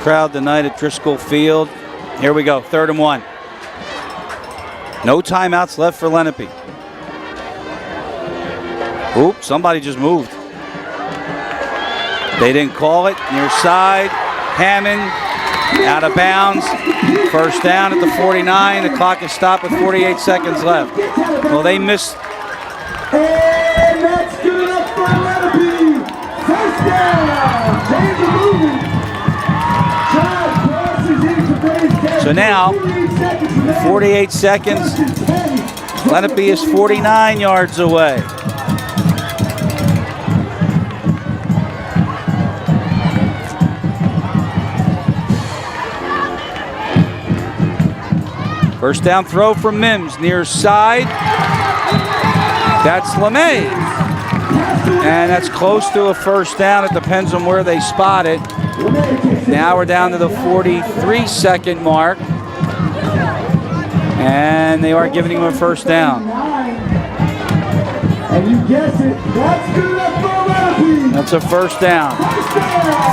crowd tonight at Driscoll Field. Here we go, 3rd and 1. No timeouts left for Lenape. Oops, somebody just moved. They didn't call it. Near side. Hammond out of bounds. First down at the 49. The clock is stopped with 48 seconds left. Well, they missed. And that's good enough for Lenape. First down. Chains are moving. Drive crosses into Braves territory. So now, 48 seconds. Lenape is 49 yards away. First down throw from Mims, near side. That's Lenape. And that's close to a first down. It depends on where they spot it. Now we're down to the 43-second mark. And they are giving him a first down. And you guess it, that's good enough for Lenape. That's a first down.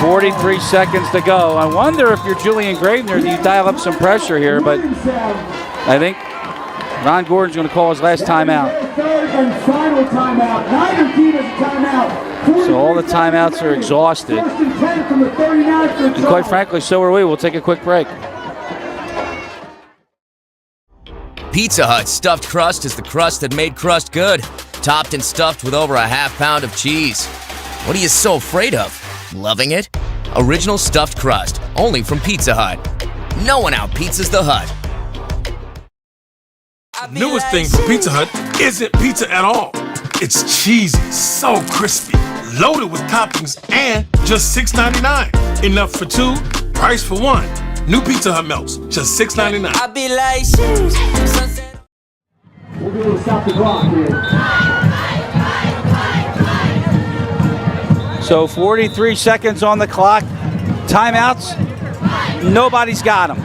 43 seconds to go. I wonder if you're Julian Gravener, do you dial up some pressure here, but I think Ron Gordon's going to call his last timeout. Third and final timeout. Neither team has a timeout. So all the timeouts are exhausted. First and 10 from the 39 for the And quite frankly, so are we. We'll take a quick break. Pizza Hut stuffed crust is the crust that made crust good. Topped and stuffed with over a half pound of cheese. What are you so afraid of? Loving it? Original stuffed crust, only from Pizza Hut. No one out-pizzas the Hut. Newest thing from Pizza Hut isn't pizza at all. It's cheesy, so crispy, loaded with toppings, and just $6.99. Enough for two, price for one. New Pizza Hut melts, just $6.99. I be like, sheesh. Sunset. We'll be able to stop the clock here. So 43 seconds on the clock. Timeouts. Nobody's got them.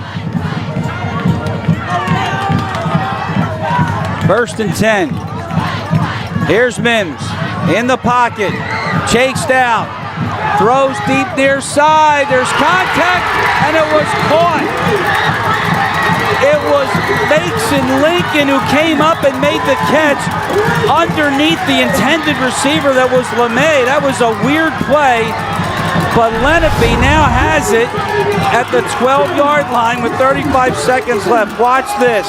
First and 10. Here's Mims in the pocket. Chased out. Throws deep near side. There's contact, and it was caught. It was Mason Lincoln who came up and made the catch underneath the intended receiver that was LeMay. That was a weird play, but Lenape now has it at the 12-yard line with 35 seconds left. Watch this.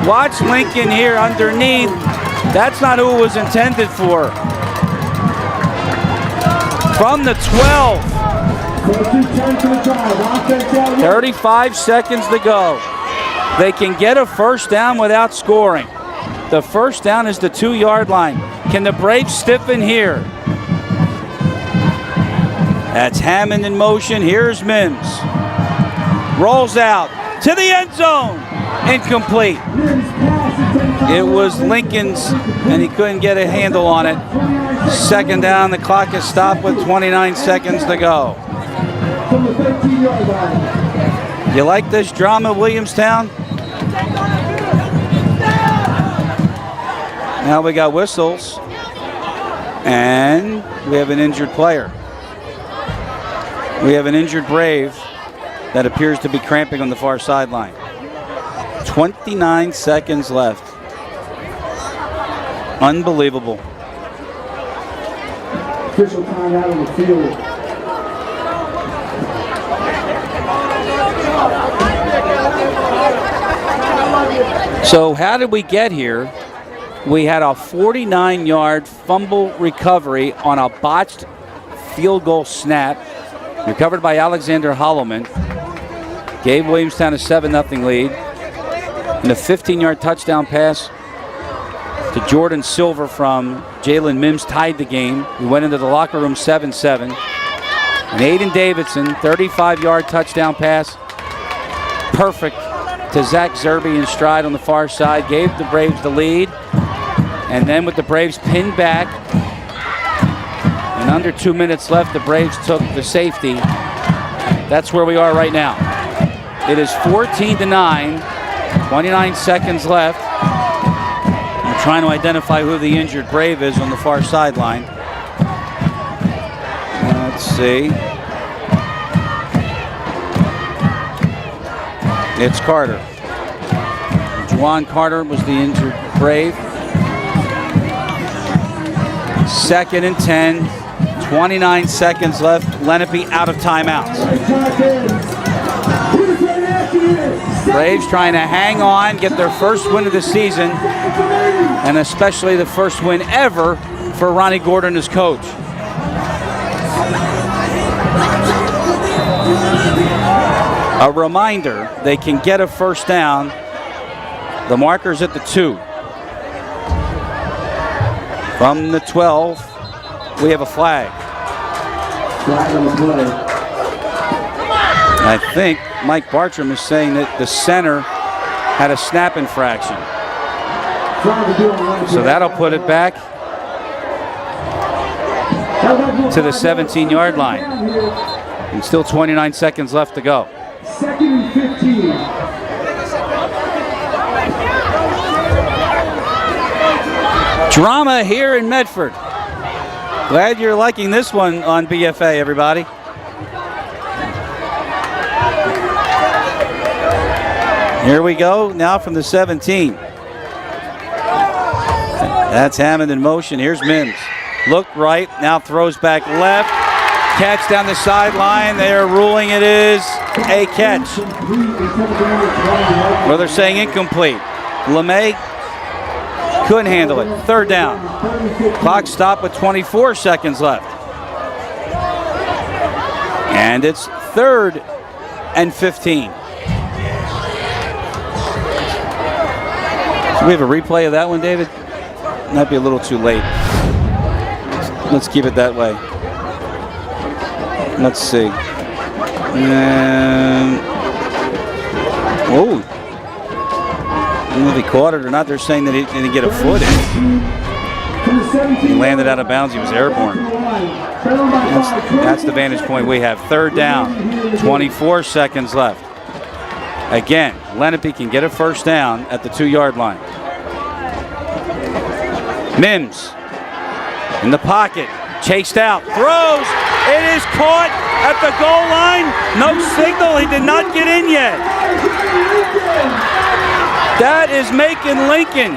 Watch Lincoln here underneath. That's not who it was intended for. From the 12. 35 seconds to go. They can get a first down without scoring. The first down is the 2-yard line. Can the Braves stiffen here? That's Hammond in motion. Here's Mims. Rolls out to the end zone. Incomplete. It was Lincoln's, and he couldn't get a handle on it. Second down. The clock is stopped with 29 seconds to go. From the 13-yard line. You like this drama, Williamstown? Now we got whistles, and we have an injured player. We have an injured Brave that appears to be cramping on the far sideline. 29 seconds left. Unbelievable. Official timeout on the field. So how did we get here? We had a 49-yard fumble recovery on a botched field goal snap, recovered by Alexander Holloman. Gave Williamstown a 7-0 lead. And a 15-yard touchdown pass to Jordan Silver from Jalen Mims tied the game. We went into the locker room 7-7. And Aiden Davidson, 35-yard touchdown pass. Perfect to Zach Zerbe in stride on the far side. Gave the Braves the lead. And then with the Braves pinned back, and under 2 minutes left, the Braves took the safety. That's where we are right now. It is 14-9, 29 seconds left. We're trying to identify who the injured Brave is on the far sideline. Let's see. It's Carter. Juan Carter was the injured Brave. 2nd and 10. 29 seconds left. Lenape out of timeouts. Braves trying to hang on, get their first win of the season, and especially the first win ever for Ronnie Gordon as coach. A reminder, they can get a first down. The marker's at the 2. From the 12, we have a flag. I think Mike Bartram is saying that the center had a snap infraction. So that'll put it back to the 17-yard line. And still 29 seconds left to go. 2nd and 15. Drama here in Medford. Glad you're liking this one on BFA, everybody. Here we go now from the 17. That's Hammond in motion. Here's Mims. Look right, now throws back left. Catch down the sideline. They are ruling it is a catch. Well, they're saying incomplete. LeMay couldn't handle it. 3rd down. Clock stopped with 24 seconds left. And it's 3rd and 15. Do we have a replay of that one, David? Might be a little too late. Let's keep it that way. Let's see. Oh. I don't know if he caught it or not. They're saying that he didn't get a foot in. He landed out of bounds. He was airborne. That's the vantage point we have. 3rd down. 24 seconds left. Again, Lenape can get a first down at the 2-yard line. Mims in the pocket, chased out, throws. It is caught at the goal line. No signal. He did not get in yet. That is making Lincoln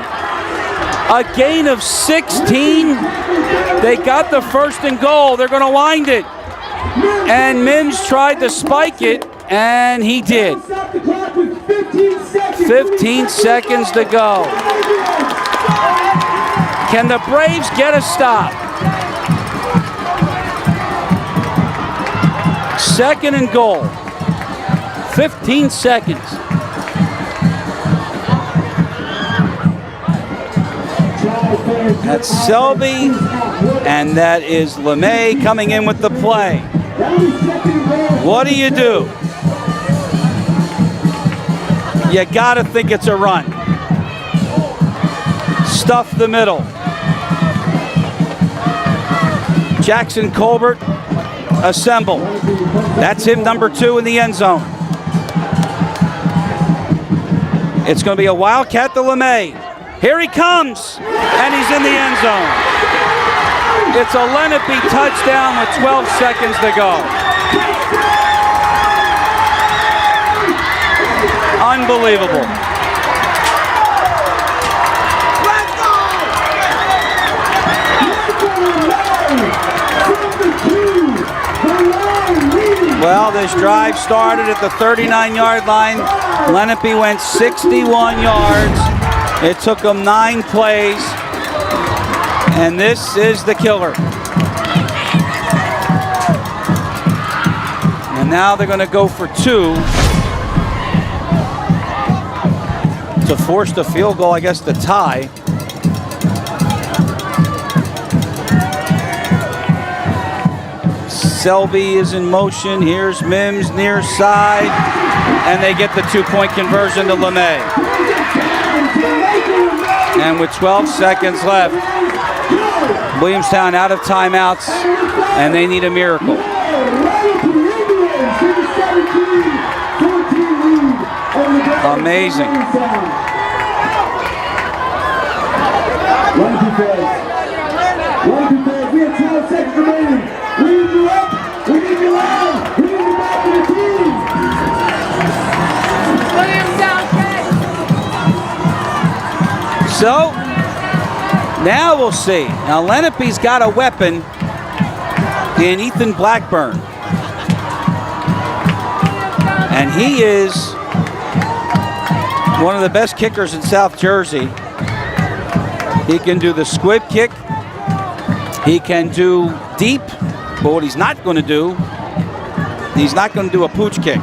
a gain of 16. They got the 1st and goal. They're going to wind it. And Mims tried to spike it, and he did. 15 seconds to go. Can the Braves get a stop? 2nd and goal. 15 seconds. That's Selby, and that is LeMay coming in with the play. What do? You got to think it's a run. Stuff the middle. Jackson Colbert, assemble. That's him, number 2 in the end zone. It's going to be a wildcat to LeMay. Here he comes, and he's in the end zone. It's a Lenape touchdown with 12 seconds to go. Unbelievable. Well, this drive started at the 39-yard line. Lenape went 61 yards. It took them 9 plays. And this is the killer. And now they're going to go for 2 to force the field goal, I guess, the tie. Selby is in motion. Here's Mims near side. And they get the 2-point conversion to LeMay. And with 12 seconds left, Williamstown out of timeouts, and they need a miracle. Amazing. We have 12 seconds remaining. We need you up. We need you loud. We need you back to the team. So, now we'll see. Now, Lenape's got a weapon in Ethan Blackburn. And he is one of the best kickers in South Jersey. He can do the squib kick. He can do deep. But what he's not going to do, he's not going to do a pooch kick.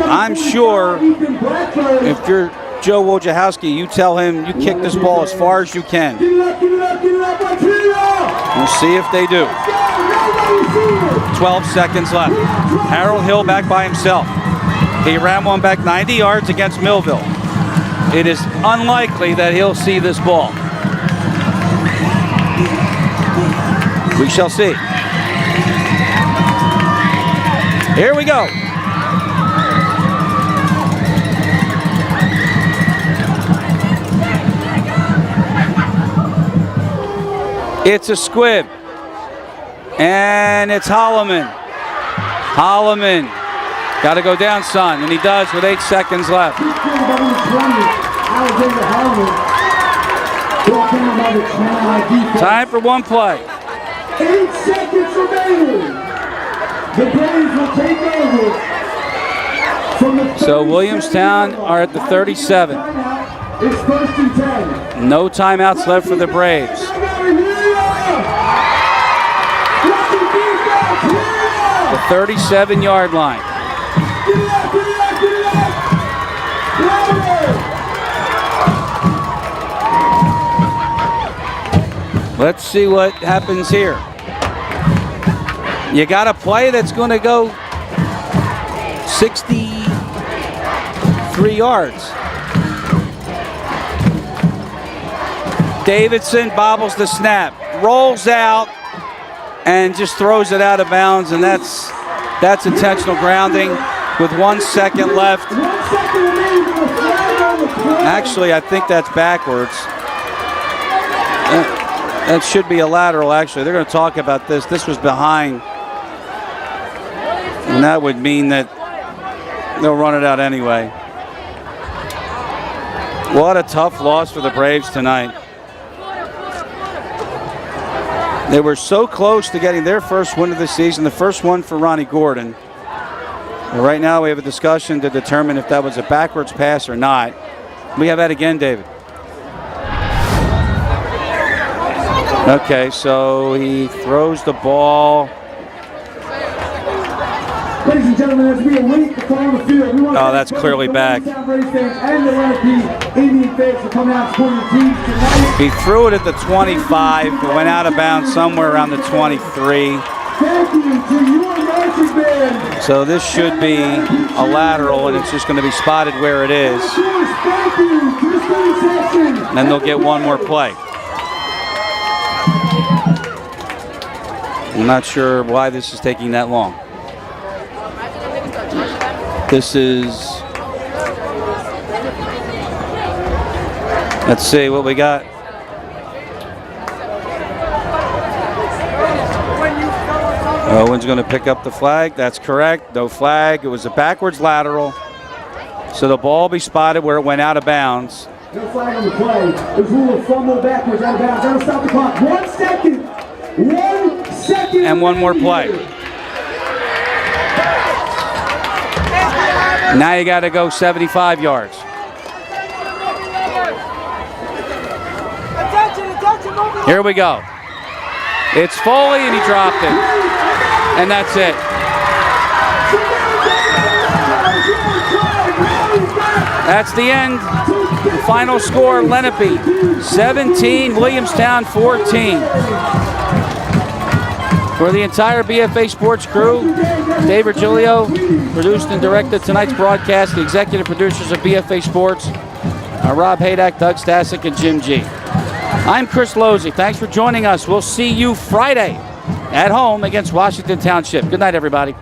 I'm sure if you're Joe Wojciechowski, you tell him you kick this ball as far as you can. We'll see if they do. 12 seconds left. Harold Hill back by himself. He ran one back 90 yards against Millville. It is unlikely that he'll see this ball. We shall see. Here we go. It's a squib. And it's Holloman. Holloman. Got to go down, son. And he does with 8 seconds left. Time for one play. 8 seconds remaining. The Braves will take over. From the So Williamstown are at the 37. It's 1st and 10. No timeouts left for the Braves. The 37-yard line. Let's see what happens here. You got a play that's going to go 63 yards. Davidson bobbles the snap, rolls out, and just throws it out of bounds, and that's intentional grounding with 1 second left. Actually, I think that's backwards. That should be a lateral, actually. They're going to talk about this. This was behind. And that would mean that they'll run it out anyway. What a tough loss for the Braves tonight. They were so close to getting their first win of the season, the first one for Ronnie Gordon. And right now we have a discussion to determine if that was a backwards pass or not. We have that again, David. Okay, so he throws the ball. Ladies and gentlemen, as we await the call on the field, we want to that's clearly back. Williamstown Braves fans and the Lenape Indian fans for coming out supporting the teams tonight. He threw it at the 25, but went out of bounds somewhere around the 23. Thank you to your marching band. So this should be a lateral, and it's just going to be spotted where it is. Thank you to the student section. And then they'll get one more play. I'm not sure why this is taking that long. This is, let's see what we got. Owen's going to pick up the flag. That's correct. No flag. It was a backwards lateral. So the ball will be spotted where it went out of bounds. No flag on the play. There's a rule of fumble backwards out of bounds. That'll stop the clock. 1 second. 1 second. And one more play. Now you got to go 75 yards. Here we go. It's Foley, and he dropped it. And that's it. That's the end. The final score, Lenape 17, Williamstown 14. For the entire BFA Sports crew, Dave Virgilio produced and directed tonight's broadcast. The executive producers of BFA Sports are Rob Haydack, Doug Stasic, and Jim G. I'm Chris Lozzi. Thanks for joining us. We'll see you Friday at home against Washington Township. Good night, everybody.